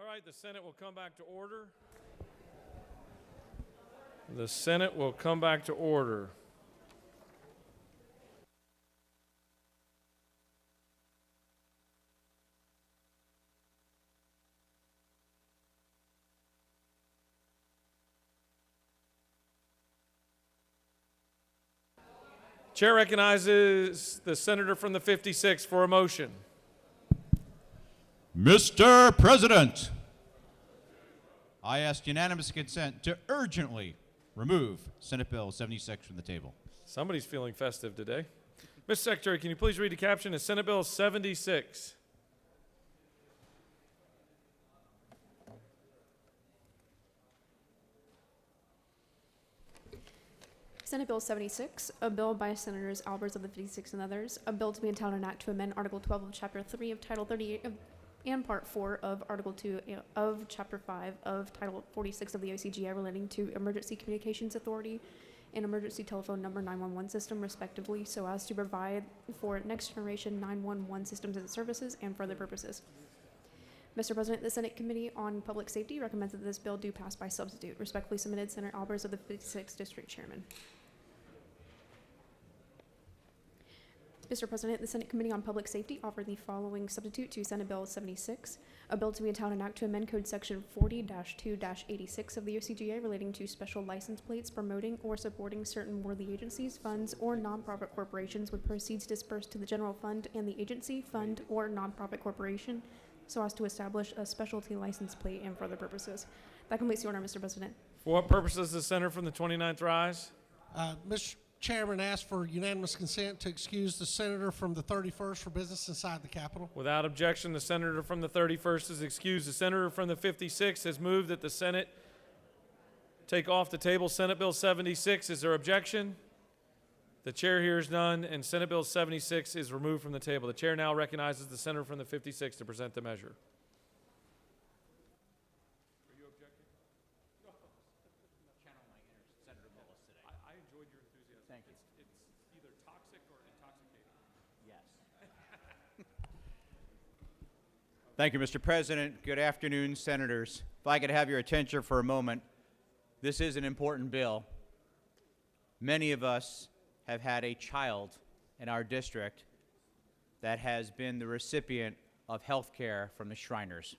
right, the Senate will come back to order. The Senate will come back to order. Chair recognizes the senator from the 56th for a motion. Mr. President, I ask unanimous consent to urgently remove Senate Bill 76 from the table. Somebody's feeling festive today. Mr. Secretary, can you please read the caption of Senate Bill 76? Senate Bill 76, a bill by Senators Albers of the 56 and others, a bill to be entitled an act to amend Article 12 of Chapter 3 of Title 38 and Part 4 of Article 2 of Chapter 5 of Title 46 of the OCGA relating to Emergency Communications Authority and Emergency Telephone Number 911 System, respectively, so as to provide for next generation 911 systems and services and for other purposes. Mr. President, the Senate Committee on Public Safety recommends that this bill do pass by substitute. Respectfully submitted, Senator Albers of the 56th District Chairman. Mr. President, the Senate Committee on Public Safety offered the following substitute to Senate Bill 76, a bill to be entitled an act to amend Code Section 40-2-86 of the OCGA relating to special license plates promoting or supporting certain worthy agencies, funds, or nonprofit corporations with proceeds dispersed to the general fund and the agency, fund, or nonprofit corporation so as to establish a specialty license plate and for other purposes. That completes the order, Mr. President. For what purposes the senator from the 29th rise? Mr. Chairman, ask for unanimous consent to excuse the senator from the 31st for business inside the Capitol. Without objection, the senator from the 31st is excused. The senator from the 56th has moved that the Senate take off the table Senate Bill 76. Is there objection? The chair hears none, and Senate Bill 76 is removed from the table. The chair now recognizes the senator from the 56th to present the measure. Thank you, Mr. President. Good afternoon, Senators. If I could have your attention for a moment, this is an important bill. Many of us have had a child in our district that has been the recipient of health care from the Shriners.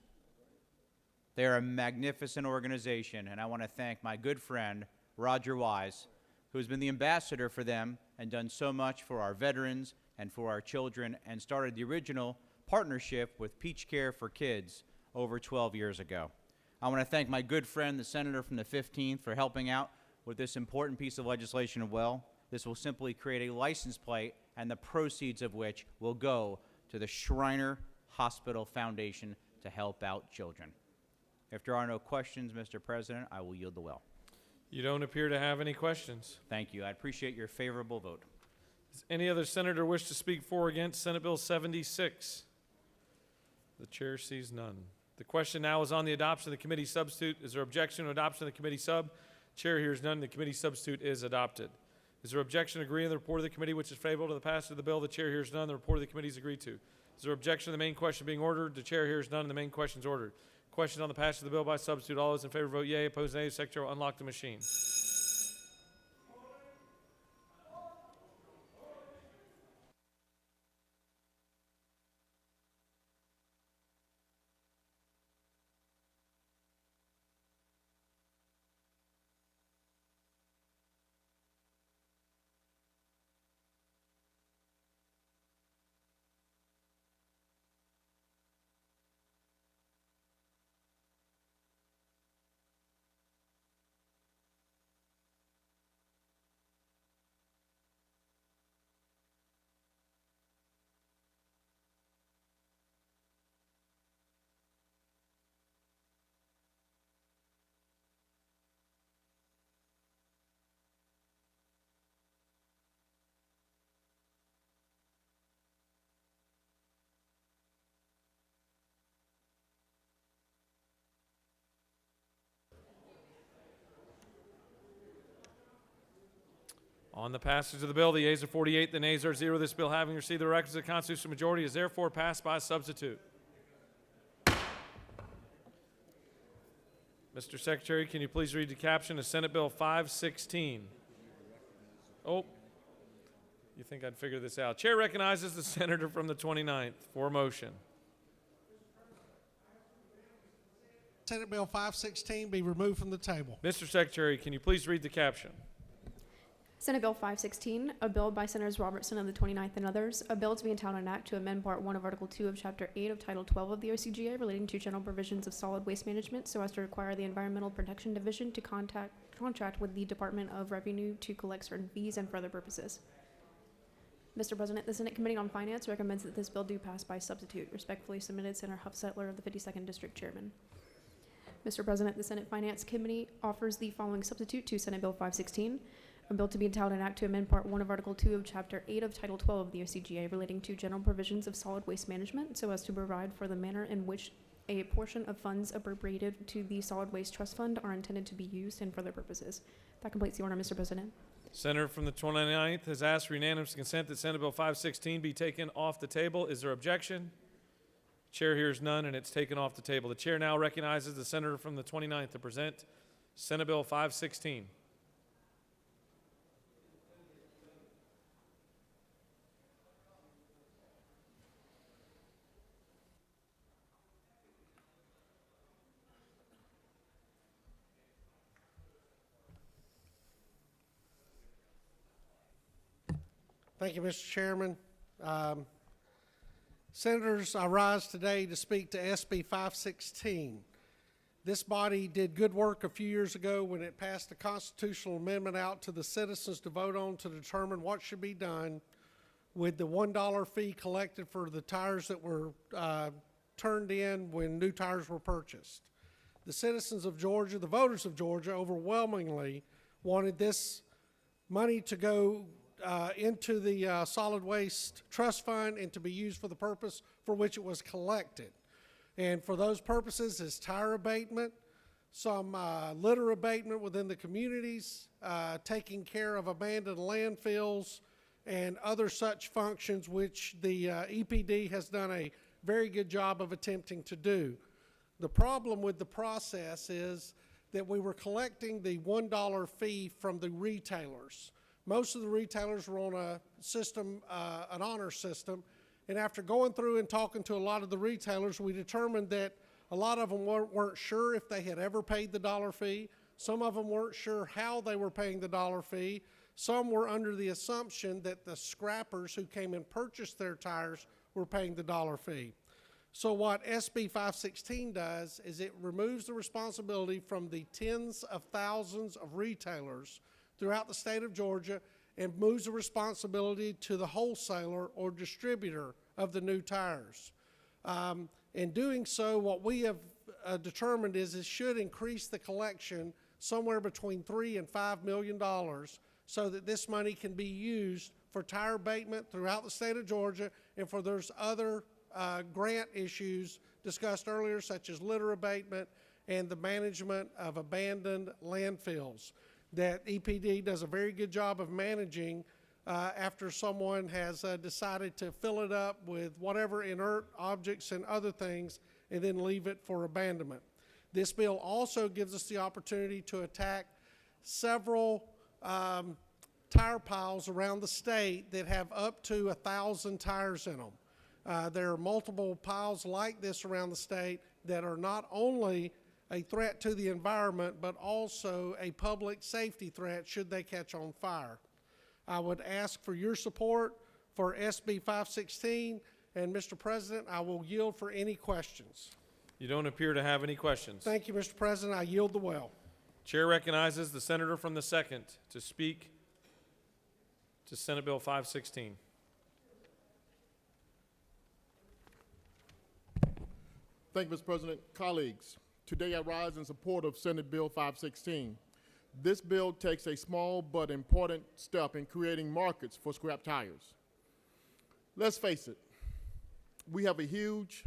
They are a magnificent organization, and I want to thank my good friend, Roger Wise, who's been the ambassador for them and done so much for our veterans and for our children and started the original partnership with Peach Care for Kids over 12 years ago. I want to thank my good friend, the senator from the 15th, for helping out with this important piece of legislation as well. This will simply create a license plate, and the proceeds of which will go to the Shriner Hospital Foundation to help out children. If there are no questions, Mr. President, I will yield the well. You don't appear to have any questions. Thank you. I appreciate your favorable vote. Does any other senator wish to speak for or against Senate Bill 76? The chair sees none. The question now is on the adoption of the committee substitute. Is there objection to adoption of the committee sub? Chair hears none. The committee substitute is adopted. Is there objection to agreeing to the report of the committee which is favorable to the passage of the bill? The chair hears none. The report of the committee is agreed to. Is there objection to the main question being ordered? The chair hears none, and the main question is ordered. Question on the passage of the bill by substitute. All those in favor vote yea. Opposed nay. The secretary will unlock the machine. On the passage of the bill, the yeas are 48, the nays are 0. This bill, having received the requisite constitutional majority, is therefore passed by substitute. Mr. Secretary, can you please read the caption of Senate Bill 516? Oh, you think I'd figure this out. Chair recognizes the senator from the 29th for a motion. Senate Bill 516 be removed from the table. Mr. Secretary, can you please read the caption? Senate Bill 516, a bill by Senators Robertson of the 29th and others, a bill to be entitled an act to amend Part 1 of Article 2 of Chapter 8 of Title 12 of the OCGA relating to general provisions of solid waste management so as to require the Environmental Protection Division to contract with the Department of Revenue to collect certain fees and for other purposes. Mr. President, the Senate Committee on Finance recommends that this bill do pass by substitute. Respectfully submitted, Senator Huffsettler of the 52nd District Chairman. Mr. President, the Senate Finance Committee offers the following substitute to Senate Bill 516. A bill to be entitled an act to amend Part 1 of Article 2 of Chapter 8 of Title 12 of the OCGA relating to general provisions of solid waste management so as to provide for the manner in which a portion of funds appropriated to the Solid Waste Trust Fund are intended to be used and for other purposes. That completes the order, Mr. President. Senator from the 29th has asked for unanimous consent that Senate Bill 516 be taken off the table. Is there objection? Chair hears none, and it's taken off the table. The chair now recognizes the senator from the 29th to present Senate Bill 516. Thank you, Mr. Chairman. Senators, I rise today to speak to SB 516. This body did good work a few years ago when it passed a constitutional amendment out to the citizens to vote on to determine what should be done with the $1 fee collected for the tires that were turned in when new tires were purchased. The citizens of Georgia, the voters of Georgia, overwhelmingly wanted this money to go into the Solid Waste Trust Fund and to be used for the purpose for which it was collected. And for those purposes is tire abatement, some litter abatement within the communities, taking care of abandoned landfills, and other such functions which the EPD has done a very good job of attempting to do. The problem with the process is that we were collecting the $1 fee from the retailers. Most of the retailers were on a system, an honor system, and after going through and talking to a lot of the retailers, we determined that a lot of them weren't sure if they had ever paid the dollar fee. Some of them weren't sure how they were paying the dollar fee. Some were under the assumption that the scrappers who came and purchased their tires were paying the dollar fee. So what SB 516 does is it removes the responsibility from the tens of thousands of retailers throughout the state of Georgia and moves the responsibility to the wholesaler or distributor of the new tires. In doing so, what we have determined is it should increase the collection somewhere between $3 and $5 million so that this money can be used for tire abatement throughout the state of Georgia and for those other grant issues discussed earlier, such as litter abatement and the management of abandoned landfills that EPD does a very good job of managing after someone has decided to fill it up with whatever inert objects and other things and then leave it for abandonment. This bill also gives us the opportunity to attack several tire piles around the state that have up to 1,000 tires in them. There are multiple piles like this around the state that are not only a threat to the environment, but also a public safety threat should they catch on fire. I would ask for your support for SB 516, and Mr. President, I will yield for any questions. You don't appear to have any questions. Thank you, Mr. President. I yield the well. Chair recognizes the senator from the 2nd to speak to Senate Bill 516. Thank you, Mr. President. Colleagues, today I rise in support of Senate Bill 516. This bill takes a small but important step in creating markets for scrap tires. Let's face it, we have a huge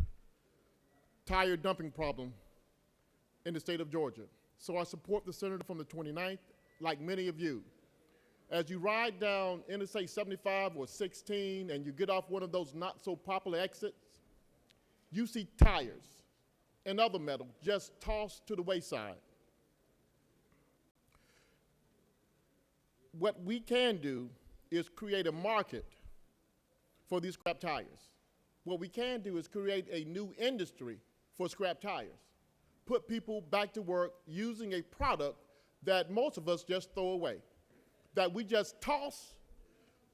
tire dumping problem in the state of Georgia. So I support the senator from the 29th, like many of you. As you ride down Interstate 75 or 16 and you get off one of those not so popular exits, you see tires and other metal just tossed to the wayside. what we can do is create a market for these scrap tires. What we can do is create a new industry for scrap tires. Put people back to work using a product that most of us just throw away, that we just toss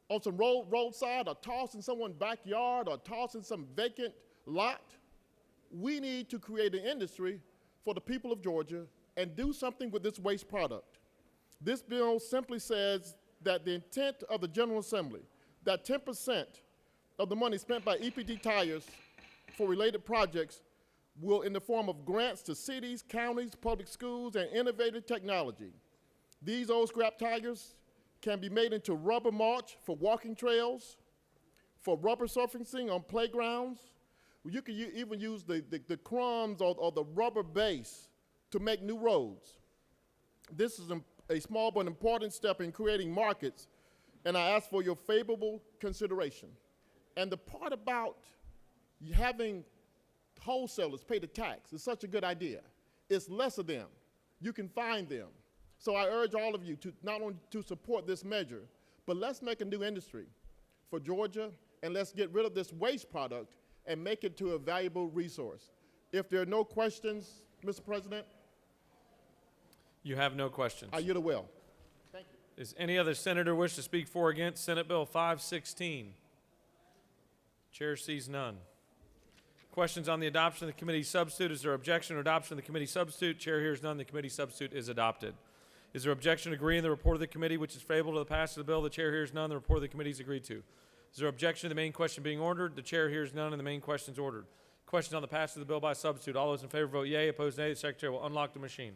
on some roadside or toss in someone's backyard or toss in some vacant lot. We need to create an industry for the people of Georgia and do something with this waste product. This bill simply says that the intent of the General Assembly, that 10% of the money spent by EPT Tires for related projects will in the form of grants to cities, counties, public schools, and innovative technology. These old scrap tires can be made into rubber mulch for walking trails, for rubber surfacing on playgrounds. You can even use the crumbs or the rubber base to make new roads. This is a small but important step in creating markets, and I ask for your favorable consideration. And the part about having wholesalers pay the tax is such a good idea. It's less of them. You can find them. So I urge all of you to not only to support this measure, but let's make a new industry for Georgia, and let's get rid of this waste product and make it to a valuable resource. If there are no questions, Mr. President, You have no questions. I yield the will. Does any other senator wish to speak for or against Senate Bill 516? Chair sees none. Questions on the adoption of the committee substitute. Is there objection to adoption of the committee substitute? Chair hears none. The committee substitute is adopted. Is there objection to agreeing the report of the committee, which is favorable to the passage of the bill? The chair hears none. The report of the committee is agreed to. Is there objection to the main question being ordered? The chair hears none, and the main question is ordered. Questions on the passage of the bill by substitute. All those in favor vote yea. Opposed, nay. The secretary will unlock the machine.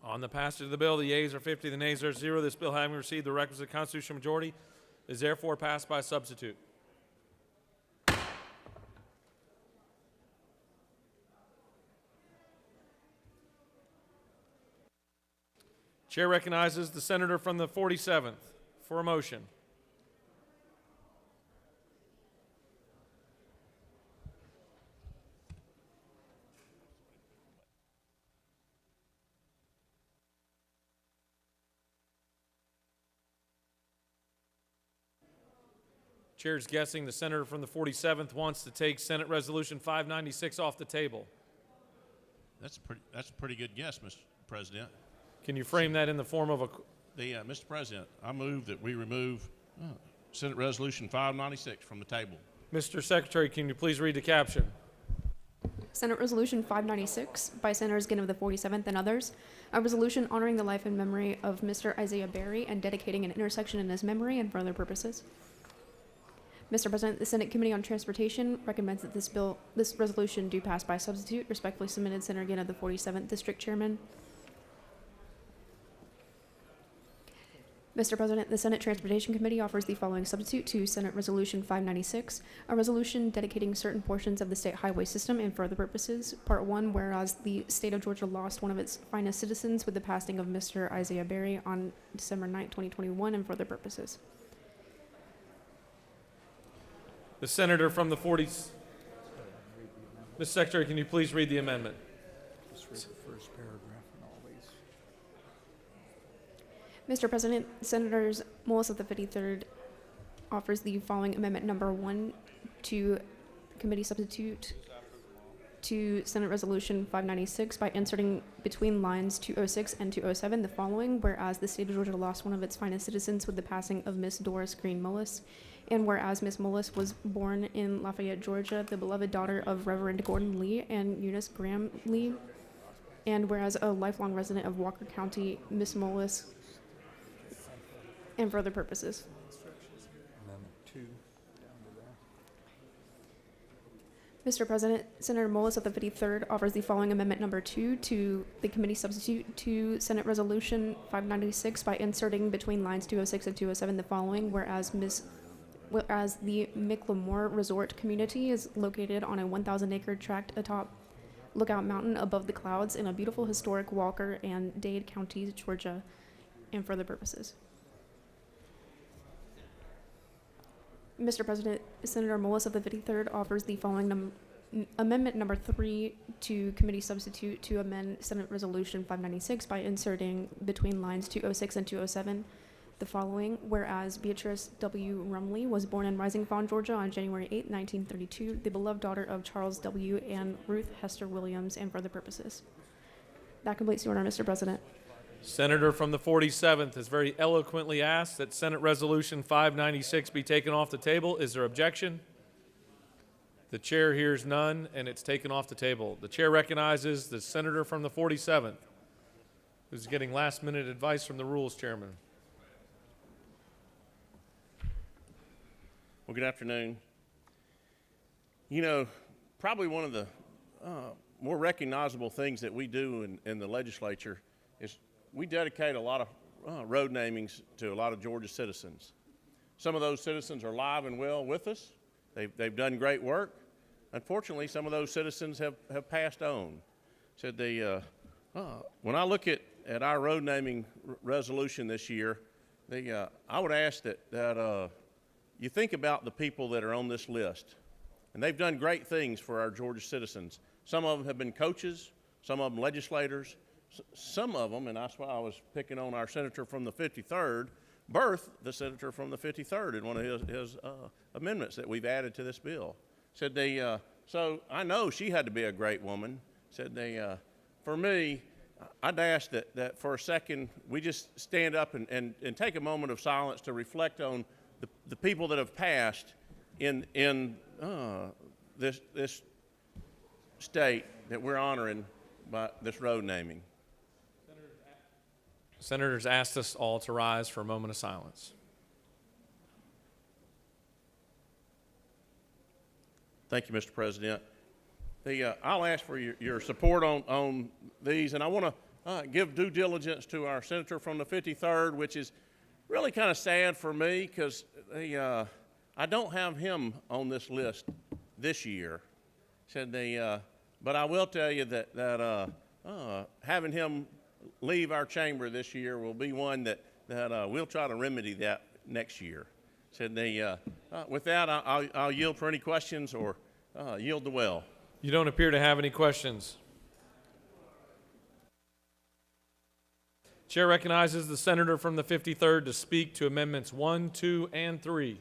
On the passage of the bill, the yeas are 50, the nays are 0. This bill, having received the requisite constitutional majority, is therefore passed by substitute. Chair recognizes the senator from the 47th for a motion. Chair's guessing the senator from the 47th wants to take Senate Resolution 596 off the table. That's a pretty good guess, Mr. President. Can you frame that in the form of a... Mr. President, I move that we remove Senate Resolution 596 from the table. Mr. Secretary, can you please read the caption? Senate Resolution 596 by Senators Ginn of the 47th and others, a resolution honoring the life and memory of Mr. Isaiah Berry and dedicating an intersection in his memory and for other purposes. Mr. President, the Senate Committee on Transportation recommends that this resolution do pass by substitute. Respectfully submitted, Senator Ginn of the 47th District Chairman. Mr. President, the Senate Transportation Committee offers the following substitute to Senate Resolution 596, a resolution dedicating certain portions of the state highway system and for other purposes. Part 1, whereas the state of Georgia lost one of its finest citizens with the passing of Mr. Isaiah Berry on December 9, 2021, and for other purposes. The senator from the 40s. Mr. Secretary, can you please read the amendment? Just read the first paragraph and all these. Mr. President, Senators Mullis of the 53rd offers the following amendment number 1 to committee substitute. to Senate Resolution 596 by inserting between lines 206 and 207 the following: whereas the state of Georgia lost one of its finest citizens with the passing of Miss Doris Green Mullis, and whereas Miss Mullis was born in Lafayette, Georgia, the beloved daughter of Reverend Gordon Lee and Eunice Graham Lee, and whereas a lifelong resident of Walker County, Miss Mullis, and for other purposes. Amendment 2, down to there. Mr. President, Senator Mullis of the 53rd offers the following amendment number 2 to the committee substitute to Senate Resolution 596 by inserting between lines 206 and 207 the following: whereas the McLemore Resort community is located on a 1,000-acre tract atop Lookout Mountain above the clouds in a beautiful historic Walker and Dade counties, Georgia, and for other purposes. Mr. President, Senator Mullis of the 53rd offers the following amendment number 3 to committee substitute to amend Senate Resolution 596 by inserting between lines 206 and 207 the following: whereas Beatrice W. Rumley was born in Rising Fawn, Georgia on January 8, 1932, the beloved daughter of Charles W. and Ruth Hester Williams, and for other purposes. That completes the order, Mr. President. Senator from the 47th has very eloquently asked that Senate Resolution 596 be taken off the table. Is there objection? The chair hears none, and it's taken off the table. The chair recognizes the senator from the 47th, who's getting last-minute advice from the Rules Chairman. Well, good afternoon. You know, probably one of the more recognizable things that we do in the legislature is we dedicate a lot of road namings to a lot of Georgia citizens. Some of those citizens are alive and well with us. They've done great work. Unfortunately, some of those citizens have passed on. Said when I look at our road naming resolution this year, I would ask that you think about the people that are on this list. And they've done great things for our Georgia citizens. Some of them have been coaches, some of them legislators, some of them, and that's why I was picking on our senator from the 53rd, birthed the senator from the 53rd in one of his amendments that we've added to this bill. Said so I know she had to be a great woman. Said for me, I'd ask that for a second we just stand up and take a moment of silence to reflect on the people that have passed in this state that we're honoring by this road naming. Senators asked us all to rise for a moment of silence. Thank you, Mr. President. I'll ask for your support on these, and I want to give due diligence to our senator from the 53rd, which is really kind of sad for me because I don't have him on this list this year. But I will tell you that having him leave our chamber this year will be one that we'll try to remedy that next year. With that, I'll yield for any questions or yield the well. You don't appear to have any questions. Chair recognizes the senator from the 53rd to speak to amendments 1, 2, and 3.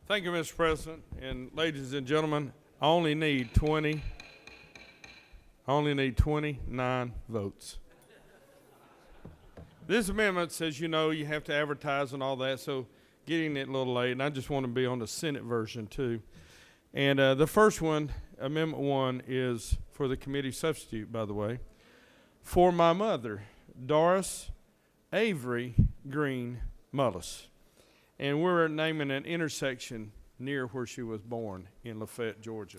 Thank you, Mr. President. And ladies and gentlemen, I only need 29 votes. This amendment says, you know, you have to advertise and all that, so getting it a little late, and I just want to be on the Senate version too. And the first one, Amendment 1, is for the committee substitute, by the way. For my mother, Doris Avery Green Mullis. And we're naming an intersection near where she was born in Lafayette, Georgia.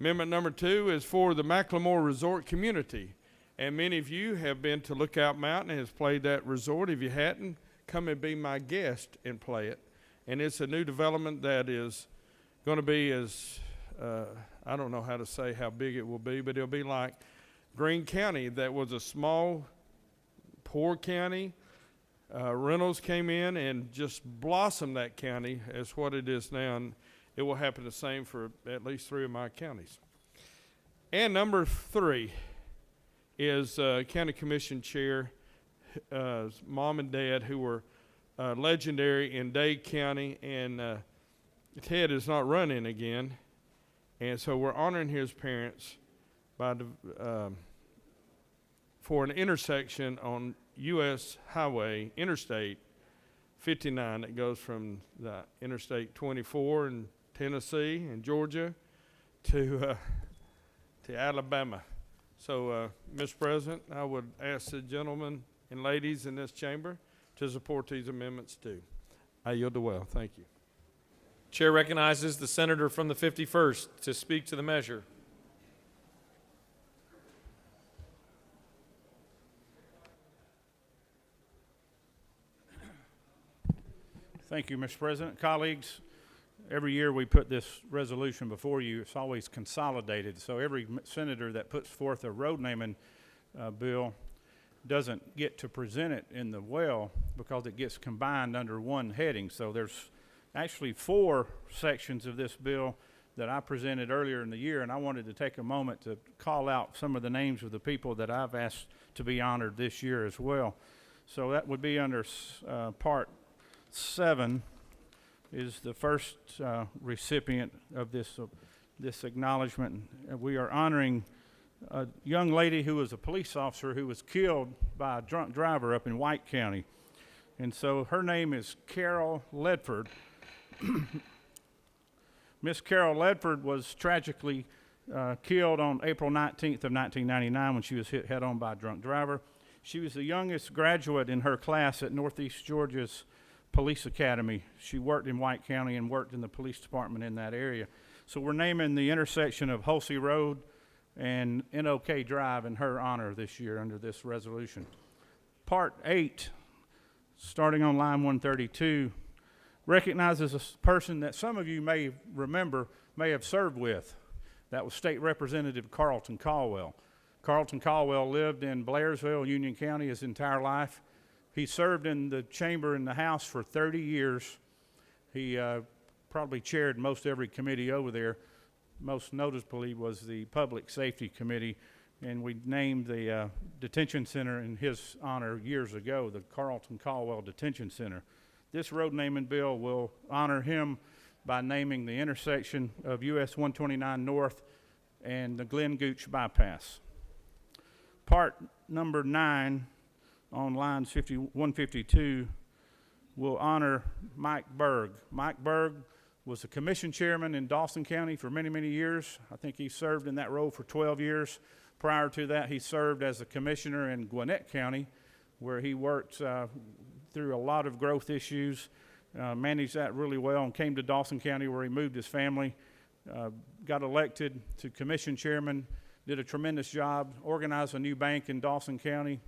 Amendment number 2 is for the McLemore Resort community. And many of you have been to Lookout Mountain and has played that resort. If you hadn't, come and be my guest and play it. And it's a new development that is going to be I don't know how to say how big it will be, but it'll be like Greene County. That was a small, poor county. Reynolds came in and just blossomed that county as what it is now, and it will happen the same for at least 3 of my counties. And number 3 is County Commission Chair, mom and dad who were legendary in Dade County, and Ted is not running again, and so we're honoring his parents by for an intersection on U.S. Highway Interstate 59 that goes from the Interstate 24 in Tennessee and Georgia to Alabama. So, Mr. President, I would ask the gentlemen and ladies in this chamber to support these amendments too. I yield the well. Thank you. Chair recognizes the senator from the 51st to speak to the measure. Thank you, Mr. President. Colleagues, every year we put this resolution before you. It's always consolidated. So every senator that puts forth a road naming bill doesn't get to present it in the well because it gets combined under one heading. So there's actually 4 sections of this bill that I presented earlier in the year, and I wanted to take a moment to call out some of the names of the people that I've asked to be honored this year as well. So that would be under Part 7 is the first recipient of this acknowledgement. We are honoring a young lady who was a police officer who was killed by a drunk driver up in White County. And so her name is Carol Ledford. Miss Carol Ledford was tragically killed on April 19th of 1999 when she was hit head-on by a drunk driver. She was the youngest graduate in her class at Northeast Georgia's Police Academy. She worked in White County and worked in the police department in that area. So we're naming the intersection of Hulsey Road and NOK Drive in her honor this year under this resolution. Part 8, starting on line 132, recognizes a person that some of you may remember, may have served with. That was State Representative Carlton Caldwell. Carlton Caldwell lived in Blairsville, Union County his entire life. He served in the chamber in the House for 30 years. He probably chaired most every committee over there. Most noticeably was the Public Safety Committee, and we named the detention center in his honor years ago, the Carlton Caldwell Detention Center. This road naming bill will honor him by naming the intersection of US 129 North and the Glen Gooch Bypass. Part number 9 on lines 152 will honor Mike Berg. Mike Berg was a commission chairman in Dawson County for many, many years. I think he served in that role for 12 years. Prior to that, he served as a commissioner in Gwinnett County, where he worked through a lot of growth issues, managed that really well, and came to Dawson County where he moved his family, got elected to commission chairman, did a tremendous job, organized a new bank in Dawson County,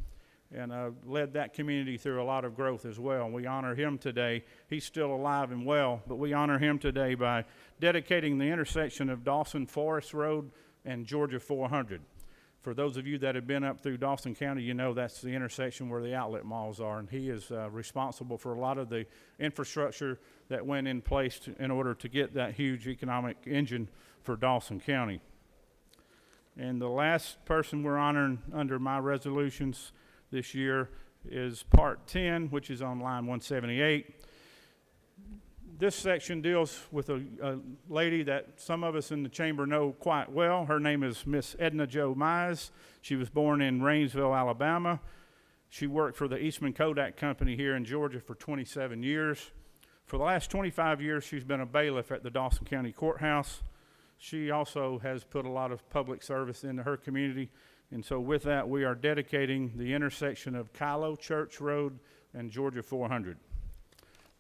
and led that community through a lot of growth as well. And we honor him today. He's still alive and well, but we honor him today by dedicating the intersection of Dawson Forest Road and Georgia 400. For those of you that have been up through Dawson County, you know that's the intersection where the outlet malls are, and he is responsible for a lot of the infrastructure that went in place in order to get that huge economic engine for Dawson County. And the last person we're honoring under my resolutions this year is Part 10, which is on line 178. This section deals with a lady that some of us in the chamber know quite well. Her name is Miss Edna Jo Mize. She was born in Rainsville, Alabama. She worked for the Eastman Kodak Company here in Georgia for 27 years. For the last 25 years, she's been a bailiff at the Dawson County Courthouse. She also has put a lot of public service into her community. And so with that, we are dedicating the intersection of Kylo Church Road and Georgia 400.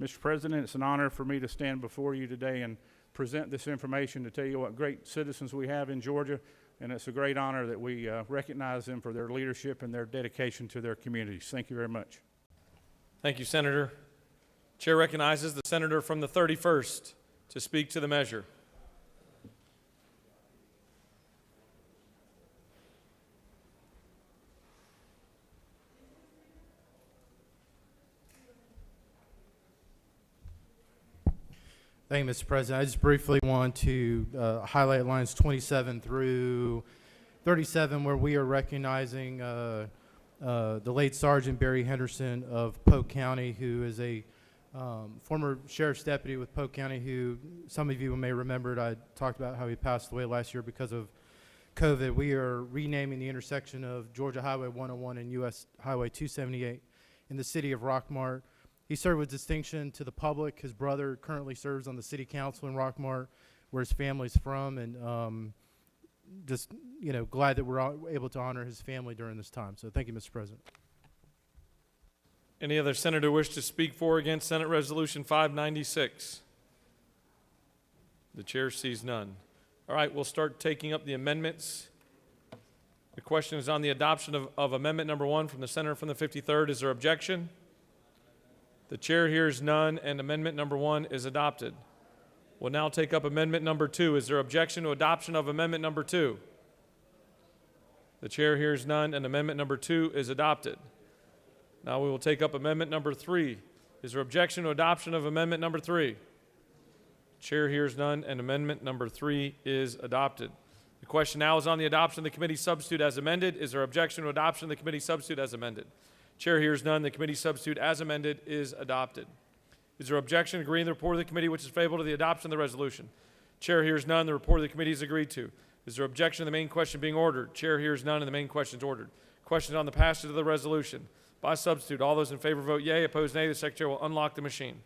Mr. President, it's an honor for me to stand before you today and present this information to tell you what great citizens we have in Georgia, and it's a great honor that we recognize them for their leadership and their dedication to their communities. Thank you very much. Thank you, Senator. Chair recognizes the senator from the 31st to speak to the measure. Thank you, Mr. President. I just briefly want to highlight lines 27 through 37, where we are recognizing the late Sergeant Barry Henderson of Polk County, who is a former sheriff's deputy with Polk County, who some of you may remember. I talked about how he passed away last year because of COVID. We are renaming the intersection of Georgia Highway 101 and U.S. Highway 278 in the city of Rockmart. He served with distinction to the public. His brother currently serves on the city council in Rockmart, where his family's from, and just, glad that we're able to honor his family during this time. So thank you, Mr. President. Any other senator wish to speak for or against Senate Resolution 596? The chair sees none. All right, we'll start taking up the amendments. The question is on the adoption of amendment number 1 from the senator from the 53rd. Is there objection? The chair hears none, and amendment number 1 is adopted. We'll now take up amendment number 2. Is there objection to adoption of amendment number 2? The chair hears none, and amendment number 2 is adopted. Now we will take up amendment number 3. Is there objection to adoption of amendment number 3? Chair hears none, and amendment number 3 is adopted. The question now is on the adoption of the committee substitute as amended. Is there objection to adoption of the committee substitute as amended? Chair hears none. The committee substitute as amended is adopted. Is there objection to agreeing to the report of the committee which is favorable to the adoption of the resolution? Chair hears none. The report of the committee is agreed to. Is there objection to the main question being ordered? Chair hears none, and the main question is ordered. Question on the passage of the resolution. By substitute, all those in favor vote yea. Opposed, nay. The secretary will unlock the machine.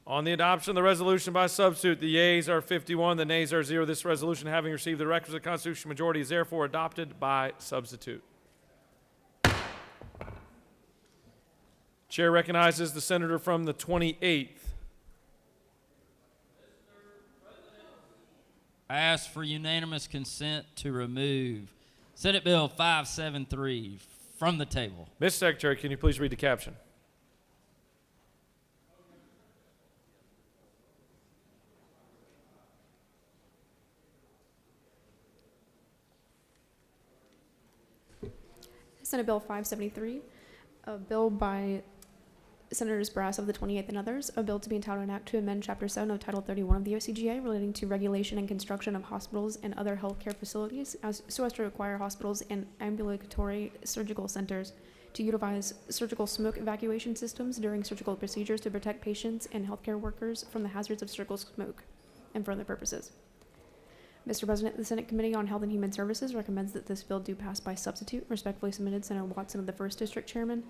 On the adoption of the resolution by substitute, the yeas are 51, the nays are 0. This resolution, having received the requisite constitutional majority, is therefore adopted by substitute. Chair recognizes the senator from the 28th. I ask for unanimous consent to remove Senate Bill 573 from the table. Mr. Secretary, can you please read the caption? Senate Bill 573, a bill by Senators Brass of the 28th and others, a bill to be entitled an act to amend Chapter 7 of Title 31 of the OCGA relating to regulation and construction of hospitals and other healthcare facilities so as to require hospitals and ambulatory surgical centers to utilize surgical smoke evacuation systems during surgical procedures to protect patients and healthcare workers from the hazards of surgical smoke and for other purposes. Mr. President, the Senate Committee on Health and Human Services recommends that this bill do pass by substitute. Respectfully submitted, Senator Watson of the 1st District Chairman.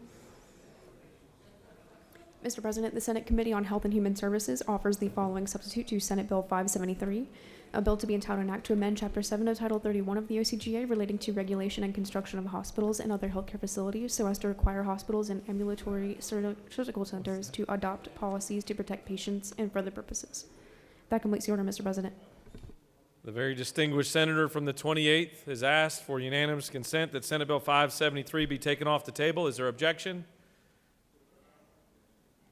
Mr. President, the Senate Committee on Health and Human Services offers the following substitute to Senate Bill 573, a bill to be entitled an act to amend Chapter 7 of Title 31 of the OCGA relating to regulation and construction of hospitals and other healthcare facilities so as to require hospitals and ambulatory surgical centers to adopt policies to protect patients and for other purposes. That completes the order, Mr. President. The very distinguished senator from the 28th has asked for unanimous consent that Senate Bill 573 be taken off the table. Is there objection?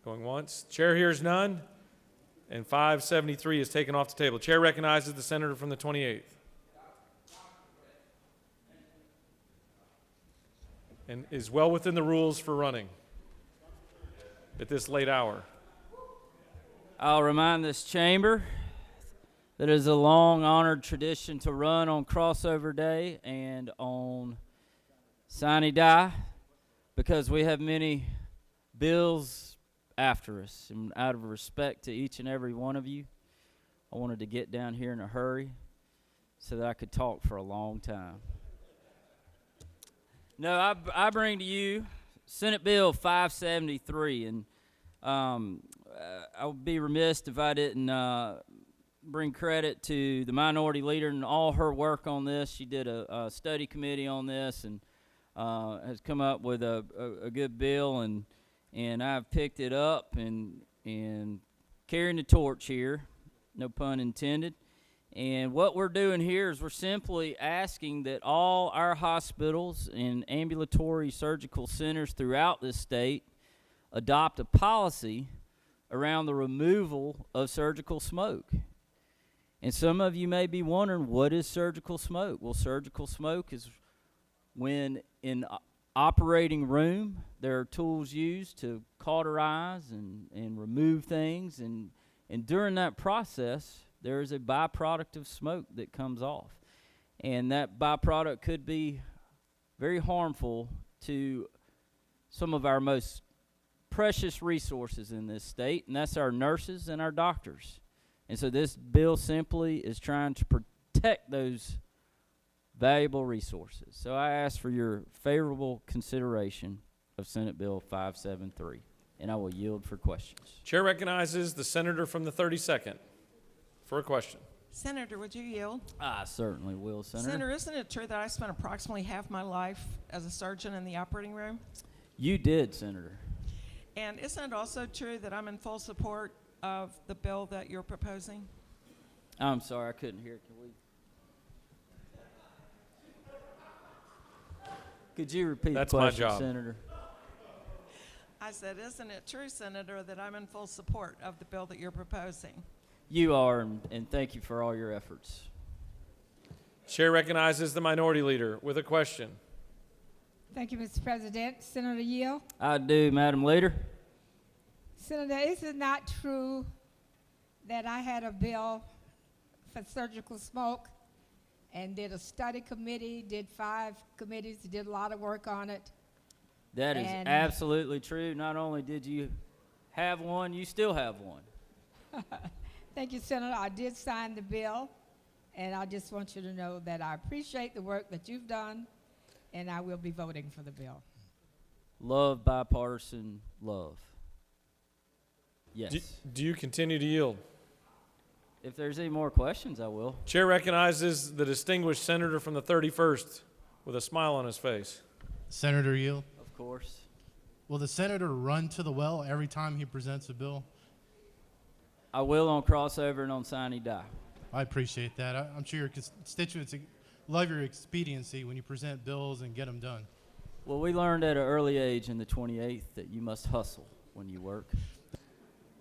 Going once. Chair hears none, and 573 is taken off the table. Chair recognizes the senator from the 28th. And is well within the rules for running at this late hour. I'll remind this chamber that it is a long-honored tradition to run on crossover day and on sine die because we have many bills after us. And out of respect to each and every one of you, I wanted to get down here in a hurry so that I could talk for a long time. No, I bring to you Senate Bill 573, and I would be remiss if I didn't bring credit to the minority leader and all her work on this. She did a study committee on this and has come up with a good bill, and I've picked it up and carrying the torch here, no pun intended. And what we're doing here is we're simply asking that all our hospitals and ambulatory surgical centers throughout this state adopt a policy around the removal of surgical smoke. And some of you may be wondering, what is surgical smoke? Well, surgical smoke is when in operating room there are tools used to cauterize and remove things, and during that process there is a byproduct of smoke that comes off. And that byproduct could be very harmful to some of our most precious resources in this state, and that's our nurses and our doctors. And so this bill simply is trying to protect those valuable resources. So I ask for your favorable consideration of Senate Bill 573, and I will yield for questions. Chair recognizes the senator from the 32nd for a question. Senator, would you yield? I certainly will, Senator. Senator, isn't it true that I spent approximately half my life as a surgeon in the operating room? You did, Senator. And isn't it also true that I'm in full support of the bill that you're proposing? I'm sorry, I couldn't hear. Could you repeat That's the my question, job. Senator? I said, isn't it true, Senator, that I'm in full support of the bill that you're proposing? You are, and thank you for all your efforts. Chair recognizes the minority leader with a question. Thank you, Mr. President. Senator Yield. I do, Madam Leader. Senator, is it not true that I had a bill for surgical smoke and did a study committee, did 5 committees, did a lot of work on it? That is And- absolutely true. Not only did you have one, you still have one. Thank you, Senator. I did sign the bill, and I just want you to know that I appreciate the work that you've done, and I will be voting for the bill. Love, bipartisan love. Yes. Do you continue to yield? If there's any more questions, I will. Chair recognizes the distinguished senator from the 31st with a smile on his face. Senator Yield, Of course. will the senator run to the well every time he presents a bill? I will on crossover and on sine die. I appreciate that. I'm sure your constituents love your expediency when you present bills and get them done. Well, we learned at an early age in the 28th that you must hustle when you work.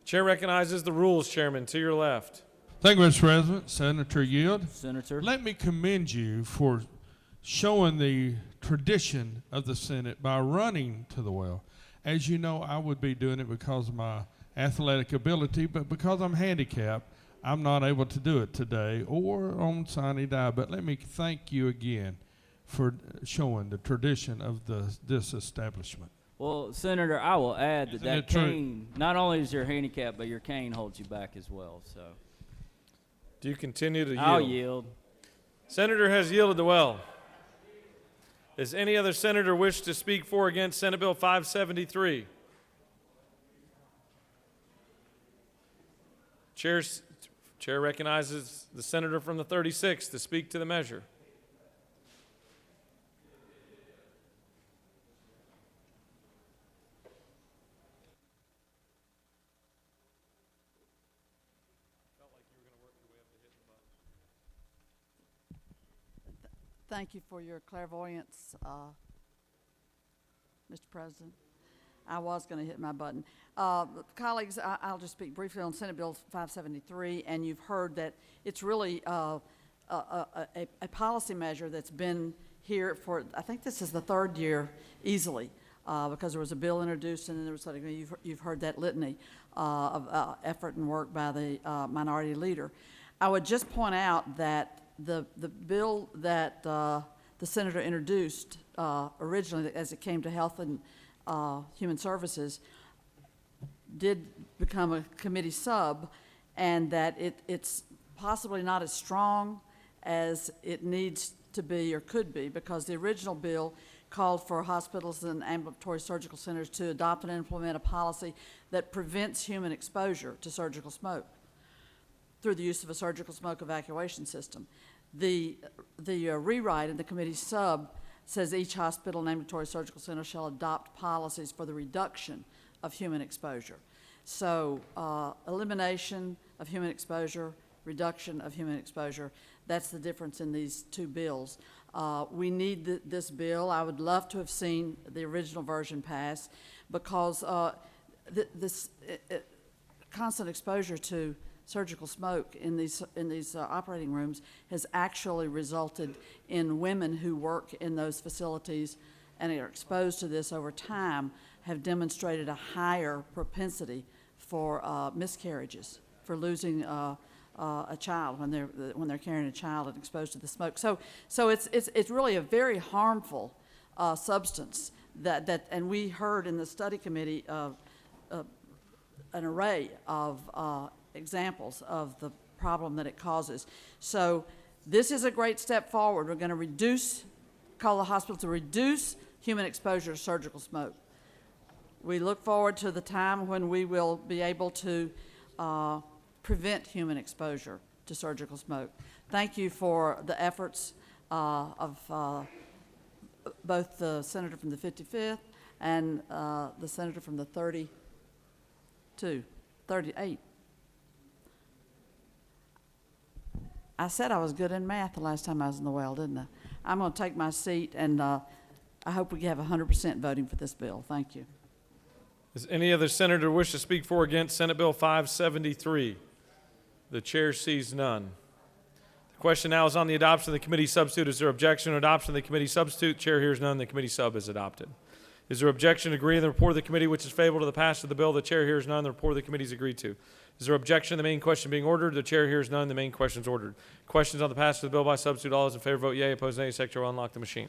Chair recognizes the rules chairman to your left. Thank you, Mr. President. Senator Yield, Senator. let me commend you for showing the tradition of the Senate by running to the well. As you know, I would be doing it because of my athletic ability, but because I'm handicapped, I'm not able to do it today or on sine die. But let me thank you again for showing the tradition of this establishment. Well, Senator, I will add that Isn't that it true? cane, not only is your handicap, but your cane holds you back as well. So Do you continue to yield? I'll yield. Senator has yielded the well. Does any other senator wish to speak for or against Senate Bill 573? Chair recognizes the senator from the 36th to speak to the measure. Thank you for your clairvoyance, Mr. President. I was going to hit my button. Colleagues, I'll just speak briefly on Senate Bill 573, and you've heard that it's really a policy measure that's been here for, I think this is the 3rd year easily, because there was a bill introduced and then there was, you've heard that litany of effort and work by the minority leader. I would just point out that the bill that the senator introduced originally, as it came to Health and Human Services, did become a committee sub, and that it's possibly not as strong as it needs to be or could be, because the original bill called for hospitals and ambulatory surgical centers to adopt and implement a policy that prevents human exposure to surgical smoke through the use of a surgical smoke evacuation system. The rewrite in the committee sub says each hospital and ambulatory surgical center shall adopt policies for the reduction of human exposure. So elimination of human exposure, reduction of human exposure, that's the difference in these two bills. We need this bill. I would love to have seen the original version pass because this constant exposure to surgical smoke in these operating rooms has actually resulted in women who work in those facilities and are exposed to this over time have demonstrated a higher propensity for miscarriages, for losing a child when they're carrying a child and exposed to the smoke. So it's really a very harmful substance and we heard in the study committee an array of examples of the problem that it causes. So this is a great step forward. We're going to call the hospital to reduce human exposure to surgical smoke. We look forward to the time when we will be able to prevent human exposure to surgical smoke. Thank you for the efforts of both the senator from the 55th and the senator from the 38. I said I was good in math the last time I was in the well, didn't I? I'm going to take my seat, and I hope we have 100% voting for this bill. Thank you. Does any other senator wish to speak for or against Senate Bill 573? The chair sees none. The question now is on the adoption of the committee substitute. Is there objection to adoption of the committee substitute? Chair hears none. The committee sub is adopted. Is there objection to agree to the report of the committee which is favorable to the passage of the bill? The chair hears none. The report of the committee is agreed to. Is there objection to the main question being ordered? The chair hears none. The main question is ordered. Questions on the passage of the bill by substitute. All those in favor vote yea. Opposed nay. Secretary will unlock the machine.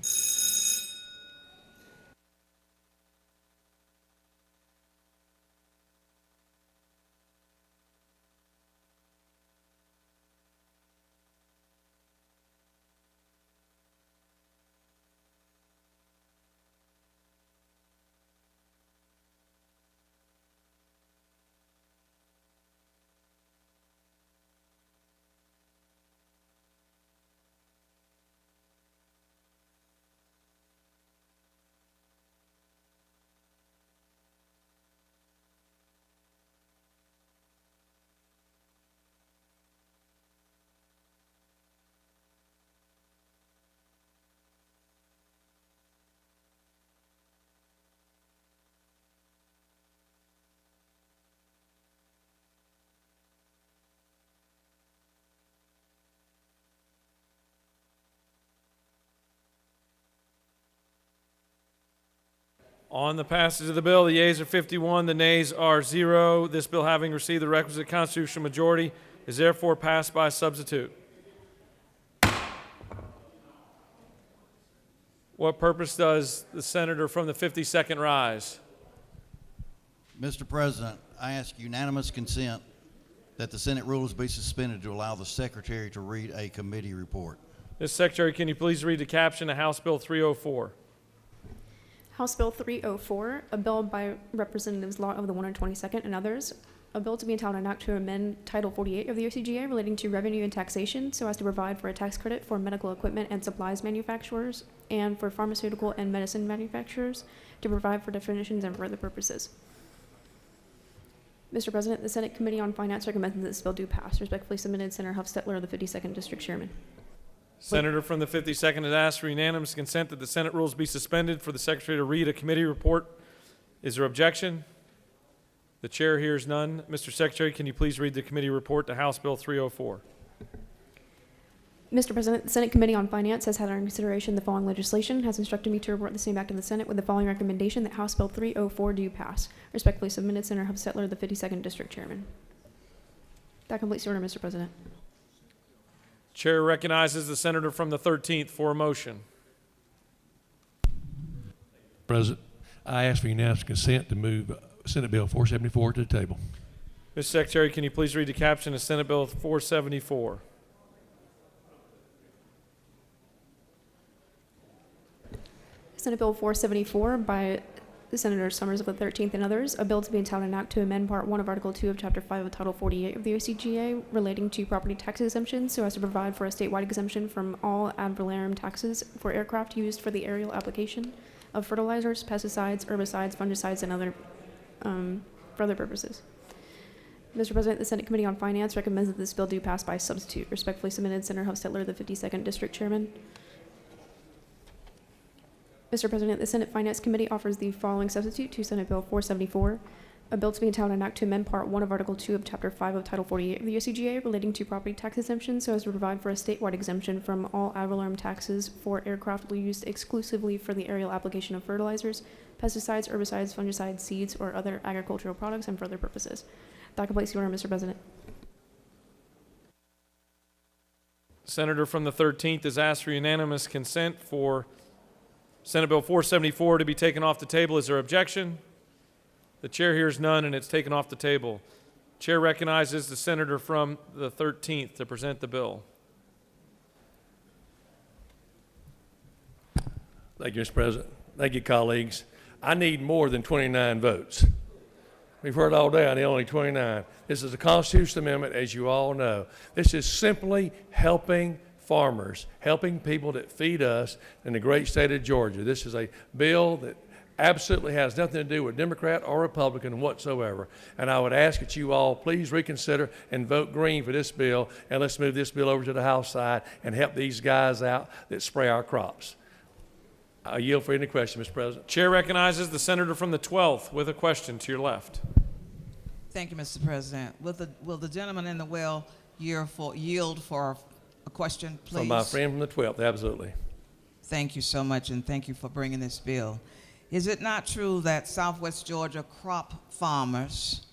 On the passage of the bill, the yeas are 51, the nays are 0. This bill, having received the requisite constitutional majority, is therefore passed by substitute. What purpose does the senator from the 52nd rise? Mr. President, I ask unanimous consent that the Senate rules be suspended to allow the Secretary to read a committee report. Ms. Secretary, can you please read the caption of House Bill 304? House Bill 304, a bill by Representatives Law of the 122nd and others, a bill to be entitled an act to amend Title 48 of the OCGA relating to revenue and taxation so as to provide for a tax credit for medical equipment and supplies manufacturers and for pharmaceutical and medicine manufacturers to provide for definitions and for other purposes. Mr. President, the Senate Committee on Finance recommends that this bill do pass. Respectfully submitted, Senator Huffstetler, the 52nd District Chairman. Senator from the 52nd has asked for unanimous consent that the Senate rules be suspended for the Secretary to read a committee report. Is there objection? The chair hears none. Mr. Secretary, can you please read the committee report to House Bill 304? Mr. President, the Senate Committee on Finance has had under consideration the following legislation, has instructed me to report the same back to the Senate with the following recommendation that House Bill 304 do pass. Respectfully submitted, Senator Huffstetler, the 52nd District Chairman. That completes the order, Mr. President. Chair recognizes the senator from the 13th for a motion. President, I ask for unanimous consent to move Senate Bill 474 to the table. Mr. Secretary, can you please read the caption of Senate Bill 474? Senate Bill 474 by Senator Summers of the 13th and others, a bill to be entitled an act to amend Part 1 of Article 2 of Chapter 5 of Title 48 of the OCGA relating to property tax exemptions so as to provide for a statewide exemption from all ad valorem taxes for aircraft used for the aerial application of fertilizers, pesticides, herbicides, fungicides, and other for other purposes. Mr. President, the Senate Committee on Finance recommends that this bill do pass by substitute. Respectfully submitted, Senator Hostetler, the 52nd District Chairman. Mr. President, the Senate Finance Committee offers the following substitute to Senate Bill 474, a bill to be entitled an act to amend Part 1 of Article 2 of Chapter 5 of Title 48 of the OCGA relating to property tax exemption so as to provide for a statewide exemption from all ad valorem taxes for aircraft used exclusively for the aerial application of fertilizers, pesticides, herbicides, fungicides, seeds, or other agricultural products and for other purposes. That completes the order, Mr. President. Senator from the 13th has asked for unanimous consent for Senate Bill 474 to be taken off the table. Is there objection? The chair hears none, and it's taken off the table. Chair recognizes the senator from the 13th to present the bill. Thank you, Mr. President. Thank you, colleagues. I need more than 29 votes. We've heard all day, I need only 29. This is a constitutional amendment, as you all know. This is simply helping farmers, helping people that feed us in the great state of Georgia. This is a bill that absolutely has nothing to do with Democrat or Republican whatsoever. And I would ask that you all please reconsider and vote green for this bill, and let's move this bill over to the House side and help these guys out that spray our crops. I yield for any question, Mr. President. Chair recognizes the senator from the 12th with a question to your left. Thank you, Mr. President. Will the gentleman in the well yield for a question, please? From my friend from the 12th, absolutely. Thank you so much, and thank you for bringing this bill. Is it not true that Southwest Georgia crop farmers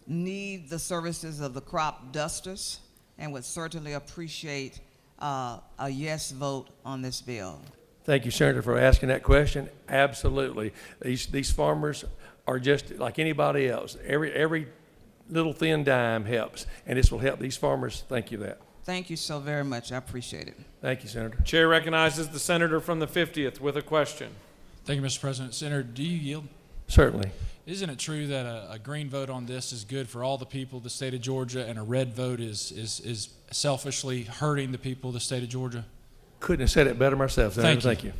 need the services of the crop dusters and would certainly appreciate a yes vote on this bill? Thank you, Senator, for asking that question. Absolutely. These farmers are just like anybody else. Every little thin dime helps, and this will help these farmers. Thank you that. Thank you so very much. I appreciate it. Thank you, Senator. Chair recognizes the senator from the 50th with a question. Thank you, Mr. President. Senator, do you yield? Certainly. Isn't it true that a green vote on this is good for all the people of the state of Georgia, and a red vote is selfishly hurting the people of the state of Georgia? Couldn't have said it better myself, Senator. Thank you.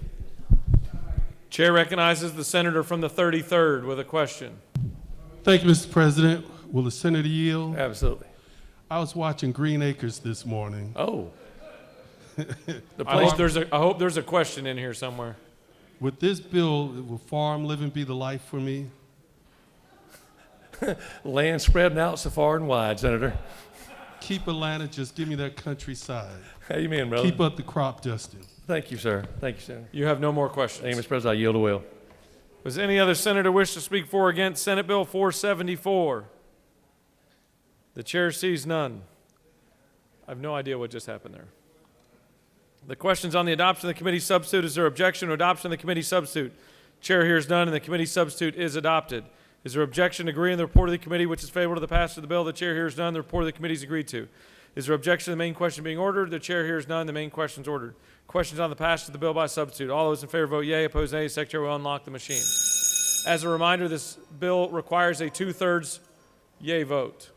Chair recognizes the senator from the 33rd with a question. Thank you, Mr. President. Will the senator yield? Absolutely. I was watching Green Acres this morning. Oh. The place, I hope there's a question in here somewhere. With this bill, will farm living be the life for me? Land spreading out so far and wide, Senator. Keep Atlanta, just give me that countryside. Amen, brother. Keep up the crop dusting. Thank you, sir. Thank you, Senator. You have no more questions. Thank you, Mr. President. I yield the will. Does any other senator wish to speak for or against Senate Bill 474? The chair sees none. I have no idea what just happened there. The question's on the adoption of the committee substitute. Is there objection to adoption of the committee substitute? Chair hears none, and the committee substitute is adopted. Is there objection to agreeing the report of the committee, which is favorable to the passage of the bill? The chair hears none. The report of the committee is agreed to. Is there objection to the main question being ordered? The chair hears none. The main question is ordered. Questions on the passage of the bill by substitute. All those in favor vote yea. Opposed, nay. Secretary will unlock the machine. As a reminder, this bill requires a 2/3 yea vote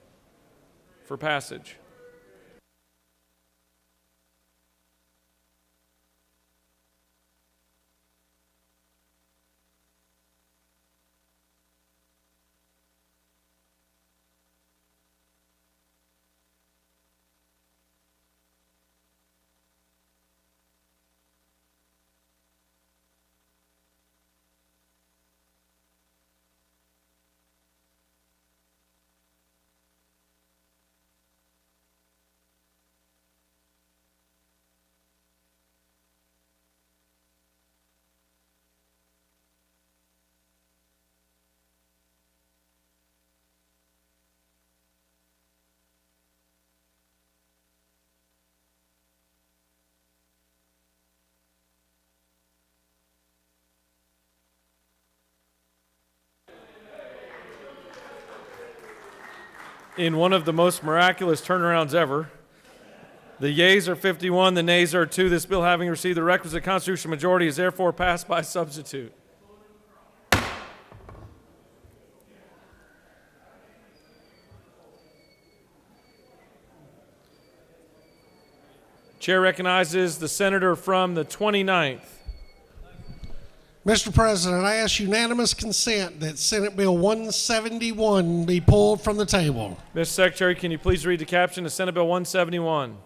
for passage. In one of the most miraculous turnarounds ever, The yeas are 51, the nays are 2. This bill, having received the requisite constitutional majority, is therefore passed by substitute. Chair recognizes the senator from the 29th. Mr. President, I ask unanimous consent that Senate Bill 171 be pulled from the table. Mr. Secretary, can you please read the caption to Senate Bill 171?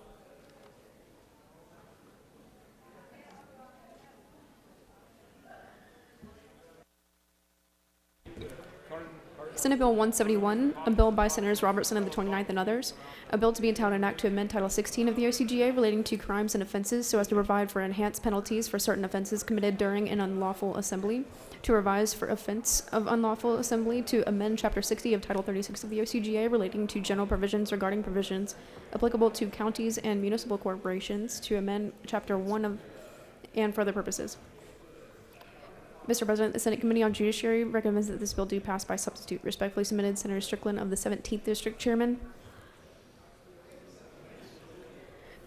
Senate Bill 171, a bill by Senators Robertson of the 29th and others, a bill to be entitled an act to amend Title 16 of the OCGA relating to crimes and offenses so as to provide for enhanced penalties for certain offenses committed during an unlawful assembly, to revise for offense of unlawful assembly, to amend Chapter 60 of Title 36 of the OCGA relating to general provisions regarding provisions applicable to counties and municipal corporations, to amend Chapter 1 of and for other purposes. Mr. President, the Senate Committee on Judiciary recommends that this bill do pass by substitute. Respectfully submitted, Senator Strickland of the 17th District Chairman.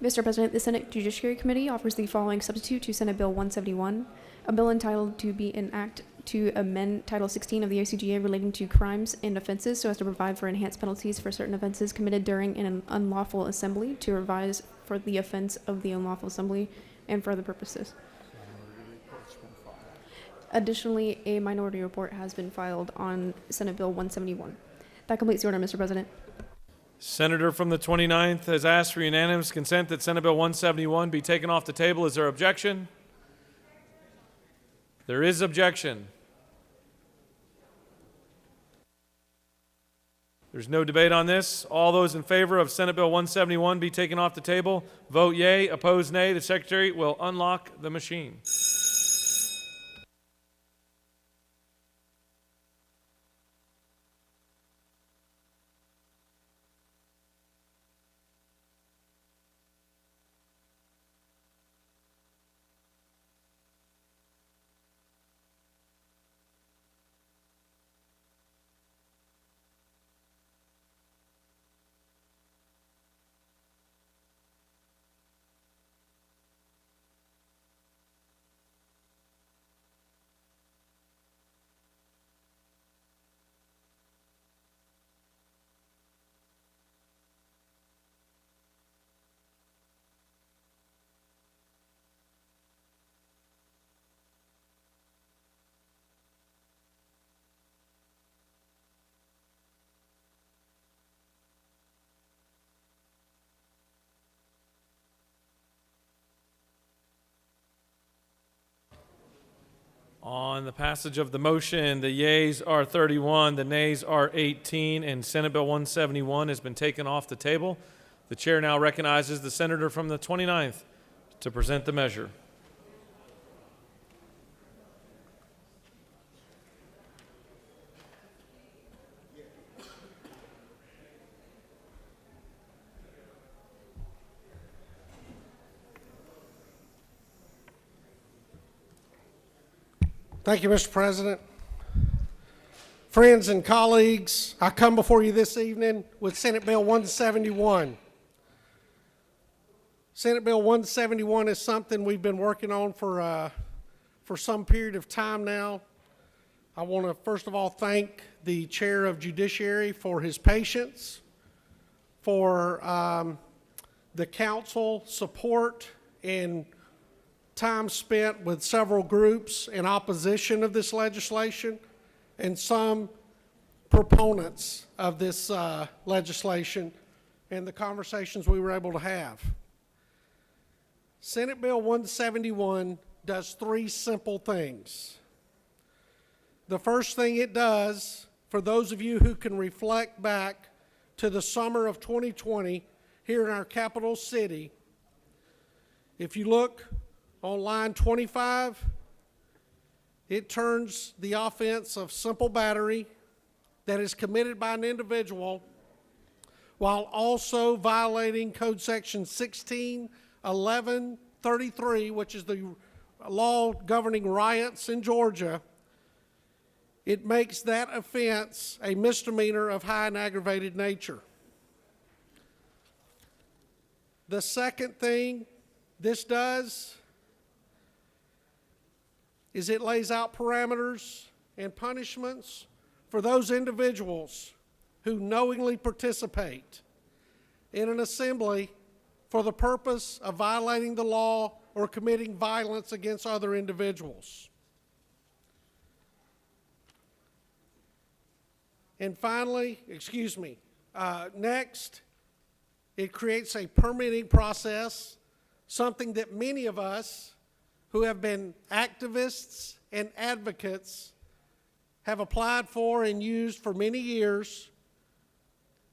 Mr. President, the Senate Judiciary Committee offers the following substitute to Senate Bill 171, a bill entitled to be an act to amend Title 16 of the OCGA relating to crimes and offenses so as to provide for enhanced penalties for certain offenses committed during an unlawful assembly, to revise for the offense of the unlawful assembly, and for other purposes. Additionally, a minority report has been filed on Senate Bill 171. That completes the order, Mr. President. Senator from the 29th has asked for unanimous consent that Senate Bill 171 be taken off the table. Is there objection? There is objection. There's no debate on this. All those in favor of Senate Bill 171 be taken off the table, vote yea. Opposed, nay. The Secretary will unlock the machine. On the passage of the motion, the yeas are 31, the nays are 18, and Senate Bill 171 has been taken off the table. The chair now recognizes the senator from the 29th to present the measure. Thank you, Mr. President. Friends and colleagues, I come before you this evening with Senate Bill 171. Senate Bill 171 is something we've been working on for some period of time now. I want to first of all thank the Chair of Judiciary for his patience, for the council support and time spent with several groups in opposition of this legislation and some proponents of this legislation and the conversations we were able to have. Senate Bill 171 does three simple things. The first thing it does, for those of you who can reflect back to the summer of 2020 here in our capital city, if you look on line 25, it turns the offense of simple battery that is committed by an individual while also violating Code Section 161133, which is the law governing riots in Georgia. It makes that offense a misdemeanor of high and aggravated nature. The second thing this does is it lays out parameters and punishments for those individuals who knowingly participate in an assembly for the purpose of violating the law or committing violence against other individuals. And finally, next, it creates a permitting process, something that many of us who have been activists and advocates have applied for and used for many years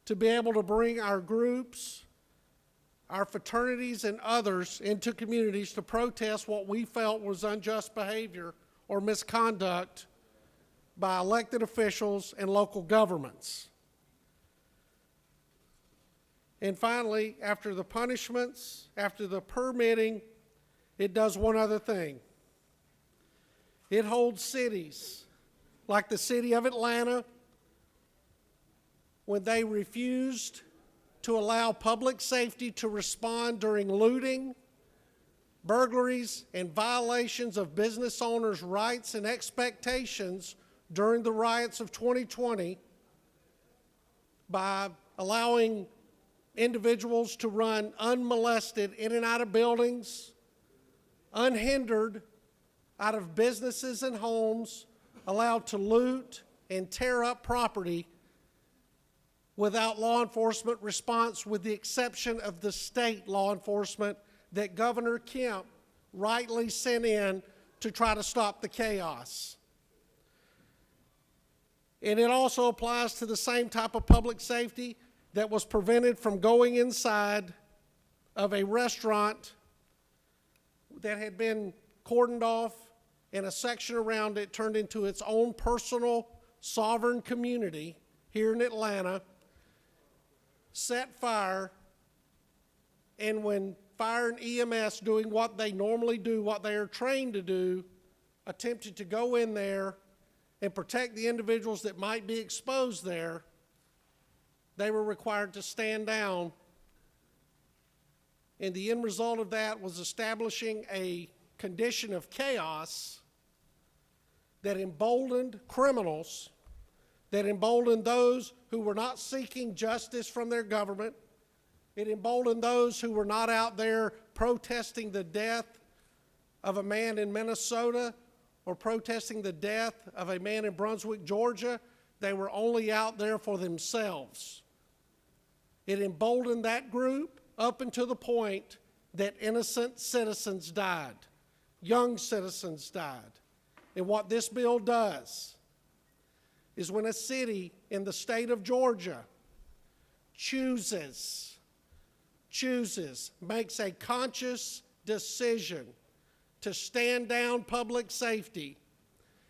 to be able to bring our groups, our fraternities, and others into communities to protest what we felt was unjust behavior or misconduct by elected officials and local governments. And finally, after the punishments, after the permitting, it does one other thing. It holds cities, like the city of Atlanta, when they refused to allow public safety to respond during looting, burglaries, and violations of business owners' rights and expectations during the riots of 2020 by allowing individuals to run unmolested in and out of buildings, unhindered out of businesses and homes, allowed to loot and tear up property without law enforcement response, with the exception of the state law enforcement that Governor Kemp rightly sent in to try to stop the chaos. And it also applies to the same type of public safety that was prevented from going inside of a restaurant that had been cordoned off and a section around it turned into its own personal sovereign community here in Atlanta, set fire, and when fire and EMS, doing what they normally do, what they are trained to do, attempted to go in there and protect the individuals that might be exposed there, they were required to stand down. And the end result of that was establishing a condition of chaos that emboldened criminals, that emboldened those who were not seeking justice from their government. It emboldened those who were not out there protesting the death of a man in Minnesota or protesting the death of a man in Brunswick, Georgia. They were only out there for themselves. It emboldened that group up until the point that innocent citizens died, young citizens died. And what this bill does is when a city in the state of Georgia chooses, makes a conscious decision to stand down public safety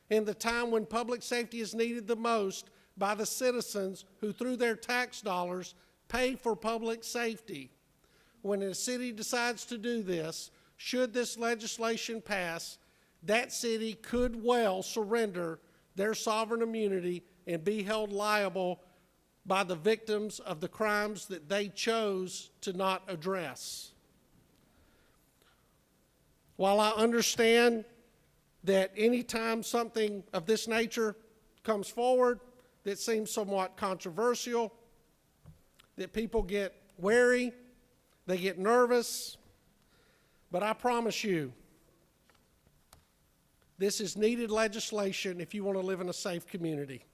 in the time when public safety is needed the most by the citizens who, through their tax dollars, pay for public safety. When a city decides to do this, should this legislation pass, that city could well surrender their sovereign immunity and be held liable by the victims of the crimes that they chose to not address. While I understand that anytime something of this nature comes forward that seems somewhat controversial, that people get wary, they get nervous, but I promise you, this is needed legislation if you want to live in a safe community.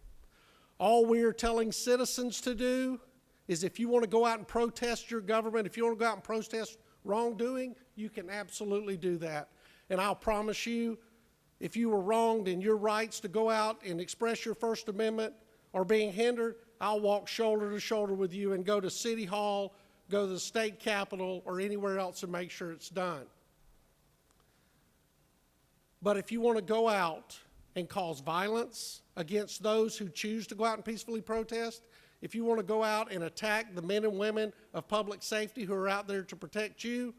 All we are telling citizens to do is, if you want to go out and protest your government, if you want to go out and protest wrongdoing, you can absolutely do that. And I'll promise you, if you were wronged in your rights to go out and express your First Amendment or being hindered, I'll walk shoulder to shoulder with you and go to City Hall, go to the state capitol, or anywhere else and make sure it's done. But if you want to go out and cause violence against those who choose to go out and peacefully protest, if you want to go out and attack the men and women of public safety who are out there to protect you,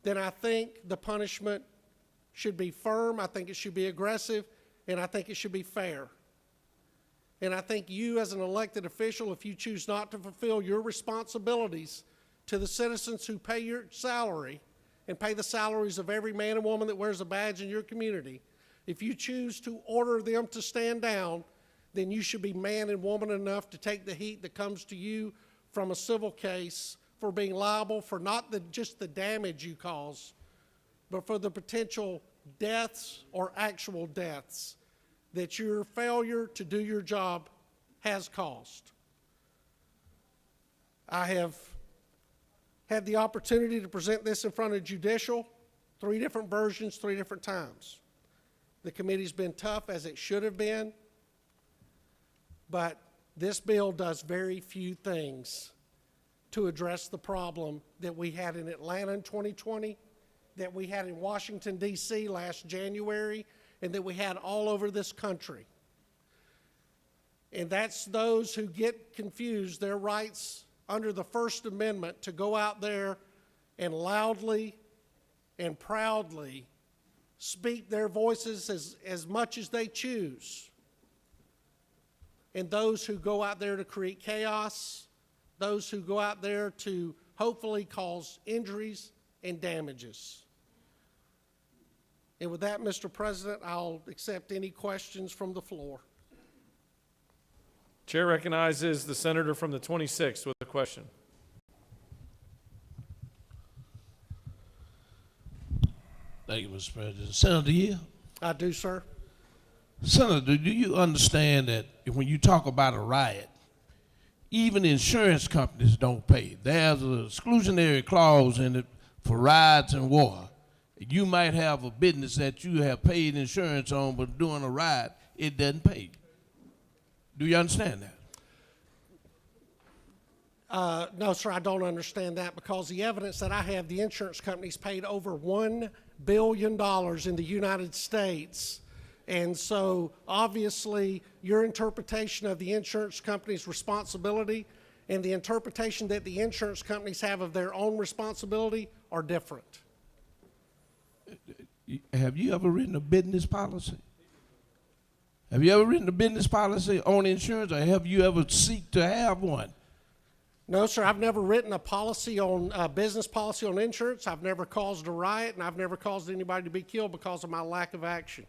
then I think the punishment should be firm, I think it should be aggressive, and I think it should be fair. And I think you, as an elected official, if you choose not to fulfill your responsibilities to the citizens who pay your salary and pay the salaries of every man and woman that wears a badge in your community, if you choose to order them to stand down, then you should be man and woman enough to take the heat that comes to you from a civil case for being liable for not just the damage you cause, but for the potential deaths or actual deaths that your failure to do your job has caused. I have had the opportunity to present this in front of judicial, 3 different versions, 3 different times. The committee's been tough, as it should have been, but this bill does very few things to address the problem that we had in Atlanta in 2020, that we had in Washington, D.C. last January, and that we had all over this country. And that's those who get confused their rights under the First Amendment to go out there and loudly and proudly speak their voices as much as they choose. And those who go out there to create chaos, those who go out there to hopefully cause injuries and damages. And with that, Mr. President, I'll accept any questions from the floor. Chair recognizes the senator from the 26th with a question. Thank you, Mr. President. Senator Hill? I do, sir. Senator, do you understand that when you talk about a riot, even insurance companies don't pay? There's an exclusionary clause in it for riots and war. You might have a business that you have paid insurance on, but during a riot, it doesn't pay. Do you understand that? No, sir, I don't understand that, because the evidence that I have, the insurance companies paid over $1 billion in the United States. And so obviously your interpretation of the insurance company's responsibility and the interpretation that the insurance companies have of their own responsibility are different. Have you ever written a business policy? Have you ever written a business policy on insurance, or have you ever seek to have one? No, sir, I've never written a policy on, business policy on insurance. I've never caused a riot, and I've never caused anybody to be killed because of my lack of action.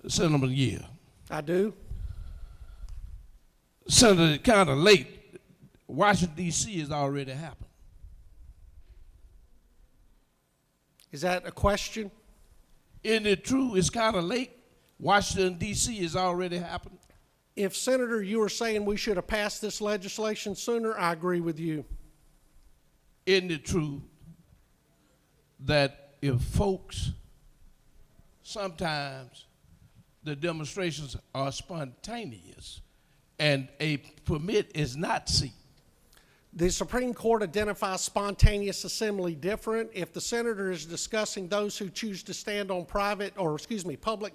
Senator Year. I do. Senator, kind of late. Washington, D.C. has already happened. Is that a question? Isn't it true? It's kind of late. Washington, D.C. has already happened. If, Senator, you are saying we should have passed this legislation sooner, I agree with you. Isn't it true that if folks, sometimes the demonstrations are spontaneous and a permit is not sought? The Supreme Court identifies spontaneous assembly different. If the senator is discussing those who choose to stand on public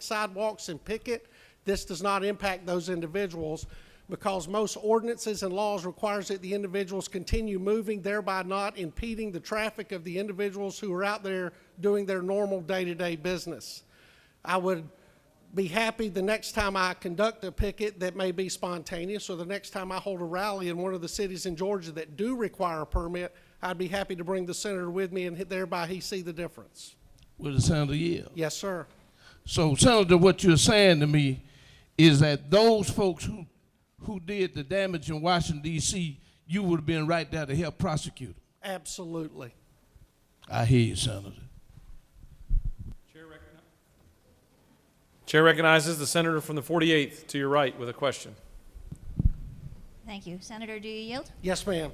sidewalks and picket, this does not impact those individuals, because most ordinances and laws requires that the individuals continue moving, thereby not impeding the traffic of the individuals who are out there doing their normal day-to-day business. I would be happy the next time I conduct a picket that may be spontaneous, or the next time I hold a rally in one of the cities in Georgia that do require a permit, I'd be happy to bring the senator with me, and thereby he see the difference. Will the senator yield? Yes, sir. So, Senator, what you're saying to me is that those folks who did the damage in Washington, D.C., you would have been right there to help prosecute them? Absolutely. I hear you, Senator. Chair recognizes the senator from the 48th to your right with a question. Thank you. Senator, do you yield? Yes, ma'am.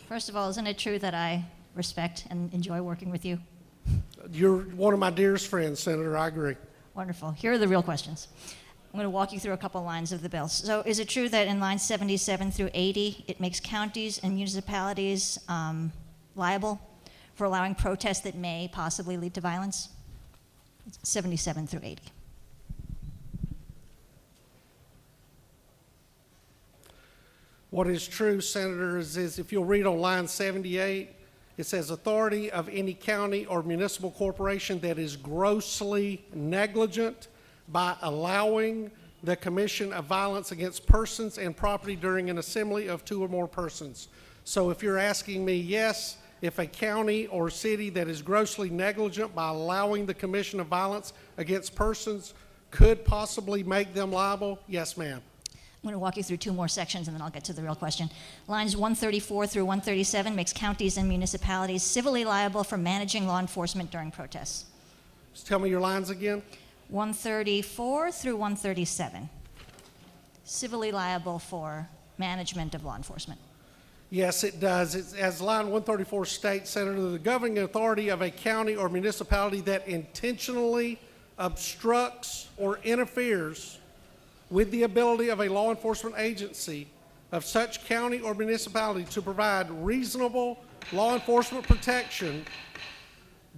First of all, isn't it true that I respect and enjoy working with you? You're one of my dearest friends, Senator. I agree. Wonderful. Here are the real questions. I'm going to walk you through a couple lines of the bill. So is it true that in lines 77 through 80, it makes counties and municipalities liable for allowing protests that may possibly lead to violence? 77 through 80. What is true, Senator, is if you'll read on line 78, it says authority of any county or municipal corporation that is grossly negligent by allowing the commission of violence against persons and property during an assembly of 2 or more persons. So if you're asking me, yes, if a county or city that is grossly negligent by allowing the commission of violence against persons could possibly make them liable, yes, ma'am. I'm going to walk you through two more sections and then I'll get to the real question. Lines 134 through 137 makes counties and municipalities civilly liable for managing law enforcement during protests. Just tell me your lines again. 134 through 137. Civilly liable for management of law enforcement. Yes, it does. As line 134 states, Senator, the governing authority of a county or municipality that intentionally obstructs or interferes with the ability of a law enforcement agency of such county or municipality to provide reasonable law enforcement protection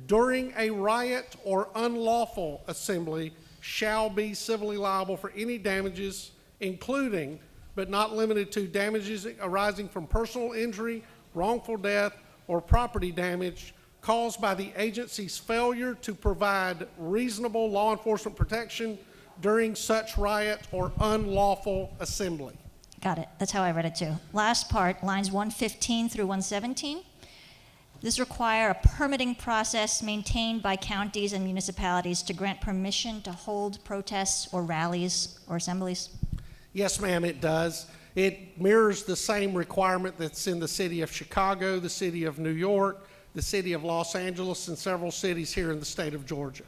during a riot or unlawful assembly shall be civilly liable for any damages, including but not limited to damages arising from personal injury, wrongful death, or property damage caused by the agency's failure to provide reasonable law enforcement protection during such riot or unlawful assembly. Got it. That's how I read it too. Last part, lines 115 through 117. This require a permitting process maintained by counties and municipalities to grant permission to hold protests or rallies or assemblies. Yes, ma'am, it does. It mirrors the same requirement that's in the city of Chicago, the city of New York, the city of Los Angeles, and several cities here in the state of Georgia.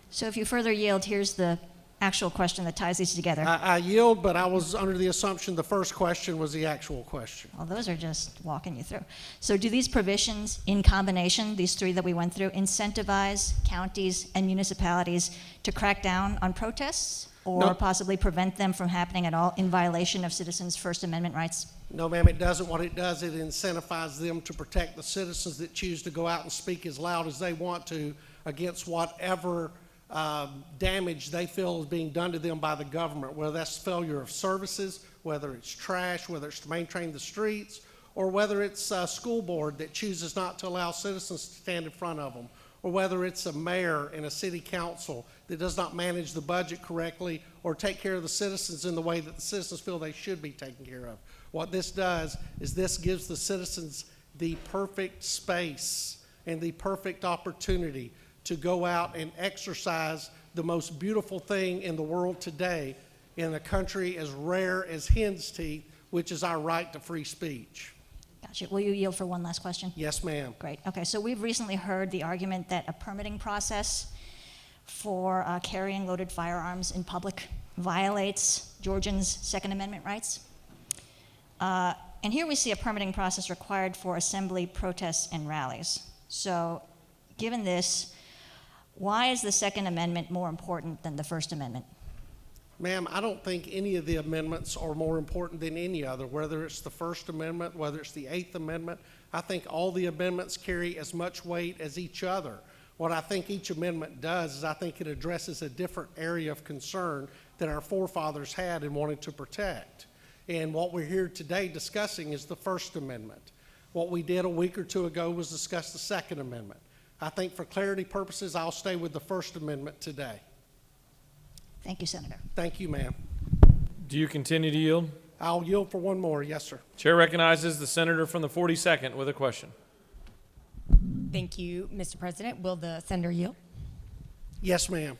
So if you further yield, here's the actual question that ties these together. I yield, but I was under the assumption the first question was the actual question. Well, those are just walking you through. So do these provisions in combination, these three that we went through, incentivize counties and municipalities to crack down on protests or No. possibly prevent them from happening at all in violation of citizens' First Amendment rights? No, ma'am, it doesn't. What it does, it incentivizes them to protect the citizens that choose to go out and speak as loud as they want to against whatever damage they feel is being done to them by the government, whether that's failure of services, whether it's trash, whether it's to maintain the streets, or whether it's a school board that chooses not to allow citizens to stand in front of them, or whether it's a mayor and a city council that does not manage the budget correctly or take care of the citizens in the way that the citizens feel they should be taken care of. What this does is this gives the citizens the perfect space and the perfect opportunity to go out and exercise the most beautiful thing in the world today in a country as rare as hen's teeth, which is our right to free speech. Gotcha. Will you yield for one last question? Yes, ma'am. Great. Okay, so we've recently heard the argument that a permitting process for carrying loaded firearms in public violates Georgians' Second Amendment rights. And here we see a permitting process required for assembly, protests, and rallies. So given this, why is the Second Amendment more important than the First Amendment? Ma'am, I don't think any of the amendments are more important than any other, whether it's the First Amendment, whether it's the Eighth Amendment. I think all the amendments carry as much weight as each other. What I think each amendment does is I think it addresses a different area of concern that our forefathers had in wanting to protect. And what we're here today discussing is the First Amendment. What we did a week or two ago was discuss the Second Amendment. I think for clarity purposes, I'll stay with the First Amendment today. Thank you, Senator. Thank you, ma'am. Do you continue to yield? I'll yield for one more. Yes, sir. Chair recognizes the senator from the 42nd with a question. Thank you, Mr. President. Will the senator yield? Yes, ma'am.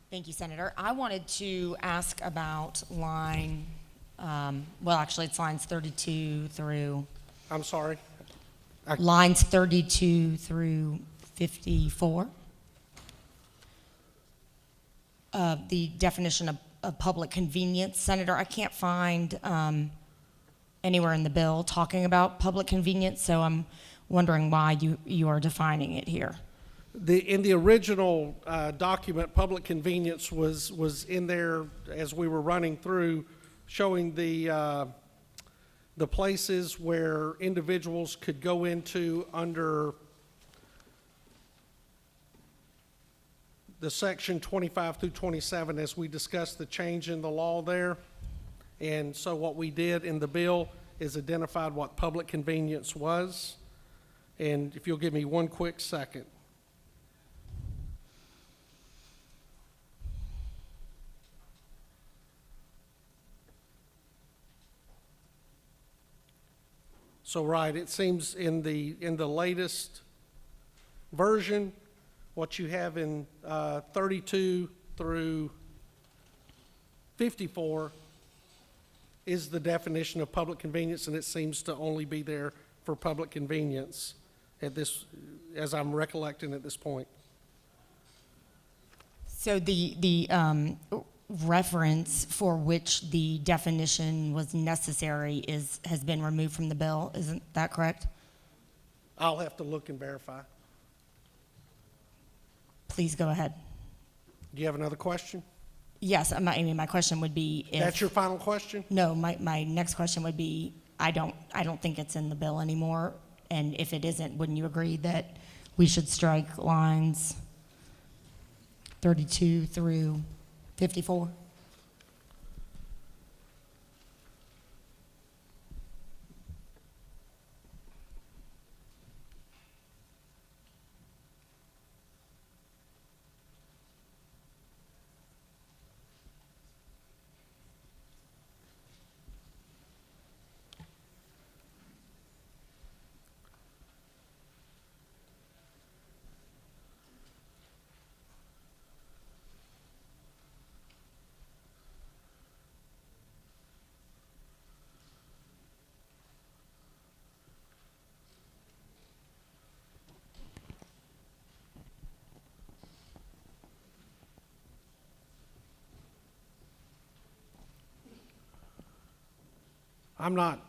Thank you, Senator. I wanted to ask about line, well, actually, it's lines 32 through. I'm sorry. Lines 32 through 54. The definition of public convenience. Senator, I can't find anywhere in the bill talking about public convenience, so I'm wondering why you are defining it here. In the original document, public convenience was in there as we were running through, showing the places where individuals could go into under the section 25 through 27 as we discussed the change in the law there. And so what we did in the bill is identified what public convenience was. And if you'll give me one quick second. So, right, it seems in the latest version, what you have in 32 through 54 is the definition of public convenience, and it seems to only be there for public convenience at this, as I'm recollecting at this point. So the reference for which the definition was necessary has been removed from the bill, isn't that correct? I'll have to look and verify. Please go ahead. Do you have another question? Yes, my question would be if... That's your final question? No, my next question would be, I don't think it's in the bill anymore, and if it isn't, wouldn't you agree that we should strike lines 32 through 54? I'm not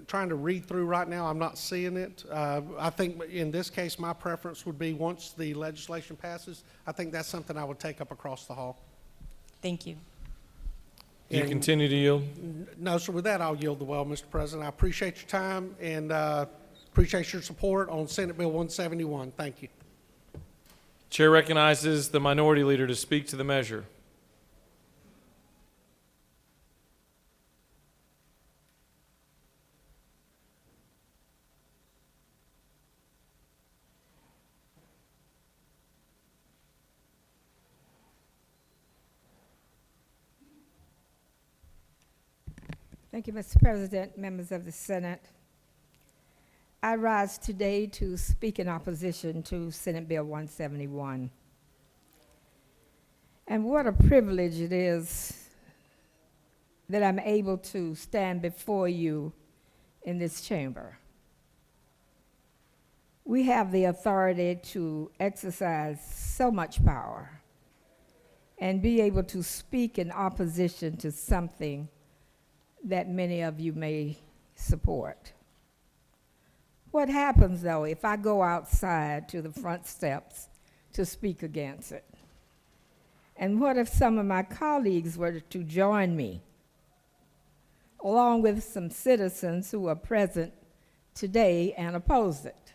trying to read through right now. I'm not seeing it. I think in this case, my preference would be once the legislation passes, I think that's something I would take up across the hall. Thank you. Do you continue to yield? No, sir. With that, I'll yield the well, Mr. President. I appreciate your time and appreciate your support on Senate Bill 171. Thank you. Chair recognizes the minority leader to speak to the measure. Thank you, Mr. President, members of the Senate. I rise today to speak in opposition to Senate Bill 171. And what a privilege it is that I'm able to stand before you in this chamber. We have the authority to exercise so much power and be able to speak in opposition to something that many of you may support. What happens, though, if I go outside to the front steps to speak against it? And what if some of my colleagues were to join me, along with some citizens who are present today and oppose it?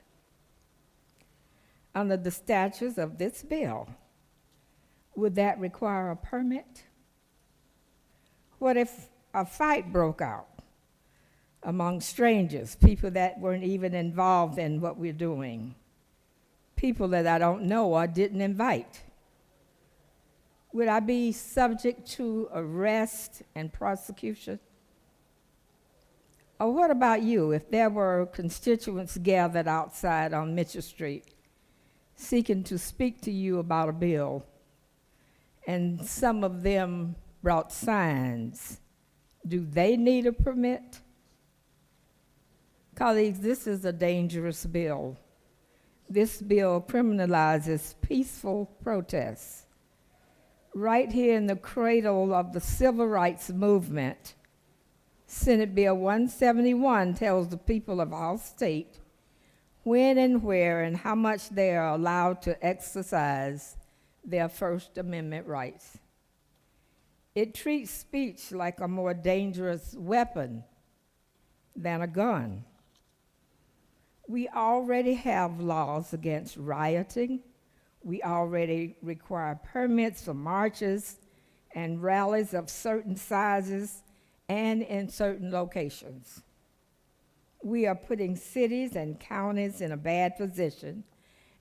Under the statutes of this bill, would that require a permit? What if a fight broke out among strangers, people that weren't even involved in what we're doing, people that I don't know or didn't invite? Would I be subject to arrest and prosecution? Or what about you, if there were constituents gathered outside on Mitchell Street seeking to speak to you about a bill, and some of them brought signs? Do they need a permit? Colleagues, this is a dangerous bill. This bill criminalizes peaceful protests. Right here in the cradle of the civil rights movement, Senate Bill 171 tells the people of our state when and where and how much they are allowed to exercise their First Amendment rights. It treats speech like a more dangerous weapon than a gun. We already have laws against rioting. We already require permits for marches and rallies of certain sizes and in certain locations. We are putting cities and counties in a bad position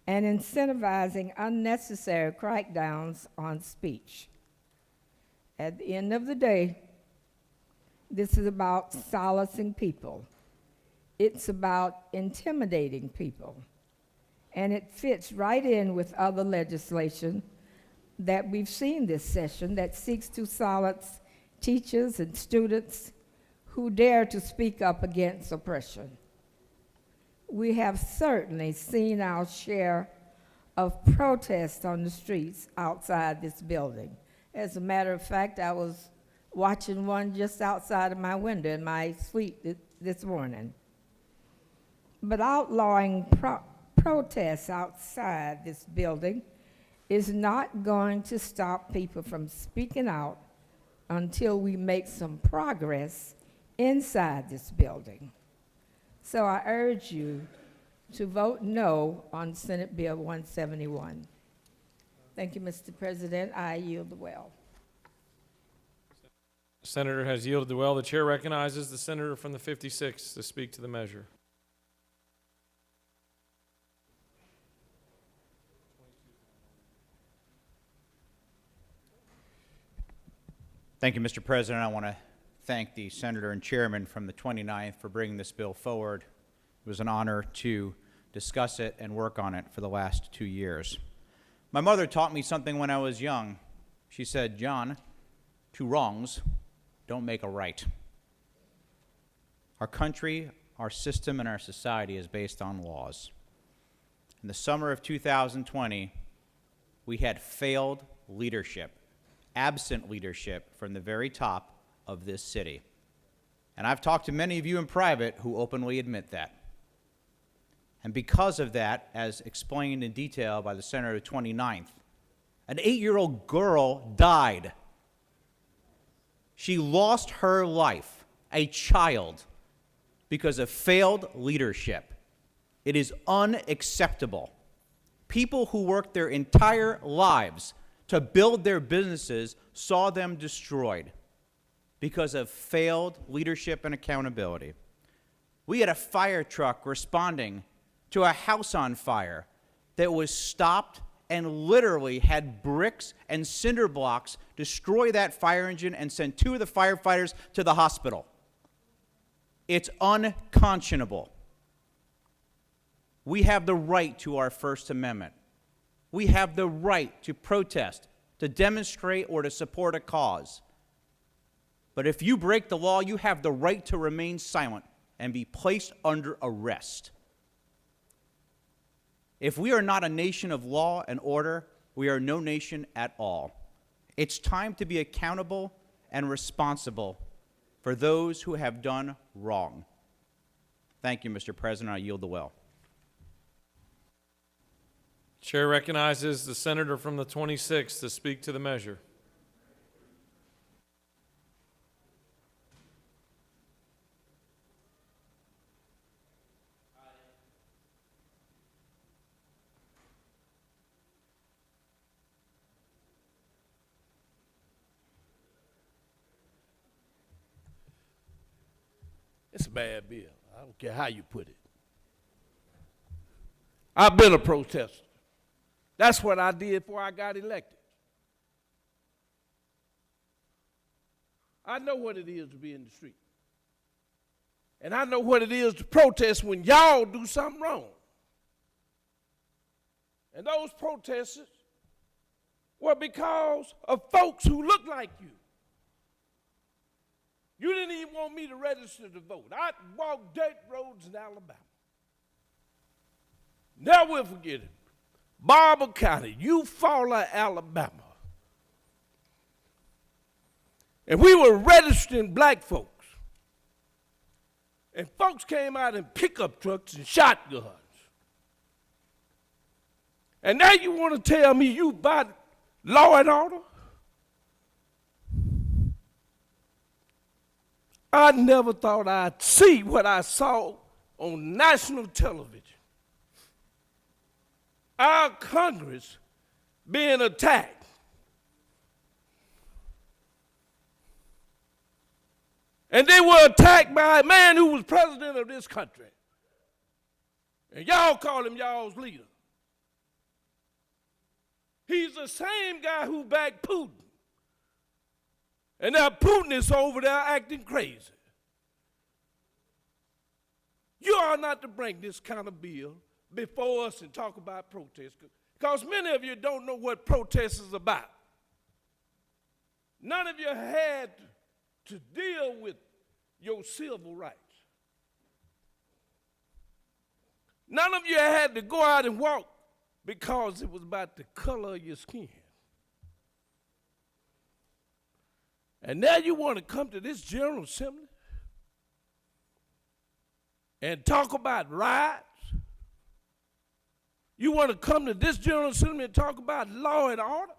and incentivizing unnecessary crackdowns on speech. At the end of the day, this is about silencing people It's about intimidating people. And it fits right in with other legislation that we've seen this session that seeks to silence teachers and students who dare to speak up against oppression. We have certainly seen our share of protests on the streets outside this building. As a matter of fact, I was watching one just outside of my window in my suite this morning. But outlawing protests outside this building is not going to stop people from speaking out until we make some progress inside this building. So I urge you to vote no on Senate Bill 171. Thank you, Mr. President. I yield the well. The senator has yielded the well. The chair recognizes the senator from the 56th to speak to the measure. Thank you, Mr. President. I want to thank the senator and chairman from the 29th for bringing this bill forward. It was an honor to discuss it and work on it for the last 2 years. My mother taught me something when I was young. She said, "John, 2 wrongs don't make a right." Our country, our system, and our society is based on laws. In the summer of 2020, we had failed leadership, absent leadership from the very top of this city. And I've talked to many of you in private who openly admit that. And because of that, as explained in detail by the senator of the 29th, an 8-year-old girl died. She lost her life, a child, because of failed leadership. It is unacceptable. People who worked their entire lives to build their businesses saw them destroyed because of failed leadership and accountability. We had a fire truck responding to a house on fire that was stopped and literally had bricks and cinder blocks destroy that fire engine and send 2 of the firefighters to the hospital. It's unconscionable. We have the right to our First Amendment. We have the right to protest, to demonstrate, or to support a cause. But if you break the law, you have the right to remain silent and be placed under arrest. If we are not a nation of law and order, we are no nation at all. It's time to be accountable and responsible for those who have done wrong. Thank you, Mr. President. I yield the well. Chair recognizes the senator from the 26th to speak to the measure. It's a bad bill. I don't care how you put it. I've been a protester. That's what I did before I got elected. I know what it is to be in the street. And I know what it is to protest when y'all do something wrong. And those protests were because of folks who look like you. You didn't even want me to register to vote. I walked dirt roads in Alabama. Never will forget it. Barber County, Eufaula, Alabama. And we were registering black folks. And folks came out in pickup trucks and shotguns. And now you want to tell me you about law and order? I never thought I'd see what I saw on national television. Our Congress being attacked. And they were attacked by a man who was president of this country. And y'all call him y'all's leader. He's the same guy who backed Putin. And now Putin is over there acting crazy. You are not to bring this kind of bill before us and talk about protest, because many of you don't know what protest is about. None of you had to deal with your civil rights. None of you had to go out and walk because it was about the color of your skin. And now you want to come to this General Assembly and talk about riots? You want to come to this General Assembly and talk about law and order?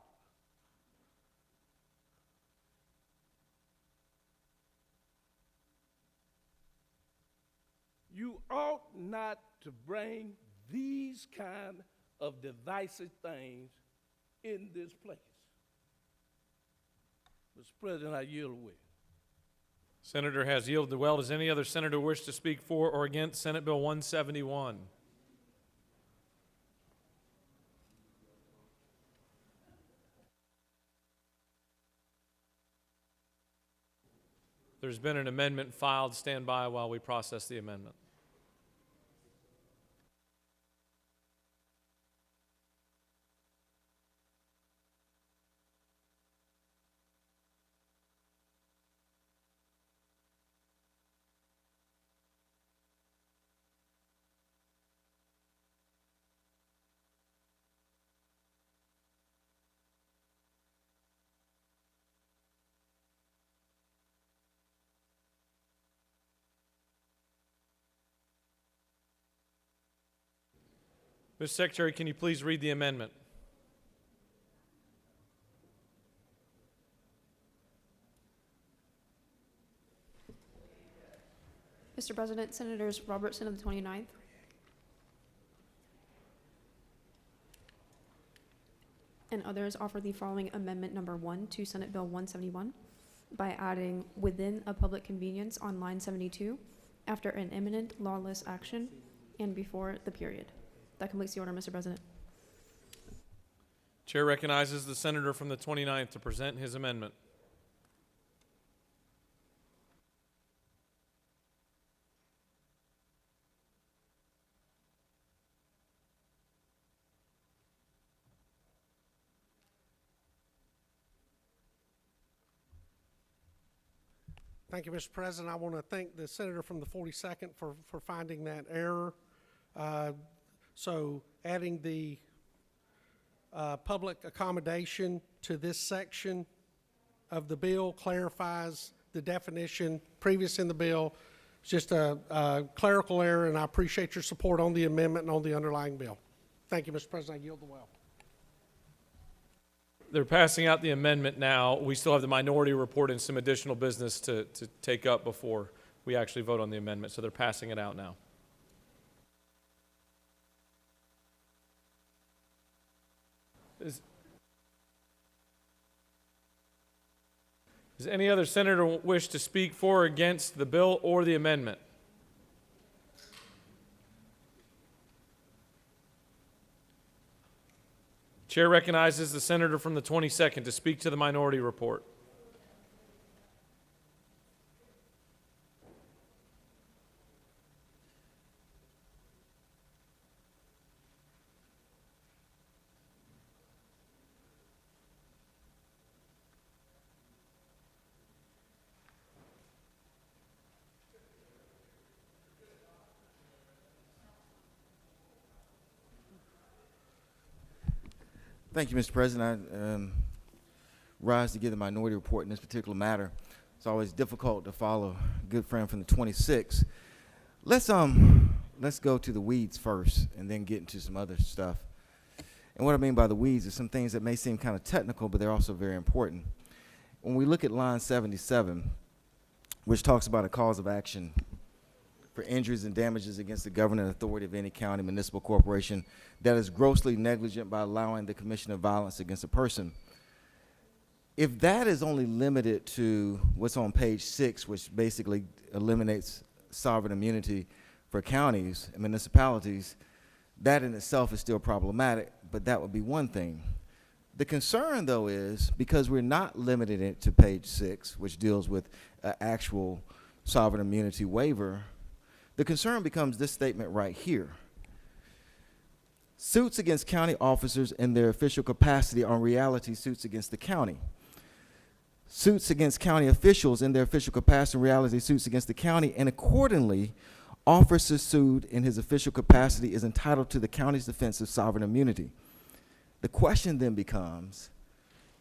You ought not to bring these kind of divisive things in this place. Mr. President, I yield away. Senator has yielded well. Does any other senator wish to speak for or against Senate Bill 171? There's been an amendment filed. Stand by while we process the amendment. Mr. Secretary, can you please read the amendment? Mr. President, Senators Robertson of the 29th, and others offer the following amendment number 1 to Senate Bill 171 by adding within a public convenience on line 72 after an imminent lawless action and before the period. That completes the order, Mr. President. Chair recognizes the senator from the 29th to present his amendment. Thank you, Mr. President. I want to thank the senator from the 42nd for finding that error. So adding the public accommodation to this section of the bill clarifies the definition previous in the bill. It's just a clerical error, and I appreciate your support on the amendment and on the underlying bill. Thank you, Mr. President. I yield the well. They're passing out the amendment now. We still have the minority report and some additional business to take up before we actually vote on the amendment, so they're passing it out now. Does any other senator wish to speak for or against the bill or the amendment? Chair recognizes the senator from the 22nd to speak to the minority report. Thank you, Mr. President. I rise to give the minority report in this particular matter. It's always difficult to follow a good friend from the 26th. Let's go to the weeds first and then get into some other stuff. And what I mean by the weeds is some things that may seem kind of technical, but they're also very important. When we look at line 77, which talks about a cause of action for injuries and damages against the governing authority of any county, municipal corporation that is grossly negligent by allowing the commission of violence against a person. If that is only limited to what's on page 6, which basically eliminates sovereign immunity for counties and municipalities, that in itself is still problematic, but that would be one thing. The concern, though, is because we're not limiting it to page 6, which deals with actual sovereign immunity waiver, The concern becomes this statement right here. Suits against county officers in their official capacity are in reality suits against the county. Suits against county officials in their official capacity in reality suits against the county, and accordingly, officer sued in his official capacity is entitled to the county's defense of sovereign immunity. The question then becomes,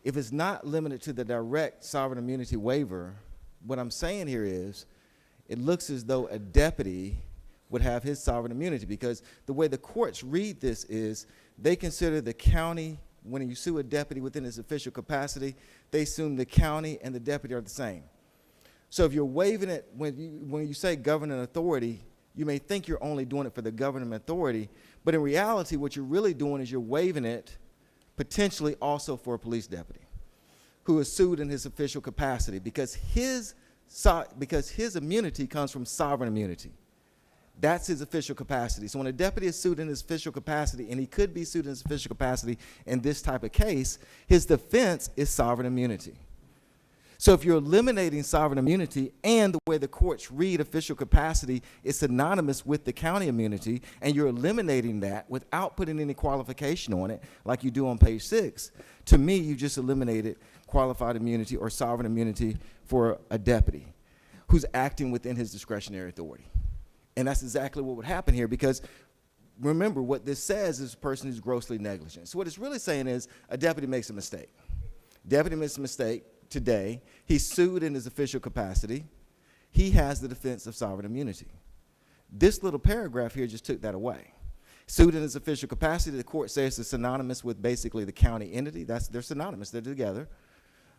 if it's not limited to the direct sovereign immunity waiver, what I'm saying here is, it looks as though a deputy would have his sovereign immunity, because the way the courts read this is they consider the county, when you sue a deputy within his official capacity, they assume the county and the deputy are the same. So if you're waiving it, when you say governing authority, you may think you're only doing it for the governing authority, but in reality, what you're really doing is you're waiving it potentially also for a police deputy who is sued in his official capacity, because his immunity comes from sovereign immunity. That's his official capacity. So when a deputy is sued in his official capacity, and he could be sued in his official capacity in this type of case, his defense is sovereign immunity. So if you're eliminating sovereign immunity, and the way the courts read official capacity is synonymous with the county immunity, and you're eliminating that without putting any qualification on it, like you do on page 6, to me, you just eliminated qualified immunity or sovereign immunity for a deputy who's acting within his discretionary authority. And that's exactly what would happen here, because remember, what this says is a person who's grossly negligent. So what it's really saying is a deputy makes a mistake. Deputy makes a mistake today. He's sued in his official capacity. He has the defense of sovereign immunity. This little paragraph here just took that away. Sued in his official capacity, the court says it's synonymous with basically the county entity. They're synonymous, they're together.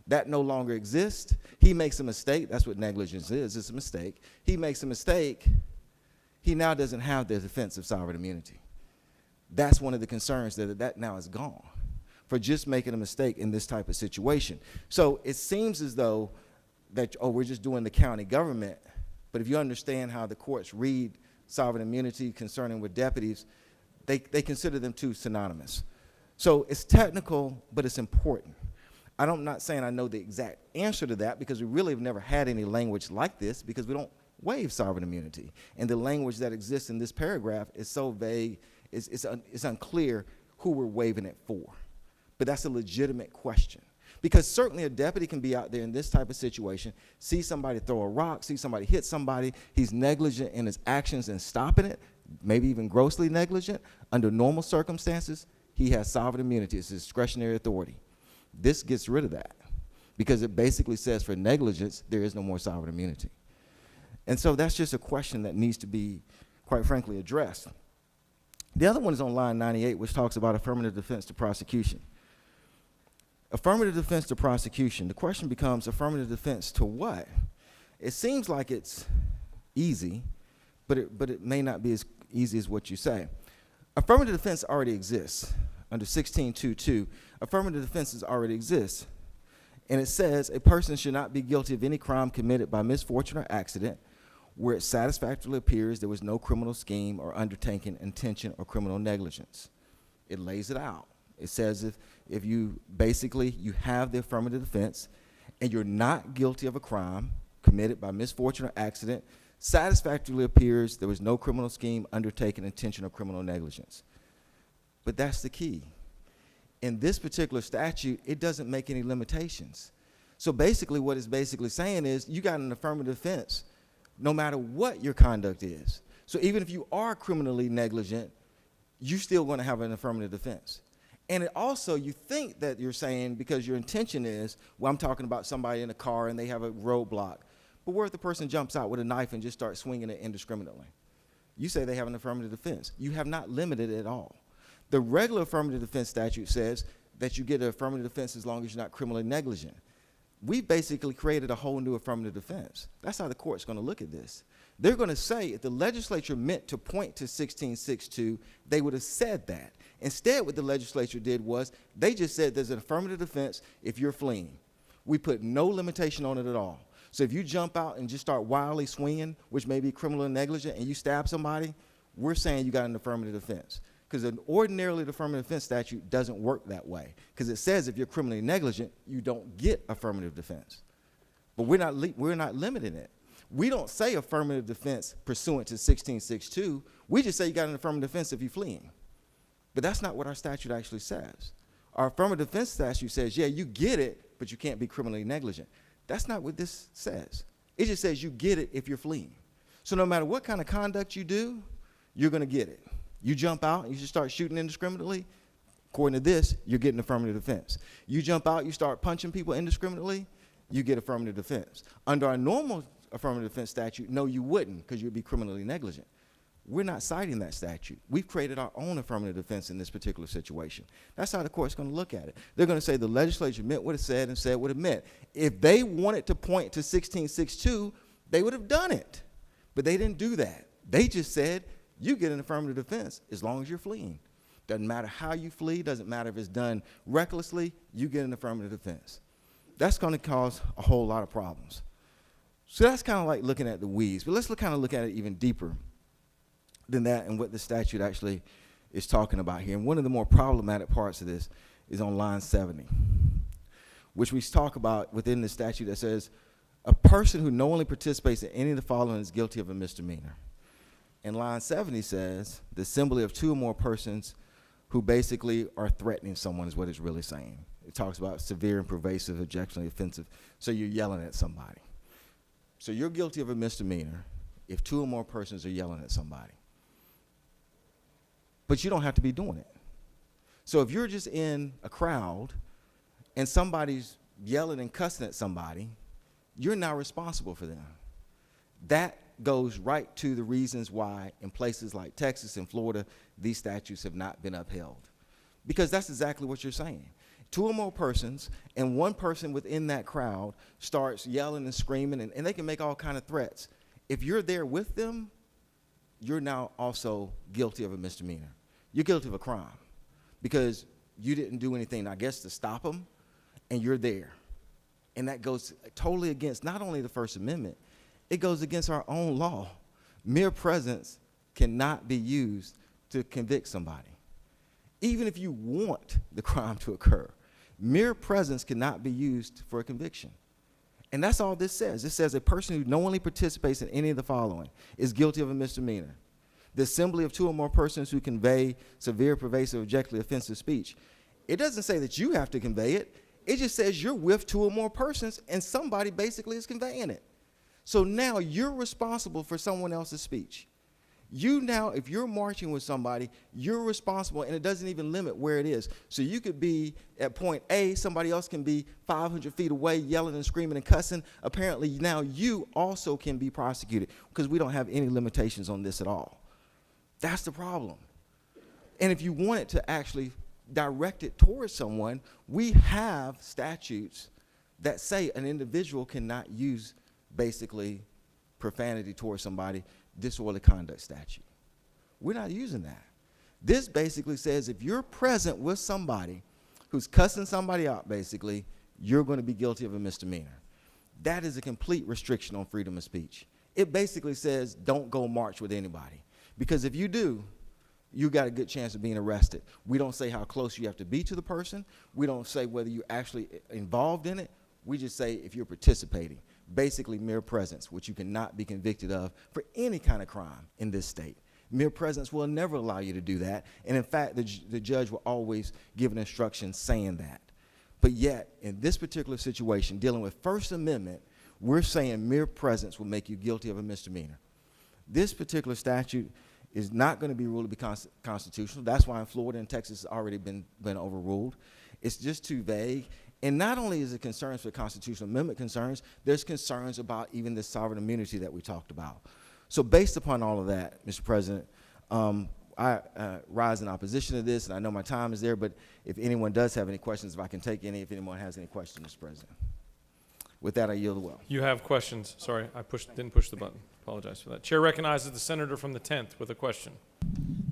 That no longer exists. He makes a mistake. That's what negligence is, it's a mistake. He makes a mistake. He now doesn't have the defense of sovereign immunity. That's one of the concerns, that now is gone for just making a mistake in this type of situation. So it seems as though that, we're just doing the county government, but if you understand how the courts read sovereign immunity concerning with deputies, they consider them two synonymous. So it's technical, but it's important. I'm not saying I know the exact answer to that, because we really have never had any language like this, because we don't waive sovereign immunity. And the language that exists in this paragraph is so vague, it's unclear who we're waiving it for. But that's a legitimate question. Because certainly a deputy can be out there in this type of situation, see somebody throw a rock, see somebody hit somebody, he's negligent in his actions and stopping it, maybe even grossly negligent. Under normal circumstances, he has sovereign immunity, it's his discretionary authority. This gets rid of that, because it basically says for negligence, there is no more sovereign immunity. And so that's just a question that needs to be, quite frankly, addressed. The other one is on line 98, which talks about affirmative defense to prosecution. Affirmative defense to prosecution. The question becomes affirmative defense to what? It seems like it's easy, but it may not be as easy as what you say. Affirmative defense already exists. Under 16.2.2, affirmative defenses already exist. And it says a person should not be guilty of any crime committed by misfortune or accident where it satisfactorily appears there was no criminal scheme or undertaking, intention, or criminal negligence. It lays it out. It says if you have the affirmative defense and you're not guilty of a crime committed by misfortune or accident, satisfactorily appears there was no criminal scheme, undertaken, intention, or criminal negligence. But that's the key. In this particular statute, it doesn't make any limitations. So basically what it's basically saying is you got an affirmative defense no matter what your conduct is. So even if you are criminally negligent, you're still going to have an affirmative defense. And it also, you think that you're saying, because your intention is, well, I'm talking about somebody in a car and they have a roadblock. But what if the person jumps out with a knife and just starts swinging it indiscriminately? You say they have an affirmative defense. You have not limited it at all. The regular affirmative defense statute says that you get an affirmative defense as long as you're not criminally negligent. We basically created a whole new affirmative defense. That's how the court's going to look at this. They're going to say if the legislature meant to point to 16.6.2, they would have said that. Instead, what the legislature did was they just said there's an affirmative defense if you're fleeing. We put no limitation on it at all. So if you jump out and just start wildly swinging, which may be criminal negligent, and you stab somebody, we're saying you got an affirmative defense. Because ordinarily the affirmative defense statute doesn't work that way. Because it says if you're criminally negligent, you don't get affirmative defense. But we're not limiting it. We don't say affirmative defense pursuant to 1662. We just say you got an affirmative defense if you're fleeing. But that's not what our statute actually says. Our affirmative defense statute says, yeah, you get it, but you can't be criminally negligent. That's not what this says. It just says you get it if you're fleeing. So no matter what kind of conduct you do, you're going to get it. You jump out and you just start shooting indiscriminately, according to this, you're getting affirmative defense. You jump out, you start punching people indiscriminately, you get affirmative defense. Under our normal affirmative defense statute, no, you wouldn't, because you'd be criminally negligent. We're not citing that statute. We've created our own affirmative defense in this particular situation. That's how the court's going to look at it. They're going to say the legislature meant what it said and said what it meant. If they wanted to point to 1662, they would have done it. But they didn't do that. They just said, you get an affirmative defense as long as you're fleeing. Doesn't matter how you flee, doesn't matter if it's done recklessly, you get an affirmative defense. That's going to cause a whole lot of problems. So that's kind of like looking at the weeds. But let's look at it even deeper than that and what the statute actually is talking about here. And one of the more problematic parts of this is on line 70, which we talk about within the statute that says, a person who knowingly participates in any of the following is guilty of a misdemeanor. And line 70 says, the assembly of two or more persons who basically are threatening someone is what it's really saying. It talks about severe and pervasive, objectionably offensive. So you're yelling at somebody. So you're guilty of a misdemeanor if two or more persons are yelling at somebody. But you don't have to be doing it. So if you're just in a crowd and somebody's yelling and cussing at somebody, you're not responsible for them. That goes right to the reasons why in places like Texas and Florida, these statutes have not been upheld. Because that's exactly what you're saying. Two or more persons, and one person within that crowd starts yelling and screaming, and they can make all kind of threats. If you're there with them, you're now also guilty of a misdemeanor. You're guilty of a crime because you didn't do anything, I guess, to stop them, and you're there. And that goes totally against not only the First Amendment, it goes against our own law. Mere presence cannot be used to convict somebody. Even if you want the crime to occur, mere presence cannot be used for a conviction. And that's all this says. It says a person who knowingly participates in any of the following is guilty of a misdemeanor. The assembly of two or more persons who convey severe, pervasive, objectively offensive speech. It doesn't say that you have to convey it. It just says you're with two or more persons and somebody basically is conveying it. So now you're responsible for someone else's speech. You now, if you're marching with somebody, you're responsible, and it doesn't even limit where it is. So you could be at point A, somebody else can be 500 feet away yelling and screaming and cussing. Apparently now you also can be prosecuted because we don't have any limitations on this at all. That's the problem. And if you wanted to actually direct it towards someone, we have statutes that say an individual cannot use basically profanity towards somebody, disorderly conduct statute. We're not using that. This basically says if you're present with somebody who's cussing somebody out, basically, you're going to be guilty of a misdemeanor. That is a complete restriction on freedom of speech. It basically says don't go march with anybody. Because if you do, you got a good chance of being arrested. We don't say how close you have to be to the person. We don't say whether you're actually involved in it. We just say if you're participating. Basically mere presence, which you cannot be convicted of for any kind of crime in this state. Mere presence will never allow you to do that. And in fact, the judge will always give an instruction saying that. But yet, in this particular situation, dealing with First Amendment, we're saying mere presence will make you guilty of a misdemeanor. This particular statute is not going to be ruled to be constitutional. That's why in Florida and Texas it's already been overruled. It's just too vague. And not only is it concerns for constitutional amendment concerns, there's concerns about even the sovereign immunity that we talked about. So based upon all of that, Mr. President, I rise in opposition to this, and I know my time is there, but if anyone does have any questions, if I can take any, if anyone has any questions, Mr. President. With that, I yield the will. You have questions. Sorry, I didn't push the button. Apologize for that. Chair recognizes the senator from the 10th with a question.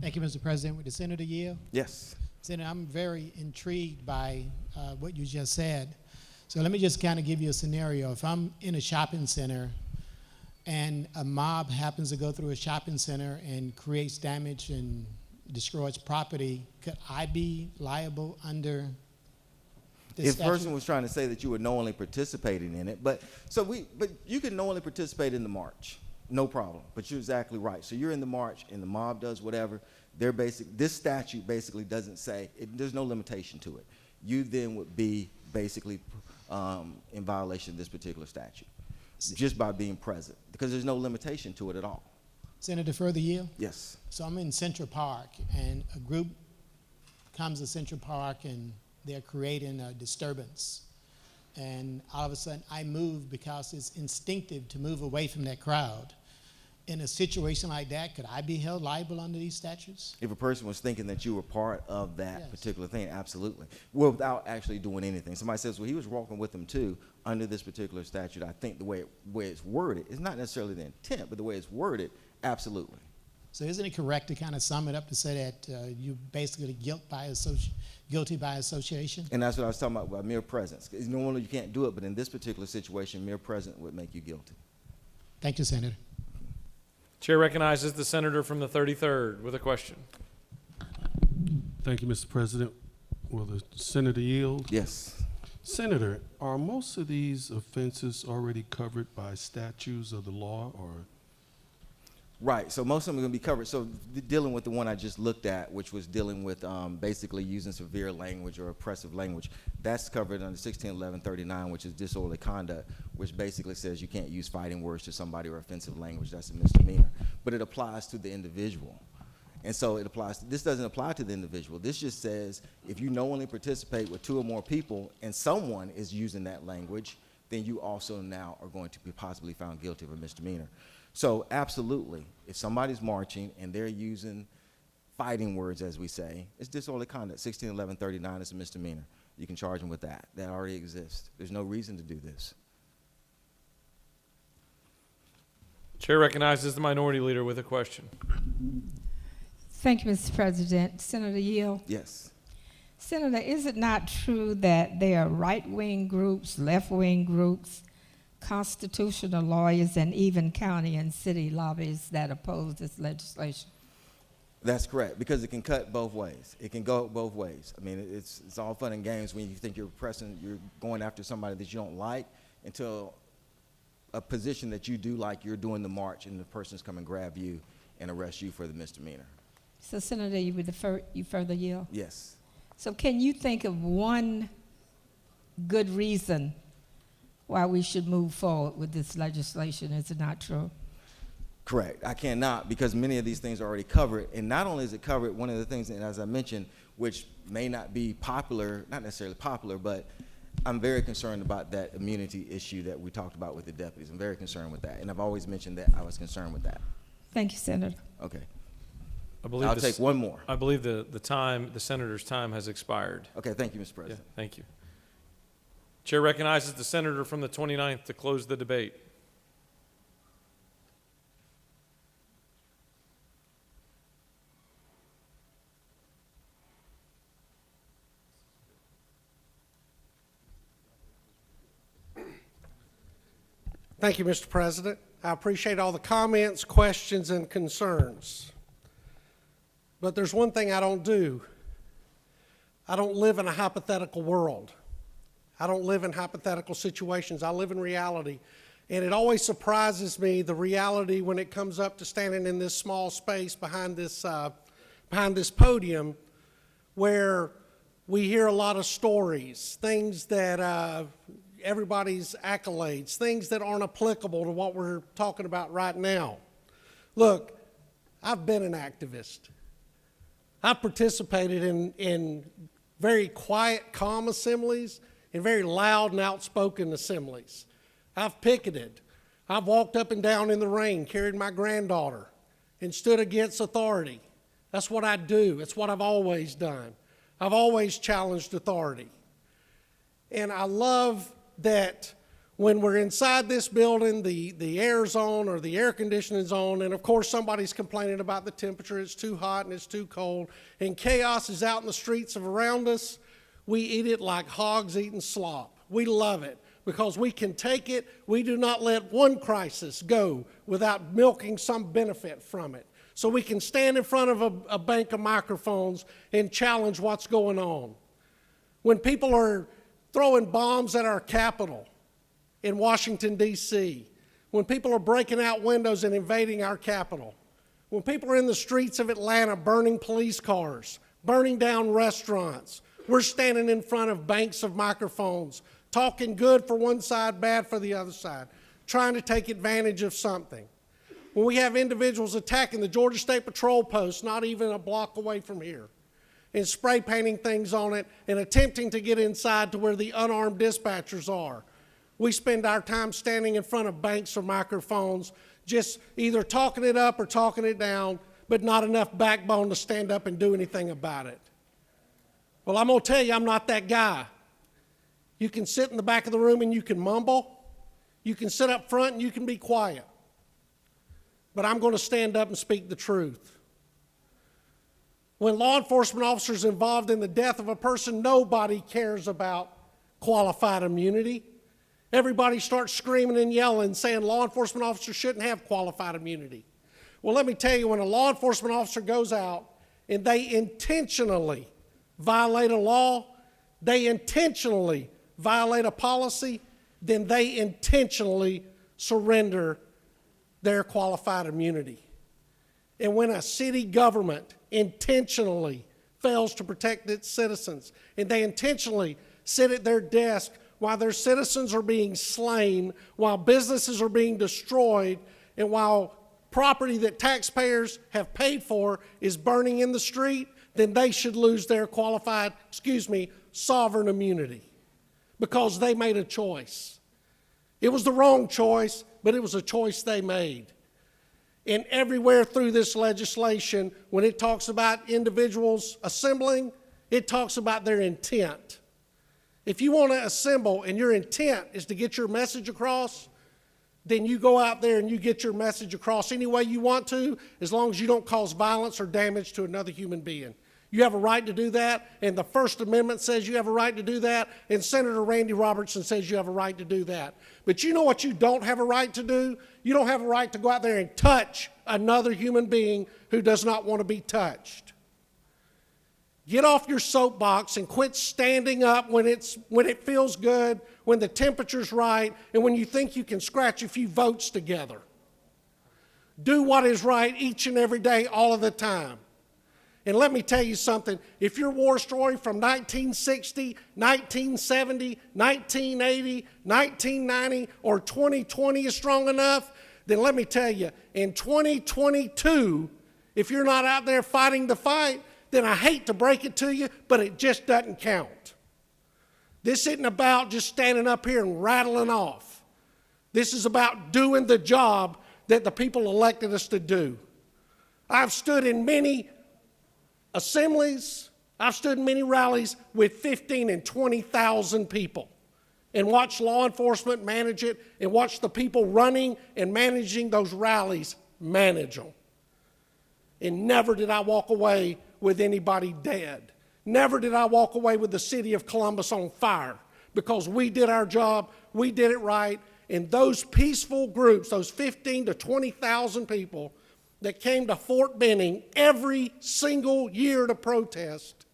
Thank you, Mr. President. Would the senator yield? Yes. Senator, I'm very intrigued by what you just said. So let me just kind of give you a scenario. If I'm in a shopping center and a mob happens to go through a shopping center and creates damage and destroys property, could I be liable under this If a person statute? was trying to say that you were knowingly participating in it, but you can knowingly participate in the march, no problem. But you're exactly right. So you're in the march, and the mob does whatever. This statute basically doesn't say there's no limitation to it. You then would be basically in violation of this particular statute, just by being present, because there's no limitation to it at all. Senator, further yield? Yes. So I'm in Central Park, and a group comes to Central Park, and they're creating a disturbance. And all of a sudden, I move because it's instinctive to move away from that crowd. In a situation like that, could I be held liable under these statutes? If a person was thinking that you were part of that Yes. particular thing, absolutely. Well, without actually doing anything. Somebody says, well, he was walking with them too, under this particular statute. I think the way it's worded, it's not necessarily the intent, but the way it's worded, absolutely. So isn't it correct to kind of sum it up to say that you basically guilty by association? And that's what I was talking about mere presence. 'Cause normally you can't do it, but in this particular situation, mere presence would make you guilty. Thank you, Senator. Chair recognizes the senator from the 33rd with a question. Thank you, Mr. President. Will the senator yield? Yes. Senator, are most of these offenses already covered by statutes of the law, or? Right, so most of them are going to be covered. So dealing with the one I just looked at, which was dealing with basically using severe language or oppressive language, that's covered under 161139, which is disorderly conduct, which basically says you can't use fighting words to somebody or offensive language. That's a misdemeanor. But it applies to the individual. And so it applies, this doesn't apply to the individual. This just says if you knowingly participate with 2 or more people and someone is using that language, then you also now are going to be possibly found guilty of a misdemeanor. So absolutely, if somebody's marching and they're using fighting words, as we say, it's disorderly conduct. 161139 is a misdemeanor. You can charge them with that. That already exists. There's no reason to do this. Chair recognizes the minority leader with a question. Thank you, Mr. President. Senator Yield. Yes. Senator, is it not true that there are right-wing groups, left-wing groups, constitutional lawyers, and even county and city lobbyists that oppose this legislation? That's correct, because it can cut both ways. It can go both ways. I mean, it's all fun and games when you think you're going after somebody that you don't like, until a position that you do like, you're doing the march, and the person's come and grab you and arrest you for the misdemeanor. So, Senator, you further yield? Yes. So can you think of one good reason why we should move forward with this legislation? Is it not true? Correct. I cannot, because many of these things are already covered. And not only is it covered, one of the things, and as I mentioned, which may not be popular, not necessarily popular, but I'm very concerned about that immunity issue that we talked about with the deputies. I'm very concerned with that. And I've always mentioned that I was concerned with that. Thank you, Senator. Okay. I'll take one more. I believe the senator's time has expired. Okay, thank you, Mr. President. Yeah, thank you. Chair recognizes the senator from the 29th to close the debate. Thank you, Mr. President. I appreciate all the comments, questions, and concerns. But there's one thing I don't do. I don't live in a hypothetical world. I don't live in hypothetical situations. I live in reality. And it always surprises me, the reality, when it comes up to standing in this small space behind this podium, where we hear a lot of stories, things that everybody's accolades, things that aren't applicable to what we're talking about right now. Look, I've been an activist. I've participated in very quiet, calm assemblies and very loud and outspoken assemblies. I've picketed. I've walked up and down in the rain, carried my granddaughter, and stood against authority. That's what I do. It's what I've always done. I've always challenged authority. And I love that when we're inside this building, the air's on or the air conditioning's on, and of course somebody's complaining about the temperature, it's too hot and it's too cold, and chaos is out in the streets around us, we eat it like hogs eating slop. We love it because we can take it. We do not let one crisis go without milking some benefit from it. So we can stand in front of a bank of microphones and challenge what's going on. When people are throwing bombs at our Capitol in Washington, D.C., when people are breaking out windows and invading our Capitol, when people are in the streets of Atlanta burning police cars, burning down restaurants, we're standing in front of banks of microphones, talking good for one side, bad for the other side, trying to take advantage of something. When we have individuals attacking the Georgia State Patrol post, not even a block away from here, and spray painting things on it and attempting to get inside to where the unarmed dispatchers are. We spend our time standing in front of banks or microphones, just either talking it up or talking it down, but not enough backbone to stand up and do anything about it. Well, I'm going to tell you, I'm not that guy. You can sit in the back of the room and you can mumble. You can sit up front and you can be quiet. But I'm going to stand up and speak the truth. When law enforcement officers are involved in the death of a person, nobody cares about qualified immunity. Everybody starts screaming and yelling, saying law enforcement officers shouldn't have qualified immunity. Well, let me tell you, when a law enforcement officer goes out and they intentionally violate a law, they intentionally violate a policy, then they intentionally surrender their qualified immunity. And when a city government intentionally fails to protect its citizens, and they intentionally sit at their desk while their citizens are being slain, while businesses are being destroyed, and while property that taxpayers have paid for is burning in the street, then they should lose their sovereign immunity, because they made a choice. It was the wrong choice, but it was a choice they made. And everywhere through this legislation, when it talks about individuals assembling, it talks about their intent. If you want to assemble and your intent is to get your message across, then you go out there and you get your message across any way you want to, as long as you don't cause violence or damage to another human being. You have a right to do that, and the First Amendment says you have a right to do that, and Senator Randy Robertson says you have a right to do that. But you know what you don't have a right to do? You don't have a right to go out there and touch another human being who does not want to be touched. Get off your soapbox and quit standing up when it feels good, when the temperature's right, and when you think you can scratch a few votes together. Do what is right each and every day, all of the time. And let me tell you something, if your war story from 1960, 1970, 1980, 1990, or 2020 is strong enough, then let me tell you, in 2022, if you're not out there fighting the fight, then I hate to break it to you, but it just doesn't count. This isn't about just standing up here and rattling off. This is about doing the job that the people elected us to do. I've stood in many assemblies, I've stood in many rallies with 15 and 20,000 people and watched law enforcement manage it and watched the people running and managing those rallies manage them. And never did I walk away with anybody dead. Never did I walk away with the city of Columbus on fire, because we did our job, we did it right, and those peaceful groups, those 15 to 20,000 people that came to Fort Benning every single year to protest,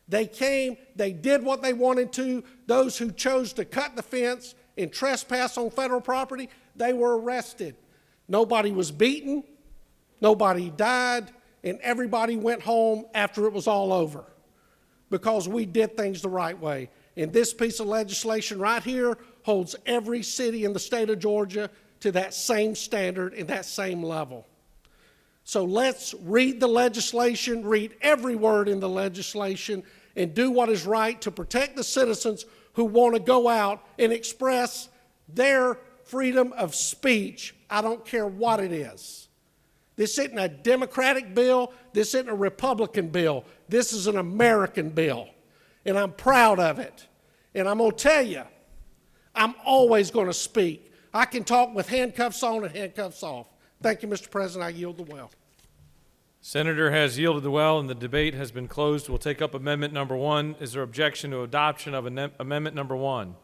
they came, they did what they wanted to. Those who chose to cut the fence and trespass on federal property, they were arrested. Nobody was beaten, nobody died, and everybody went home after it was all over, because we did things the right way. And this piece of legislation right here holds every city in the state of Georgia to that same standard and that same level. So let's read the legislation, read every word in the legislation, and do what is right to protect the citizens who want to go out and express their freedom of speech. I don't care what it is. This isn't a Democratic bill. This isn't a Republican bill. This is an American bill, and I'm proud of it. And I'm going to tell you, I'm always going to speak. I can talk with handcuffs on and handcuffs off. Thank you, Mr. President. I yield the well. Senator has yielded the well, and the debate has been closed. We'll take up amendment number 1. Is there objection to adoption of amendment number 1?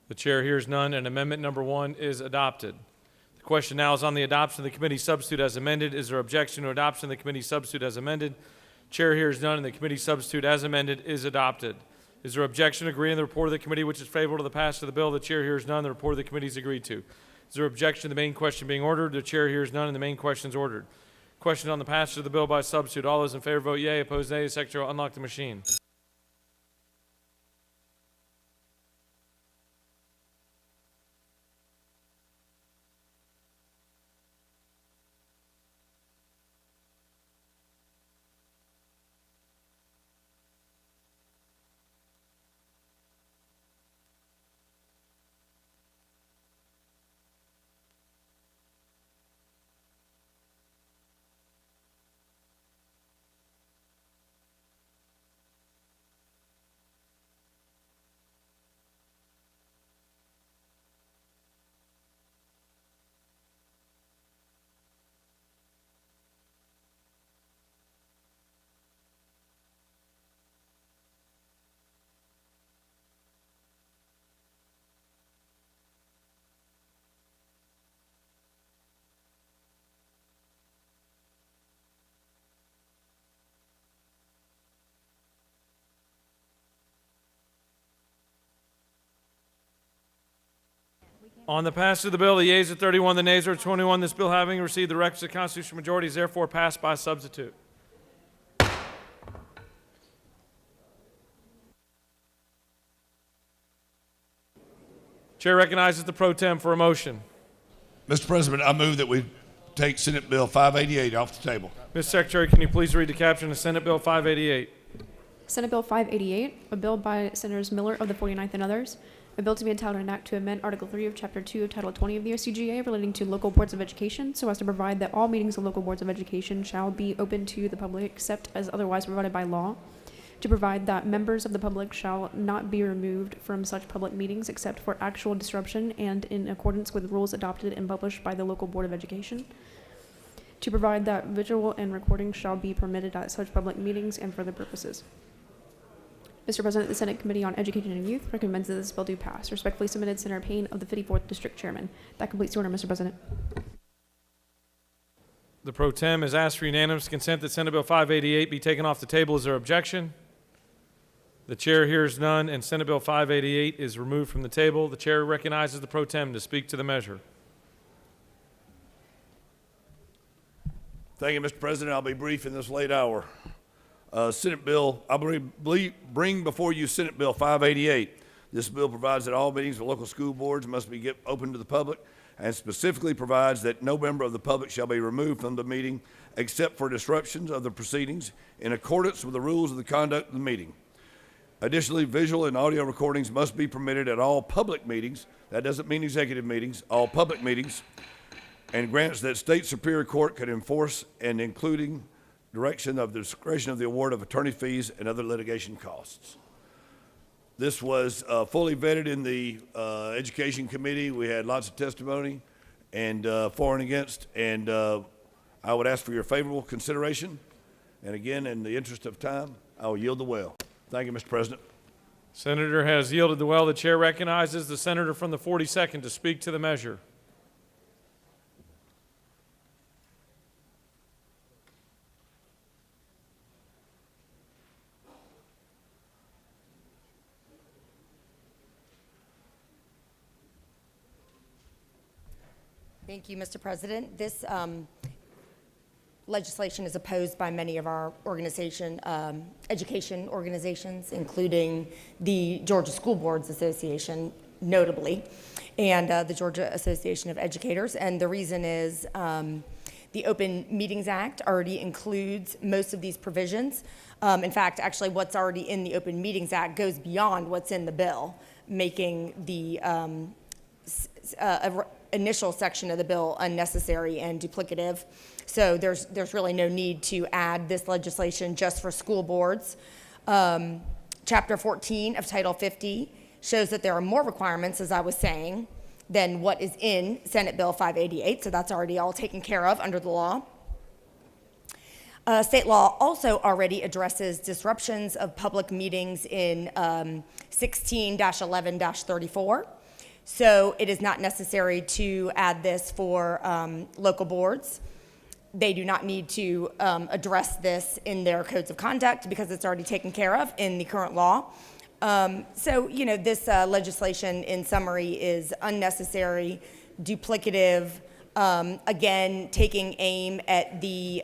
The chair hears none, and amendment number 1 is adopted. The question now is on the adoption of the committee substitute as amended. Is there objection to adoption of the committee substitute as amended? Chair hears none, and the committee substitute as amended is adopted. Is there objection to agreeing to the report of the committee which is favorable to the passage of the bill? The chair hears none. The report of the committee is agreed to. Is there objection to the main question being ordered? The chair hears none, and the main question is ordered. Question on the passage of the bill by substitute. All those in favor vote yea. Opposed, nay. The secretary will unlock the machine. On the passage of the bill, the yeas are 31, the nays are 21. This bill having received the requisite constitutional majority is therefore passed by substitute. Chair recognizes the pro tem for a motion. Mr. President, I move that we take Senate Bill 588 off the table. Ms. Secretary, can you please read the caption of Senate Bill 588? Senate Bill 588, a bill by Senators Miller of the 49th and others, a bill to be entitled an act to amend Article 3 of Chapter 2 of Title 20 of the OCGA relating to local boards of education so as to provide that all meetings of local boards of education shall be open to the public except as otherwise provided by law, to provide that members of the public shall not be removed from such public meetings except for actual disruption and in accordance with rules adopted and published by the local board of education, to provide that visual and recording shall be permitted at such public meetings and for other purposes. Mr. President, the Senate Committee on Education and Youth recommends that this bill do pass. Respectfully submitted, Senator Payne of the 54th District Chairman. That completes the order, Mr. President. The pro tem has asked for unanimous consent that Senate Bill 588 be taken off the table. Is there objection? The chair hears none, and Senate Bill 588 is removed from the table. The chair recognizes the pro tem to speak to the measure. Thank you, Mr. President. I'll be brief in this late hour. Senate Bill, I bring before you Senate Bill 588. This bill provides that all meetings of local school boards must be open to the public, and specifically provides that no member of the public shall be removed from the meeting except for disruptions of the proceedings in accordance with the rules of the conduct of the meeting. Additionally, visual and audio recordings must be permitted at all public meetings. That doesn't mean executive meetings, all public meetings, and grants that state superior court could enforce, and including direction of the discretion of the award of attorney fees and other litigation costs. This was fully vetted in the Education Committee. We had lots of testimony and for and against, and I would ask for your favorable consideration. And again, in the interest of time, I will yield the well. Thank you, Mr. President. Senator has yielded the well. The chair recognizes the senator from the 42nd to speak to the measure. Thank you, Mr. President. This legislation is opposed by many of our education organizations, including the Georgia School Boards Association, notably, and the Georgia Association of Educators. And the reason is the Open Meetings Act already includes most of these provisions. In fact, actually, what's already in the Open Meetings Act goes beyond what's in the bill, making the initial section of the bill unnecessary and duplicative. So there's really no need to add this legislation just for school boards. Chapter 14 of Title 50 shows that there are more requirements, as I was saying, than what is in Senate Bill 588, so that's already all taken care of under the law. State law also already addresses disruptions of public meetings in 16-11-34. So it is not necessary to add this for local boards. They do not need to address this in their codes of conduct because it's already taken care of in the current law. So, you know, this legislation in summary is unnecessary, duplicative, again, taking aim at the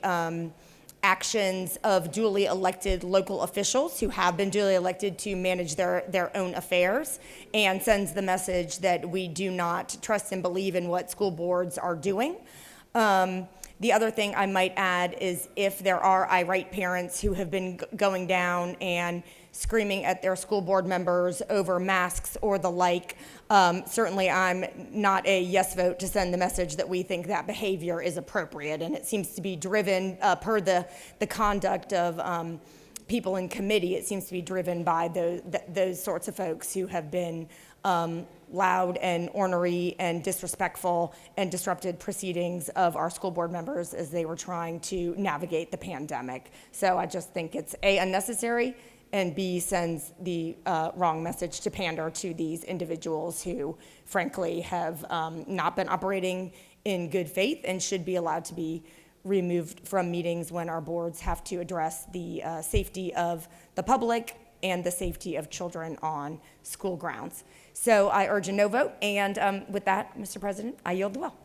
actions of duly elected local officials who have been duly elected to manage their own affairs, and sends the message that we do not trust and believe in what school boards are doing. The other thing I might add is if there are irate parents who have been going down and screaming at their school board members over masks or the like, certainly I'm not a yes vote to send the message that we think that behavior is appropriate. And it seems to be driven, per the conduct of people in committee, it seems to be driven by those sorts of folks who have been loud and ornery and disrespectful and disrupted proceedings of our school board members as they were trying to navigate the pandemic. So I just think it's A, unnecessary, and B, sends the wrong message to pander to these individuals who, frankly, have not been operating in good faith and should be allowed to be removed from meetings when our boards have to address the safety of the public and the safety of children on school grounds. So I urge a no vote, and with that, Mr. President, I yield the well.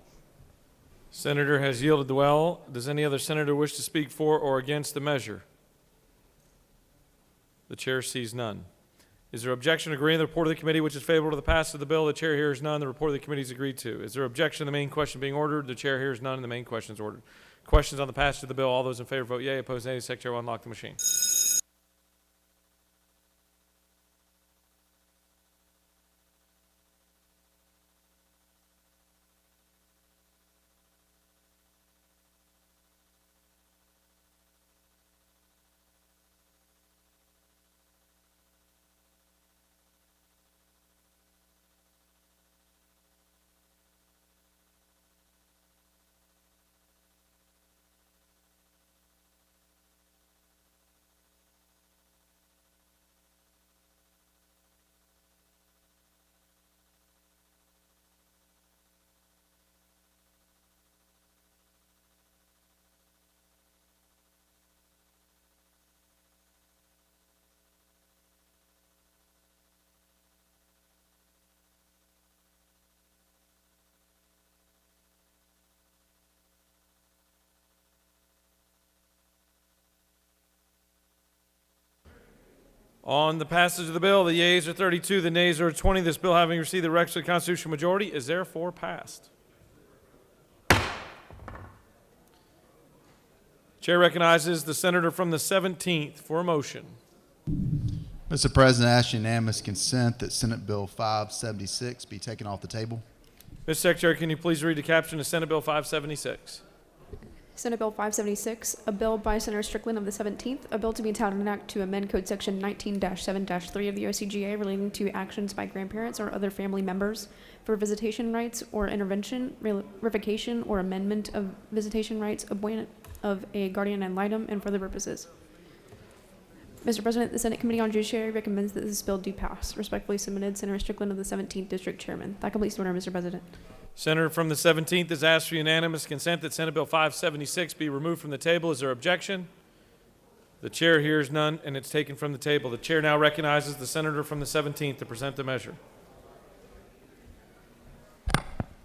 Senator has yielded the well. Does any other senator wish to speak for or against the measure? The chair sees none. Is there objection to agreeing to the report of the committee which is favorable to the passage of the bill? The chair hears none. The report of the committee is agreed to. Is there objection to the main question being ordered? The chair hears none, and the main question is ordered. Questions on the passage of the bill? All those in favor vote yea. Opposed, nay. The secretary will unlock the machine. On the passage of the bill, the yeas are 32, the nays are 20. This bill, having received the requisite constitutional majority, is therefore passed. Chair recognizes the senator from the 17th for a motion. Mr. President, I ask unanimous consent that Senate Bill 576 be taken off the table. Mr. Secretary, can you please read the caption of Senate Bill 576? Senate Bill 576, a bill by Senator Strickland of the 17th, a bill to be entitled an act to amend Code Section 19-7-3 of the OCGA relating to actions by grandparents or other family members for visitation rights or intervention, revocation, or amendment of visitation rights of a guardian ad litem and for other purposes. Mr. President, the Senate Committee on Judiciary recommends that this bill do pass. Respectfully submitted, Senator Strickland of the 17th District Chairman. That completes the order, Mr. President. Senator from the 17th has asked for unanimous consent that Senate Bill 576 be removed from the table. Is there objection? The chair hears none, and it's taken from the table. The chair now recognizes the senator from the 17th to present the measure.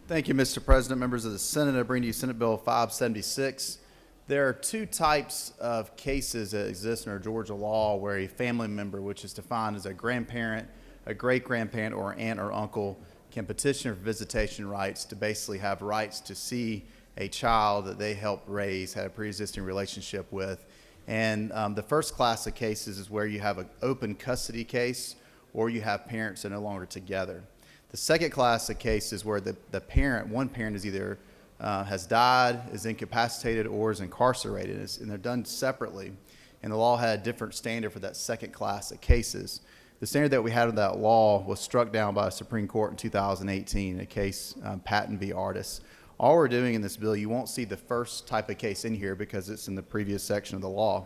Thank you, Mr. President. Members of the Senate, I bring to you Senate Bill 576. There are two types of cases that exist in our Georgia law where a family member, which is defined as a grandparent, a great-grandparent, or aunt or uncle, can petition for visitation rights to basically have rights to see a child that they helped raise, had a pre-existing relationship with. And the first class of cases is where you have an open custody case or you have parents that are no longer together. The second class of cases where the parent, one parent is either has died, is incapacitated, or is incarcerated, and they're done separately. And the law had a different standard for that second class of cases. The standard that we had in that law was struck down by the Supreme Court in 2018, a case, Patton v. Artis. All we're doing in this bill, you won't see the first type of case in here because it's in the previous section of the law.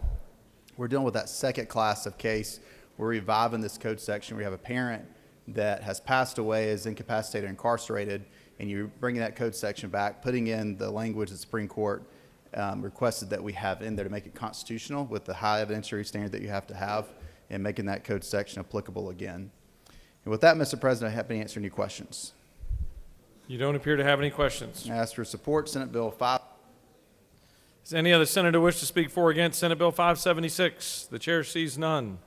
We're dealing with that second class of case. We're reviving this code section. We have a parent that has passed away, is incapacitated, incarcerated, and you're bringing that code section back, putting in the language the Supreme Court requested that we have in there to make it constitutional with the high evidentiary standard that you have to have. and making that code section applicable again. And with that, Mr. President, I'm happy to answer any questions. You don't appear to have any questions. I ask for support, Senate Bill 5. Does any other senator wish to speak for or against Senate Bill 576? The chair sees none.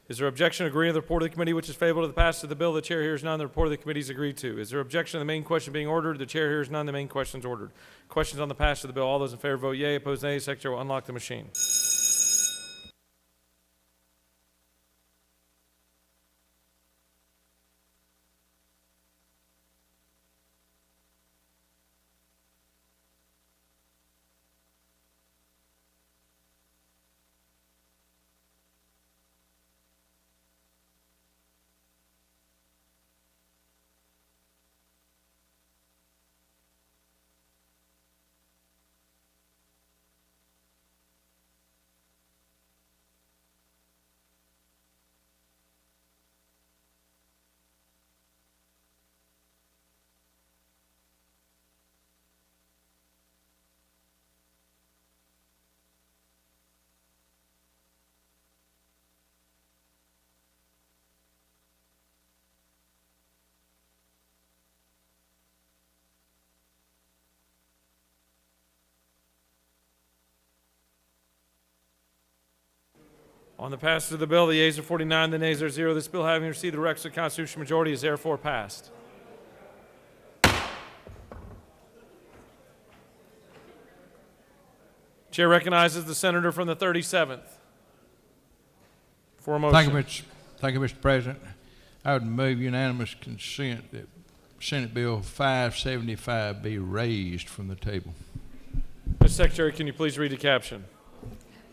Is there objection to agreeing with the report of the committee which is favorable to the passage of the bill? The chair hears none. The report of the committee is agreed to. Is there objection to the main question being ordered? The chair hears none. The main question is ordered. Questions on the passage of the bill? All those in favor vote yea. Opposed nay. Secretary will unlock the machine. On the passage of the bill, the yeas are 49, the nays are 0. This bill, having received the requisite constitutional majority, is therefore passed. Chair recognizes the senator from the 37th for a motion. Thank you, Mr. President. I would move unanimous consent that Senate Bill 575 be raised from the table. Mr. Secretary, can you please read the caption?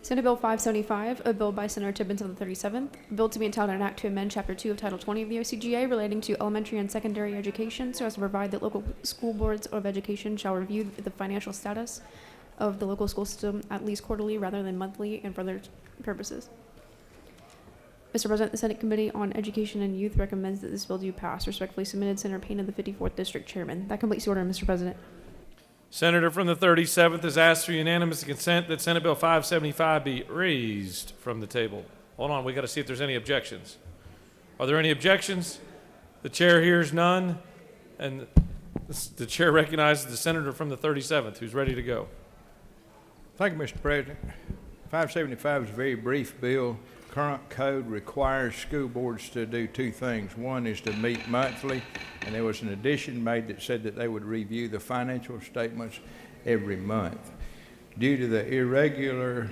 Senate Bill 575, a bill by Senator Tibbins of the 37th, a bill to be entitled an act to amend Chapter 2 of Title 20 of the OCGA relating to elementary and secondary education so as to provide that local school boards of education shall review the financial status of the local school system at least quarterly rather than monthly and for other purposes. Mr. President, the Senate Committee on Education and Youth recommends that this bill do pass. Respectfully submitted, Senator Payne of the 54th District Chairman. That completes the order, Mr. President. Senator from the 37th has asked for unanimous consent that Senate Bill 575 be raised from the table. Hold on, we got to see if there's any objections. Are there any objections? The chair hears none, and the chair recognizes the senator from the 37th who's ready to go. Thank you, Mr. President. 575 is a very brief bill. Current code requires school boards to do two things. One is to meet monthly, and there was an addition made that said that they would review the financial statements every month. Due to the irregular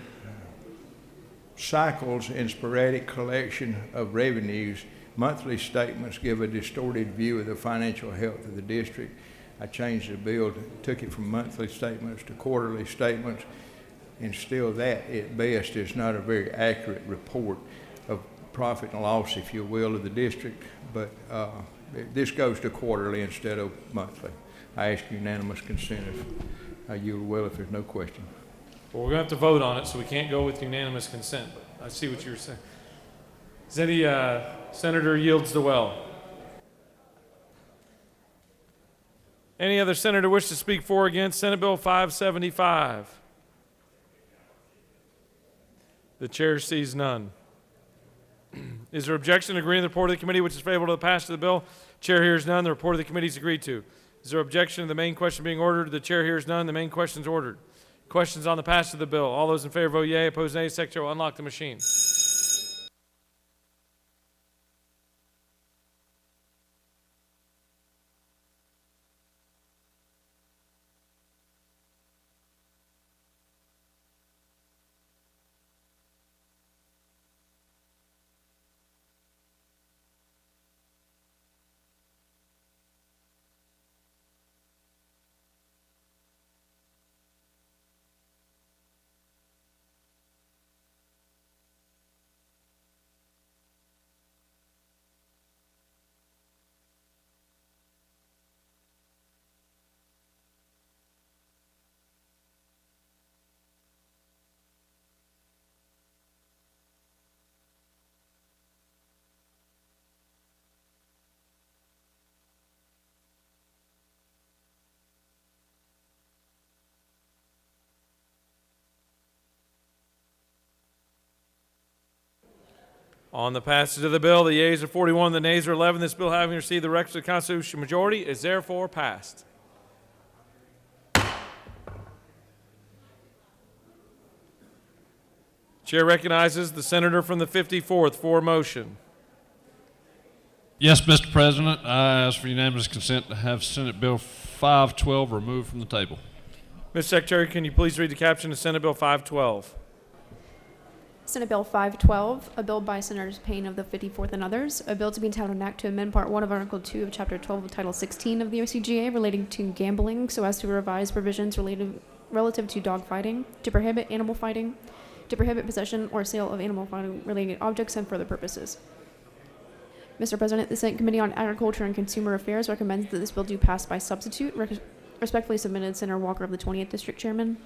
cycles and sporadic collection of revenues, monthly statements give a distorted view of the financial health of the district. I changed the bill, took it from monthly statements to quarterly statements, and still that, at best, is not a very accurate report of profit and loss, if you will, of the district. But this goes to quarterly instead of monthly. I ask unanimous consent if you will, if there's no question. Well, we're going to have to vote on it, so we can't go with unanimous consent. But I see what you're saying. Does any senator yields the well? Any other senator wish to speak for or against Senate Bill 575? The chair sees none. Is there objection to agreeing with the report of the committee which is favorable to the passage of the bill? Chair hears none. The report of the committee is agreed to. Is there objection to the main question being ordered? The chair hears none. The main question is ordered. Questions on the passage of the bill? All those in favor vote yea. Opposed nay. Secretary will unlock the machine. On the passage of the bill, the yeas are 41, the nays are 11. This bill, having received the requisite constitutional majority, is therefore passed. Chair recognizes the senator from the 54th for motion. Yes, Mr. President, I ask for unanimous consent to have Senate Bill 512 removed from the table. Mr. Secretary, can you please read the caption of Senate Bill 512? Senate Bill 512, a bill by Senators Payne of the 54th and others, a bill to be entitled an act to amend Part 1 of Article 2 of Chapter 12 of Title 16 of the OCGA relating to gambling so as to revise provisions relative to dog fighting, to prohibit animal fighting, to prohibit possession or sale of animal fighting-related objects, and for other purposes. Mr. President, the Senate Committee on Agriculture and Consumer Affairs recommends that this bill do pass by substitute. Respectfully submitted, Senator Walker of the 20th District Chairman.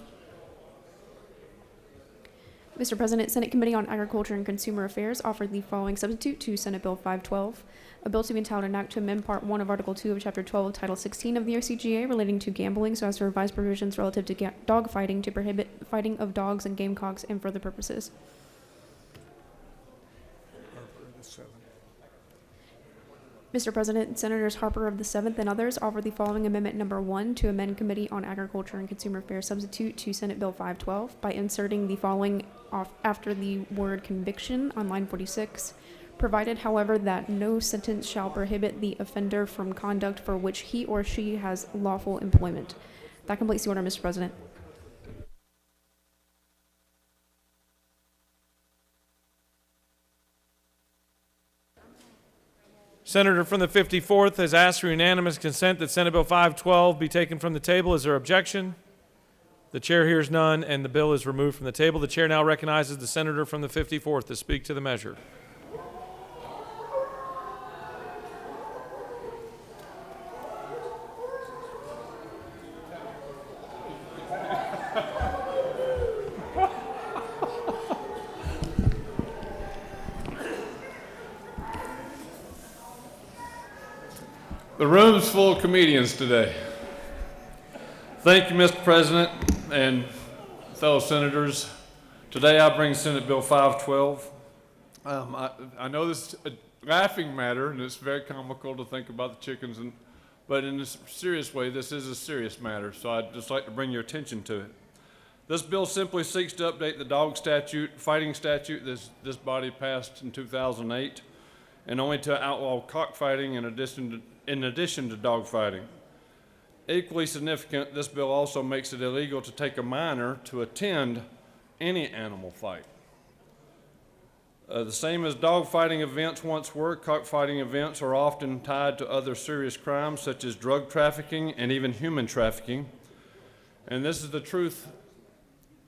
Mr. President, Senate Committee on Agriculture and Consumer Affairs offered the following substitute to Senate Bill 512, a bill to be entitled an act to amend Part 1 of Article 2 of Chapter 12 of Title 16 of the OCGA relating to gambling so as to revise provisions relative to dog fighting, to prohibit fighting of dogs and gamecocks, and for other purposes. Mr. President, Senators Harper of the 7th and others offer the following amendment number 1 to amend Committee on Agriculture and Consumer Affairs substitute to Senate Bill 512 by inserting the following after the word conviction on line 46, provided, however, that no sentence shall prohibit the offender from conduct for which he or she has lawful employment. That completes the order, Mr. President. Senator from the 54th has asked for unanimous consent that Senate Bill 512 be taken from the table. Is there objection? The chair hears none, and the bill is removed from the table. The chair now recognizes the senator from the 54th to speak to the measure. The room's full of comedians today. Thank you, Mr. President and fellow senators. Today I bring Senate Bill 512. I know this is a laughing matter, and it's very comical to think about the chickens, but in a serious way, this is a serious matter, so I'd just like to bring your attention to it. This bill simply seeks to update the dog fighting statute this body passed in 2008, and only to outlaw cockfighting in addition to dog fighting. Equally significant, this bill also makes it illegal to take a minor to attend any animal fight. The same as dog fighting events once were, cockfighting events are often tied to other serious crimes such as drug trafficking and even human trafficking. And this is the truth,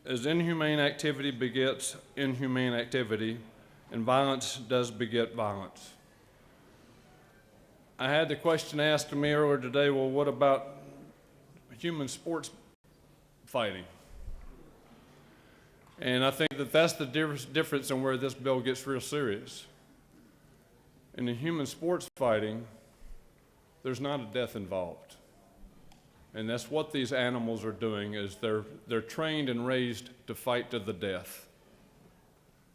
as inhumane activity begets inhumane activity, and violence does beget violence. I had the question asked to me earlier today, well, what about human sports fighting? And I think that that's the difference in where this bill gets real serious. In the human sports fighting, there's not a death involved. And that's what these animals are doing, is they're trained and raised to fight to the death.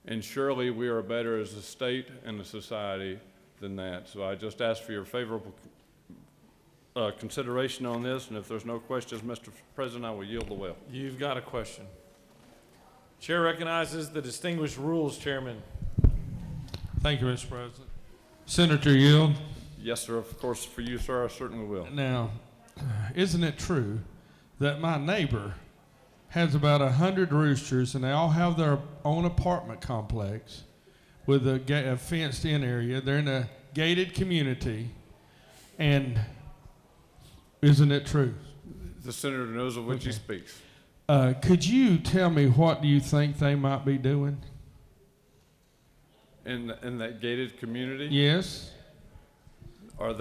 And surely we are better as a state and a society than that. So I just ask for your favorable consideration on this, and if there's no questions, Mr. President, I will yield the will. You've got a question. Chair recognizes the distinguished rules chairman. Thank you, Mr. President. Senator Yield. Yes, sir. Of course, for you, sir, I certainly will. Now, isn't it true that my neighbor has about 100 roosters, and they all have their own apartment complex with a fenced-in area? They're in a gated community, and isn't it true? The senator knows of which he speaks. Could you tell me what do you think they might be doing? In that gated community? Yes. I'll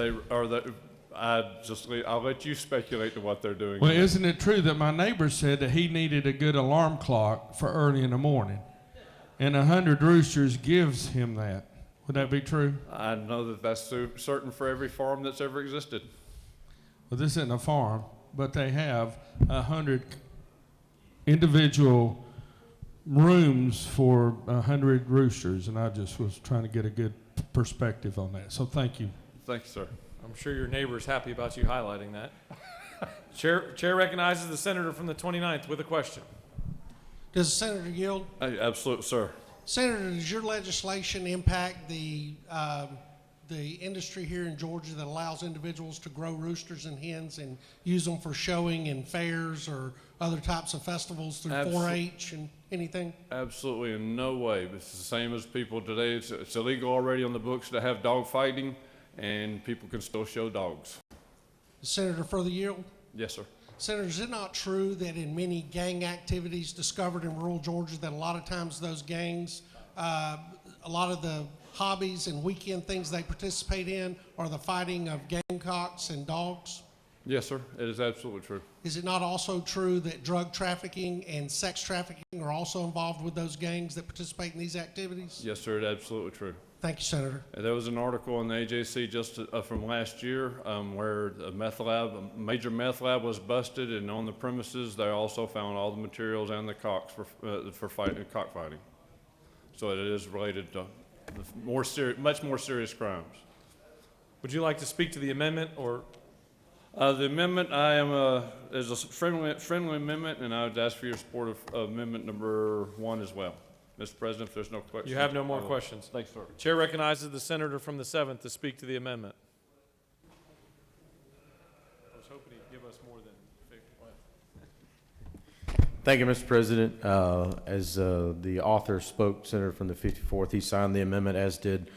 let you speculate to what they're doing. Well, isn't it true that my neighbor said that he needed a good alarm clock for early in the morning, and 100 roosters gives him that? Would that be true? I know that that's certain for every farm that's ever existed. Well, this isn't a farm, but they have 100 individual rooms for 100 roosters, and I just was trying to get a good perspective on that. So thank you. Thank you, sir. I'm sure your neighbor's happy about you highlighting that. Chair recognizes the senator from the 29th with a question. Does the senator yield? Absolutely, sir. Senator, does your legislation impact the industry here in Georgia that allows individuals to grow roosters and hens and use them for showing in fairs or other types of festivals through 4-H and anything? Absolutely, in no way. It's the same as people today. It's illegal already on the books to have dog fighting, and people can still show dogs. The senator further yield? Yes, sir. Senator, is it not true that in many gang activities discovered in rural Georgia that a lot of times those gangs, a lot of the hobbies and weekend things they participate in are the fighting of gamecocks and dogs? Yes, sir. It is absolutely true. Is it not also true that drug trafficking and sex trafficking are also involved with those gangs that participate in these activities? Yes, sir. It's absolutely true. Thank you, Senator. There was an article in the AJC just from last year where a major meth lab was busted, and on the premises they also found all the materials and the cocks for cockfighting. So it is related to much more serious crimes. Would you like to speak to the amendment or? The amendment is a friendly amendment, and I would ask for your support of amendment number 1 as well. Mr. President, if there's no questions. You have no more questions. Thanks, sir. Chair recognizes the senator from the 7th to speak to the amendment. I was hoping he'd give us more than 50. Thank you, Mr. President. As the author spoke, Senator from the 54th, he signed the amendment, as did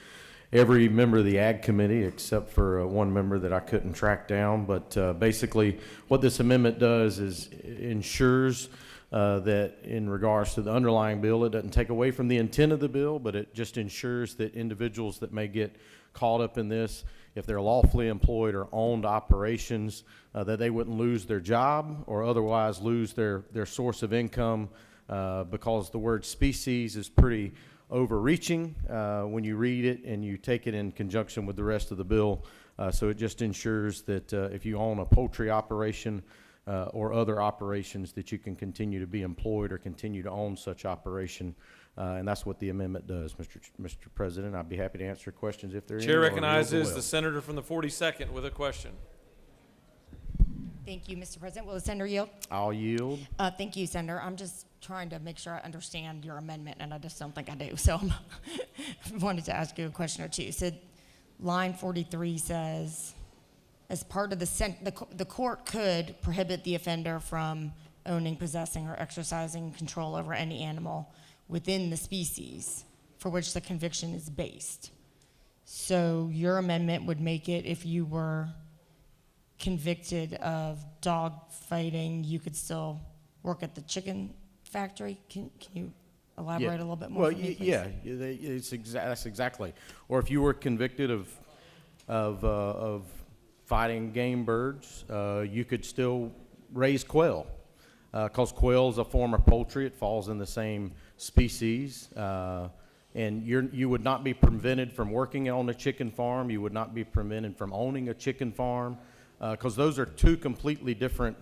every member of the Ag Committee, except for one member that I couldn't track down. But basically, what this amendment does is ensures that in regards to the underlying bill, it doesn't take away from the intent of the bill, but it just ensures that individuals that may get caught up in this, if they're lawfully employed or owned operations, that they wouldn't lose their job or otherwise lose their source of income, because the word species is pretty overreaching when you read it and you take it in conjunction with the rest of the bill. So it just ensures that if you own a poultry operation or other operations, that you can continue to be employed or continue to own such operation. And that's what the amendment does, Mr. President. I'd be happy to answer questions if there are any. Chair recognizes the senator from the 42nd with a question. Thank you, Mr. President. Will the senator yield? I'll yield. Thank you, Senator. I'm just trying to make sure I understand your amendment, and I just don't think I do. So I wanted to ask you a question or two. So line 43 says, as part of the court could prohibit the offender from owning, possessing, or exercising control over any animal within the species for which the conviction is based. So your amendment would make it, if you were convicted of dog fighting, you could still work at the chicken factory. Can you elaborate a little bit more? Well, for me, please? yeah, that's exactly. Or if you were convicted of fighting game birds, you could still raise quail, because quail is a form of poultry. It falls in the same species, and you would not be prevented from working on a chicken farm. You would not be prevented from owning a chicken farm, because those are two completely different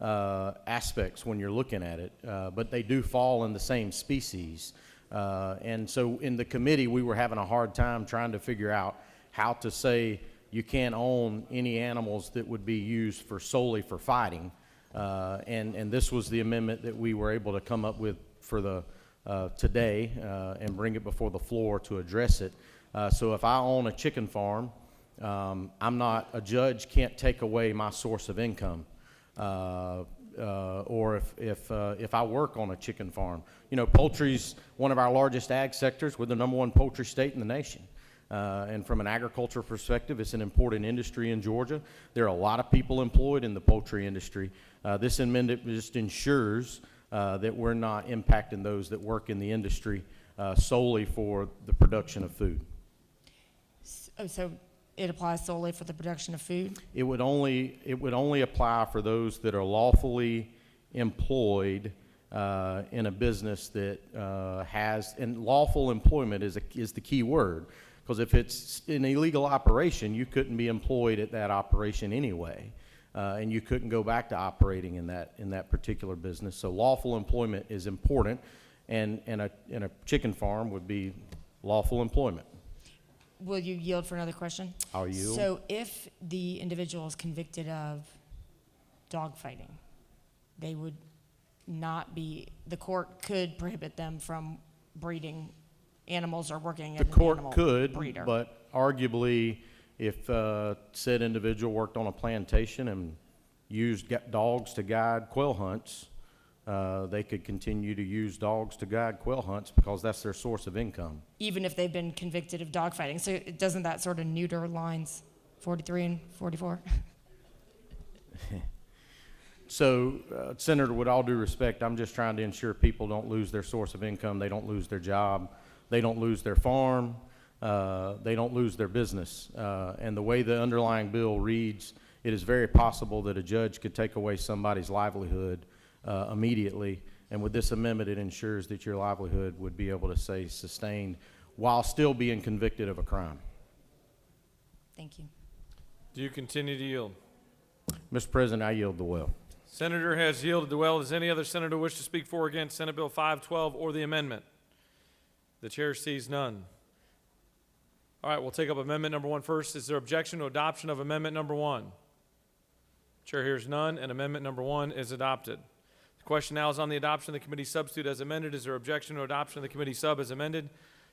aspects when you're looking at it, but they do fall in the same species. And so in the committee, we were having a hard time trying to figure out how to say you can't own any animals that would be used solely for fighting. And this was the amendment that we were able to come up with for the today and bring it before the floor to address it. So if I own a chicken farm, I'm not, a judge can't take away my source of income. Or if I work on a chicken farm. You know, poultry's one of our largest ag sectors. We're the #1 poultry state in the nation. And from an agriculture perspective, it's an important industry in Georgia. There are a lot of people employed in the poultry industry. This amendment just ensures that we're not impacting those that work in the industry solely for the production of food. So it applies solely for the production of food? It would only apply for those that are lawfully employed in a business that has, and lawful employment is the key word, because if it's an illegal operation, you couldn't be employed at that operation anyway, and you couldn't go back to operating in that particular business. So lawful employment is important, and a chicken farm would be lawful employment. Will you yield for another question? I'll yield. So if the individual is convicted of dogfighting, they would not be, the court could prohibit them from breeding animals or working The as an court animal could, breeder. but arguably, if said individual worked on a plantation and used dogs to guide quail hunts, they could continue to use dogs to guide quail hunts because that's their source of income. Even if they've been convicted of dogfighting. So doesn't that sort of neuter lines 43 and 44? So, Senator, with all due respect, I'm just trying to ensure people don't lose their source of income, they don't lose their job, they don't lose their farm, they don't lose their business. And the way the underlying bill reads, it is very possible that a judge could take away somebody's livelihood immediately. And with this amendment, it ensures that your livelihood would be able to stay sustained while still being convicted of a crime. Thank you. Do you continue to yield? Mr. President, I yield the well. Senator has yielded the well. Does any other senator wish to speak for or against Senate Bill 512 or the amendment? The chair sees none. All right, we'll take up amendment number 1 first. Is there objection to adoption of amendment number 1? Chair hears none, and amendment number 1 is adopted. The question now is on the adoption of the committee substitute as amended. Is there objection to adoption of the committee sub as amended?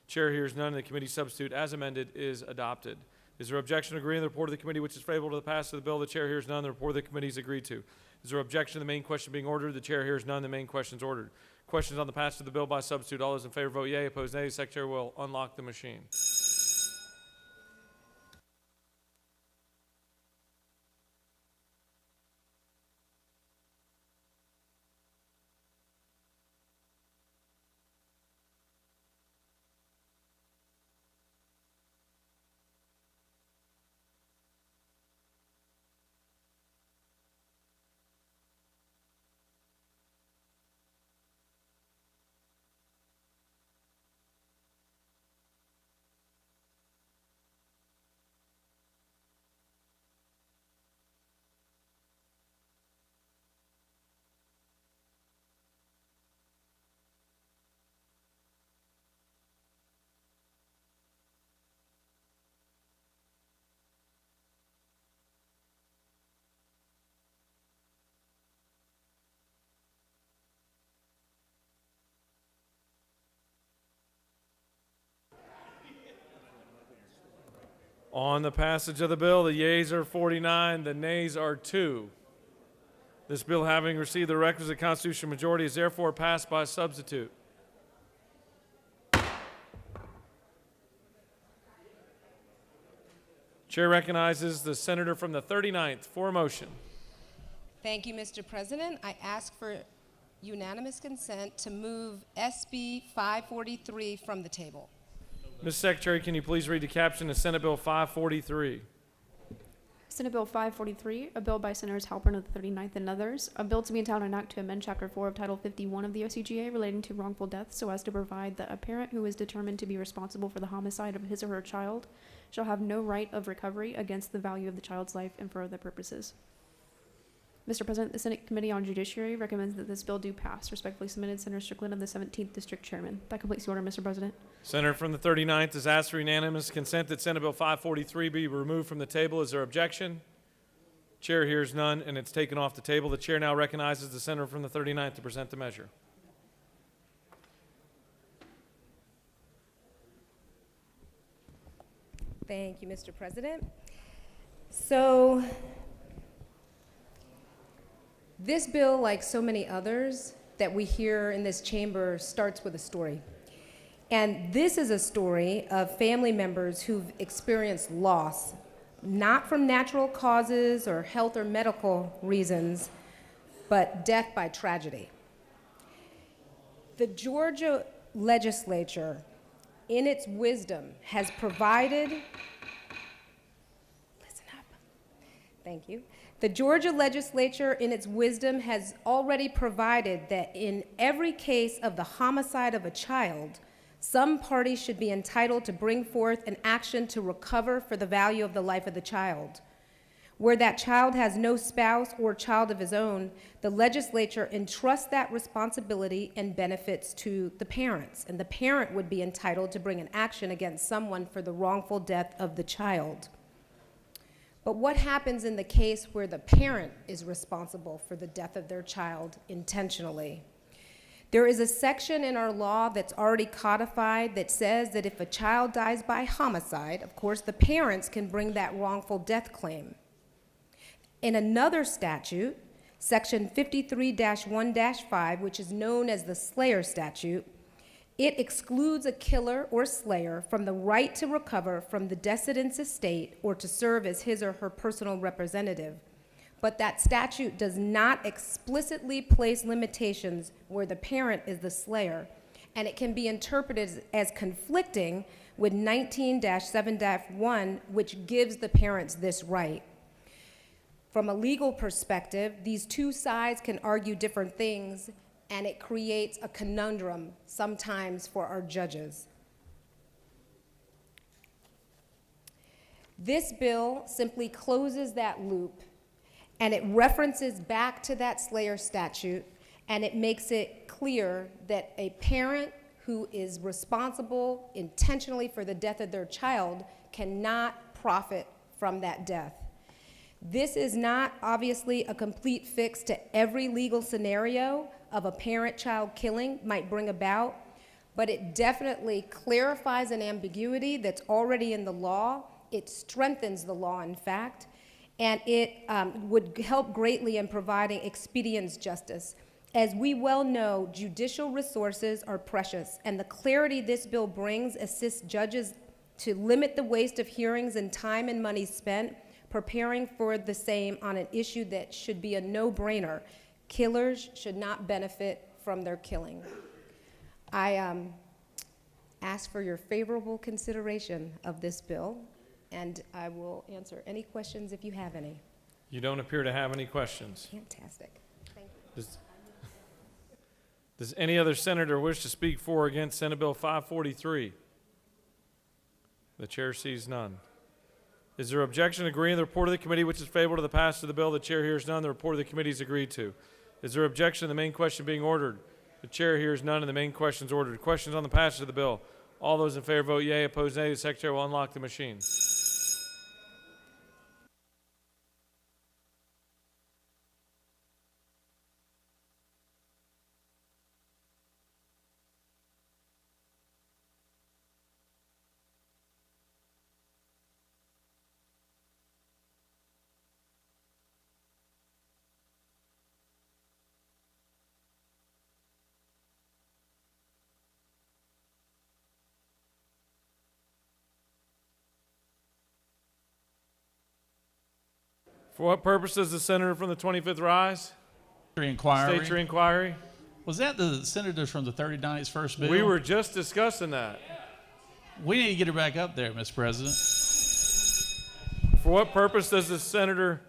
Chair hears none, and the committee substitute as amended is adopted. Is there objection to agreeing to the report of the committee which is favorable to the passage of the bill? The chair hears none. The report of the committee is agreed to. Is there objection to the main question being ordered? The chair hears none. The main question is ordered. Questions on the passage of the bill by substitute. All those in favor vote yea. Opposed, nay. The secretary will unlock the machine. On the passage of the bill, the yeas are 49, the nays are 2. This bill, having received the requisite constitutional majority, is therefore passed by substitute. Chair recognizes the senator from the 39th for a motion. Thank you, Mr. President. I ask for unanimous consent to move SB 543 from the table. Ms. Secretary, can you please read the caption of Senate Bill 543? Senate Bill 543, a bill by Senators Halpern of the 39th and others, a bill to be entitled an act to amend Chapter 4 of Title 51 of the OCGA relating to wrongful death so as to provide that a parent who is determined to be responsible for the homicide of his or her child shall have no right of recovery against the value of the child's life and for other purposes. Mr. President, the Senate Committee on Judiciary recommends that this bill do pass. Respectfully submitted, Senator Strickland of the 17th District Chairman. That completes the order, Mr. President. Senator from the 39th has asked for unanimous consent that Senate Bill 543 be removed from the table. Is there objection? Chair hears none, and it's taken off the table. The chair now recognizes the senator from the 39th to present the measure. Thank you, Mr. President. So, this bill, like so many others that we hear in this chamber, starts with a story. And this is a story of family members who've experienced loss, not from natural causes or health or medical reasons, but death by tragedy. The Georgia legislature, in its wisdom, has provided, listen up, thank you. The Georgia legislature, in its wisdom, has already provided that in every case of the homicide of a child, some party should be entitled to bring forth an action to recover for the value of the life of the child. Where that child has no spouse or child of his own, the legislature entrusts that responsibility and benefits to the parents, and the parent would be entitled to bring an action against someone for the wrongful death of the child. But what happens in the case where the parent is responsible for the death of their child intentionally? There is a section in our law that's already codified that says that if a child dies by homicide, of course, the parents can bring that wrongful death claim. In another statute, section 53-1-5, which is known as the Slayer statute, it excludes a killer or slayer from the right to recover from the decedent's estate or to serve as his or her personal representative. But that statute does not explicitly place limitations where the parent is the slayer, and it can be interpreted as conflicting with 19-7-1, which gives the parents this right. From a legal perspective, these two sides can argue different things, and it creates a conundrum sometimes for our judges. This bill simply closes that loop, and it references back to that Slayer statute, and it makes it clear that a parent who is responsible intentionally for the death of their child cannot profit from that death. This is not obviously a complete fix to every legal scenario of a parent-child killing might bring about, but it definitely clarifies an ambiguity that's already in the law. It strengthens the law, in fact, and it would help greatly in providing expedience justice. As we well know, judicial resources are precious, and the clarity this bill brings assists judges to limit the waste of hearings and time and money spent preparing for the same on an issue that should be a no-brainer. Killers should not benefit from their killing. I ask for your favorable consideration of this bill, and I will answer any questions if you have any. You don't appear to have any questions. Fantastic. Thank you. Does any other senator wish to speak for or against Senate Bill 543? The chair sees none. Is there objection to agreeing to the report of the committee which is favorable to the passage of the bill? The chair hears none. The report of the committee is agreed to. Is there objection to the main question being ordered? The chair hears none and the main question is ordered. Questions on the passage of the bill? All those in favor vote yea. Opposed nay. The secretary will unlock the machine. For what purpose does the senator from the 25th rise? Inquiry. State your inquiry. Was that the senator from the 39th first bill? We were just discussing that. We need to get her back up there, Mr. President. For what purpose does the senator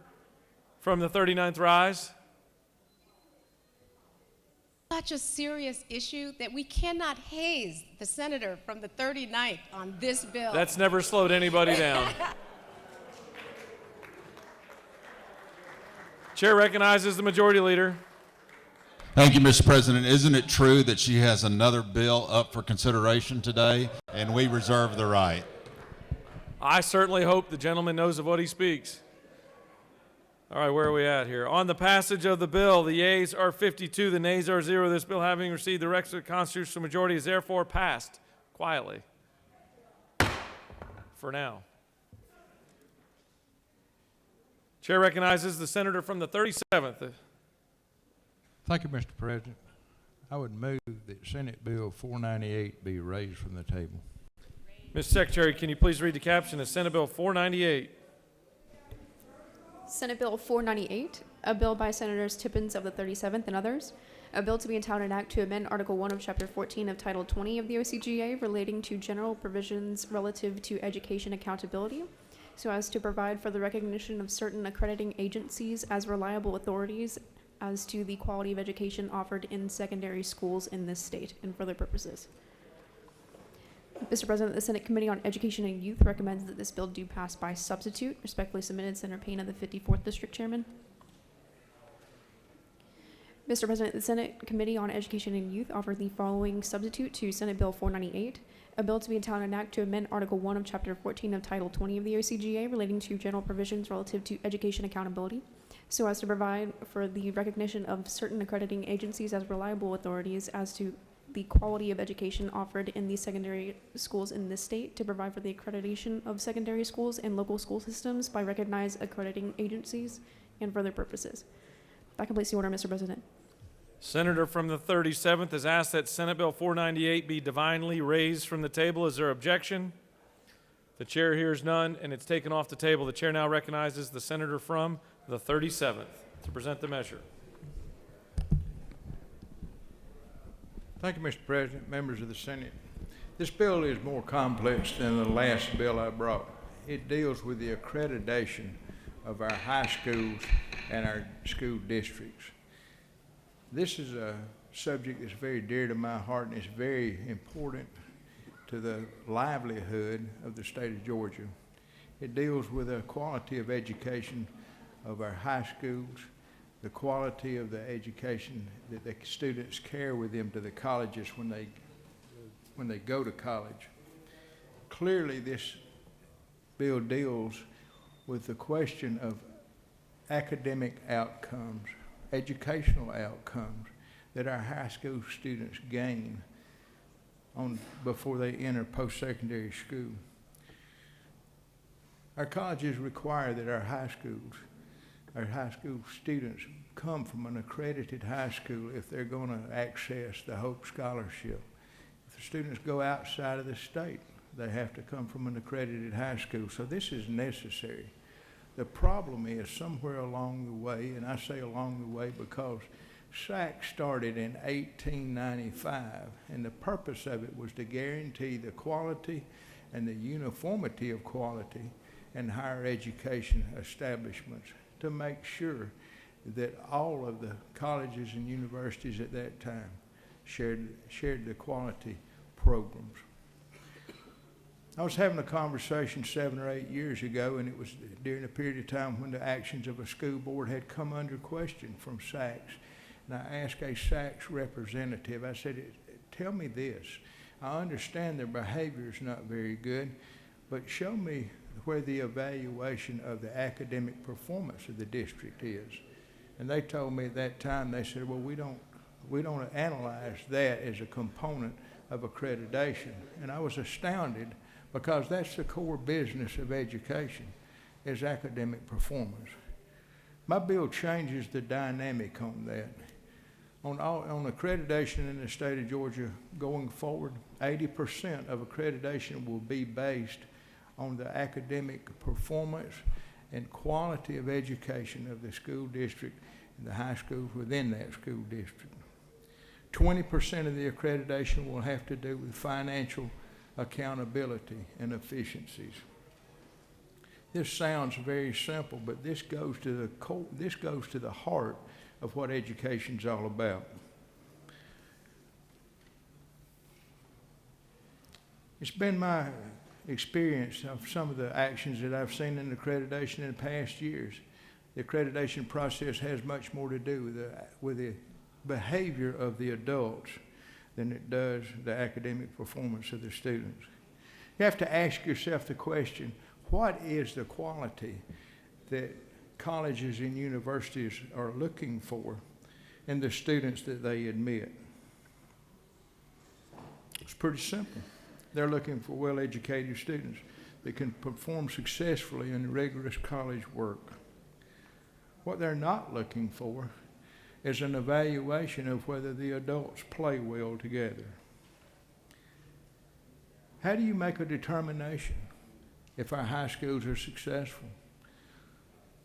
from the 39th rise? Such a serious issue that we cannot haze the senator from the 39th on this bill. That's never slowed anybody down. Chair recognizes the majority leader. Thank you, Mr. President. Isn't it true that she has another bill up for consideration today, and we reserve the right? I certainly hope the gentleman knows of what he speaks. All right, where are we at here? On the passage of the bill, the yeas are 52, the nays are 0. This bill, having received the requisite constitutional majority, is therefore passed quietly. For now. Chair recognizes the senator from the 37th. Thank you, Mr. President. I would move that Senate Bill 498 be raised from the table. Mr. Secretary, can you please read the caption of Senate Bill 498? Senate Bill 498, a bill by Senators Tippins of the 37th and others, a bill to be entitled an act to amend Article 1 of Chapter 14 of Title 20 of the OCGA relating to general provisions relative to education accountability, so as to provide for the recognition of certain accrediting agencies as reliable authorities as to the quality of education offered in secondary schools in this state and for other purposes. Mr. President, the Senate Committee on Education and Youth recommends that this bill do pass by substitute. Respectfully submitted, Senator Payne, the 54th District Chairman. Mr. President, the Senate Committee on Education and Youth offered the following substitute to Senate Bill 498, a bill to be entitled an act to amend Article 1 of Chapter 14 of Title 20 of the OCGA relating to general provisions relative to education accountability, so as to provide for the recognition of certain accrediting agencies as reliable authorities as to the quality of education offered in the secondary schools in this state, to provide for the accreditation of secondary schools and local school systems by recognized accrediting agencies, and for other purposes. That completes the order, Mr. President. Senator from the 37th has asked that Senate Bill 498 be divinely raised from the table. Is there objection? The chair hears none, and it's taken off the table. The chair now recognizes the senator from the 37th to present the measure. Thank you, Mr. President, members of the Senate. This bill is more complex than the last bill I brought. It deals with the accreditation of our high schools and our school districts. This is a subject that's very dear to my heart, and it's very important to the livelihood of the state of Georgia. It deals with the quality of education of our high schools, the quality of the education that the students carry with them to the colleges when they go to college. Clearly, this bill deals with the question of academic outcomes, educational outcomes that our high school students gain before they enter post-secondary school. Our colleges require that our high school students come from an accredited high school if they're going to access the Hope Scholarship. If the students go outside of the state, they have to come from an accredited high school. So this is necessary. The problem is somewhere along the way, and I say along the way because SAC started in 1895, and the purpose of it was to guarantee the quality and the uniformity of quality in higher education establishments, to make sure that all of the colleges and universities at that time shared the quality programs. I was having a conversation 7 or 8 years ago, and it was during a period of time when the actions of a school board had come under question from SACS. And I asked a SACS representative, I said, tell me this. I understand their behavior is not very good, but show me where the evaluation of the academic performance of the district is. And they told me at that time, they said, well, we don't analyze that as a component of accreditation. And I was astounded, because that's the core business of education, is academic performance. My bill changes the dynamic on that. On accreditation in the state of Georgia going forward, 80% of accreditation will be based on the academic performance and quality of education of the school district and the high schools within that school district. 20% of the accreditation will have to do with financial accountability and efficiencies. This sounds very simple, but this goes to the heart of what education's all about. It's been my experience of some of the actions that I've seen in accreditation in past years. The accreditation process has much more to do with the behavior of the adults than it does the academic performance of the students. You have to ask yourself the question, what is the quality that colleges and universities are looking for in the students that they admit? It's pretty simple. They're looking for well-educated students that can perform successfully in rigorous college work. What they're not looking for is an evaluation of whether the adults play well together. How do you make a determination if our high schools are successful?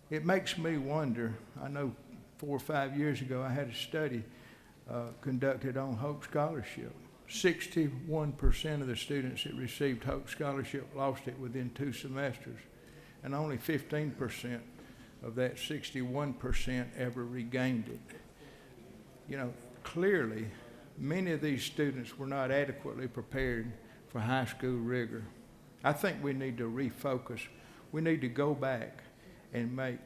It makes me wonder. I know 4 or 5 years ago I had a study conducted on Hope Scholarship. 61% of the students that received Hope Scholarship lost it within 2 semesters, and only 15% of that 61% ever regained it. You know, clearly, many of these students were not adequately prepared for high school rigor. I think we need to refocus. We need to go back and make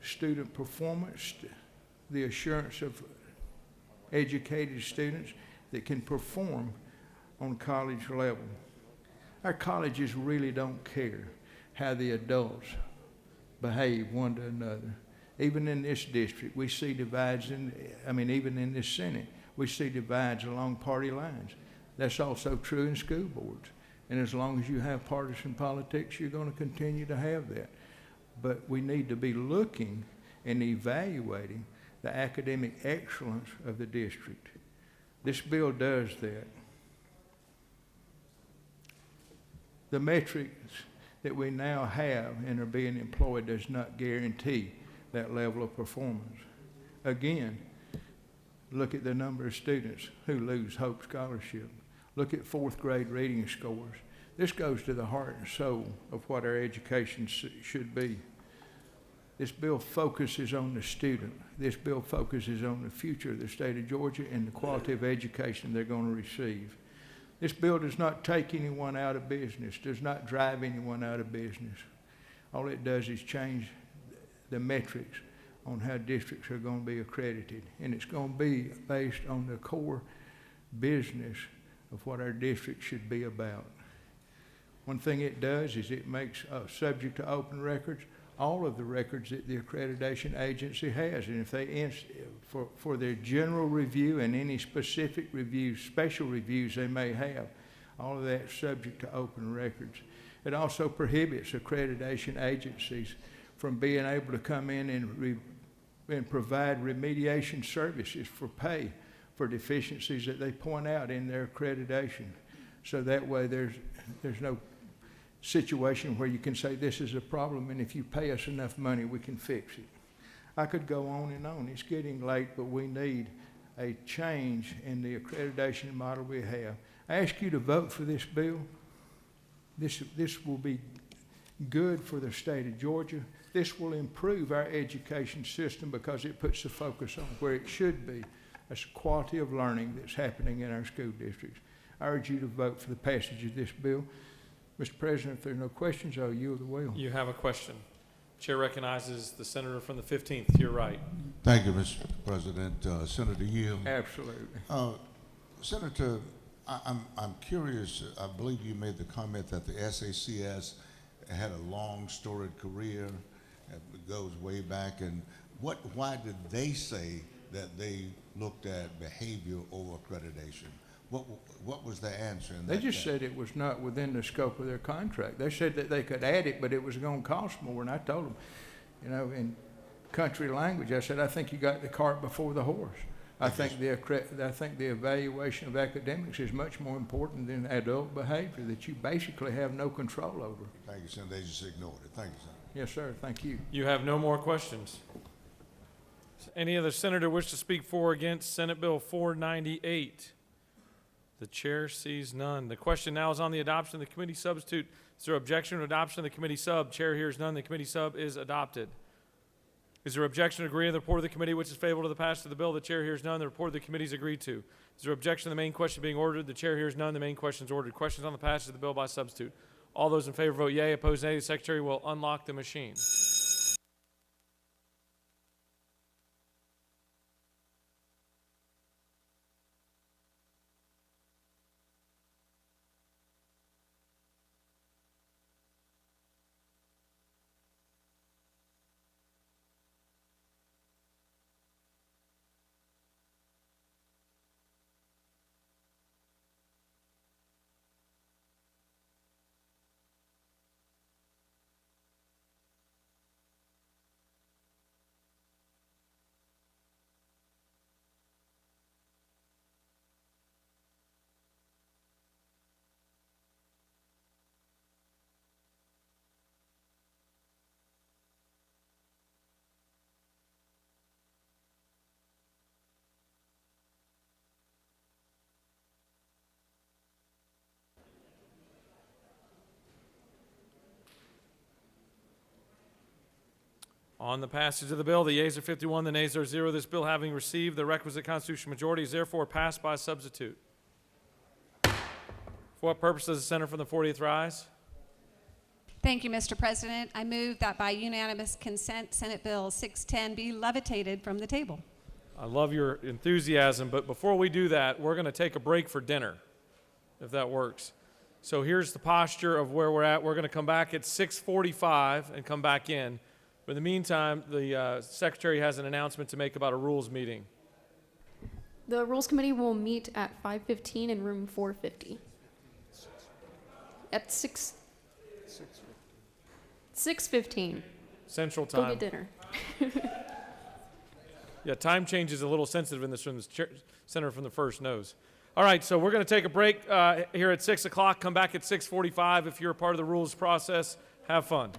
student performance the assurance of educated students that can perform on college level. Our colleges really don't care how the adults behave one to another. Even in this district, we see divides even in this Senate, we see divides along party lines. That's also true in school boards. And as long as you have partisan politics, you're going to continue to have that. But we need to be looking and evaluating the academic excellence of the district. This bill does that. The metrics that we now have and are being employed does not guarantee that level of performance. Again, look at the number of students who lose Hope Scholarship. Look at fourth grade reading scores. This goes to the heart and soul of what our education should be. This bill focuses on the student. This bill focuses on the future of the state of Georgia and the quality of education they're going to receive. This bill does not take anyone out of business, does not drive anyone out of business. All it does is change the metrics on how districts are going to be accredited. And it's going to be based on the core business of what our district should be about. One thing it does is it makes subject to open records all of the records that the accreditation agency has. And if they, for their general review and any specific reviews, special reviews they may have, all of that's subject to open records. It also prohibits accreditation agencies from being able to come in and provide remediation services for pay for deficiencies that they point out in their accreditation. So that way there's no situation where you can say this is a problem and if you pay us enough money we can fix it. I could go on and on. It's getting late, but we need a change in the accreditation model we have. I ask you to vote for this bill. This will be good for the state of Georgia. This will improve our education system because it puts the focus on where it should be. That's the quality of learning that's happening in our school districts. I urge you to vote for the passage of this bill. Mr. President, if there are no questions, I'll yield the will. You have a question. Chair recognizes the senator from the 15th to your right. Thank you, Mr. President. Senator Hill. Absolutely. Senator, I'm curious. I believe you made the comment that the SACS had a long, storied career. It goes way back. And why did they say that they looked at behavior over accreditation? What was the answer? They just said it was not within the scope of their contract. They said that they could add it, but it was going to cost more. And I told them, you know, in country language, I said, I think you got the cart before the horse. I think the evaluation of academics is much more important than adult behavior that you basically have no control over. Thank you, Senator. They just ignored it. Thank you, Senator. Yes, sir. Thank you. You have no more questions. Any other senator wish to speak for or against Senate Bill 498? The chair sees none. The question now is on the adoption of the committee substitute. Is there objection to adoption of the committee sub? Chair hears none. The committee sub is adopted. Is there objection to agree to the report of the committee which is favorable to the passage of the bill? The chair hears none. The report of the committee is agreed to. Is there objection to the main question being ordered? The chair hears none. The main question is ordered. Questions on the passage of the bill by substitute. All those in favor vote yea. Opposed nay. The secretary will unlock the machine. On the passage of the bill, the yeas are 51, the nays are 0. This bill having received the requisite constitutional majority is therefore passed by substitute. For what purpose does the senator from the 40th rise? Thank you, Mr. President. I move that by unanimous consent, Senate Bill 610 be levitated from the table. I love your enthusiasm, but before we do that, we're going to take a break for dinner, if that works. So here's the posture of where we're at. We're going to come back at 6:45 and come back in. But in the meantime, the secretary has an announcement to make about a rules meeting. The Rules Committee will meet at 5:15 in room 450. At 6:15. Central Go time. get dinner. Yeah, time change is a little sensitive in this room. The senator from the first knows. All right, so we're going to take a break here at 6 o'clock. Come back at 6:45. If you're a part of the rules process, have fun.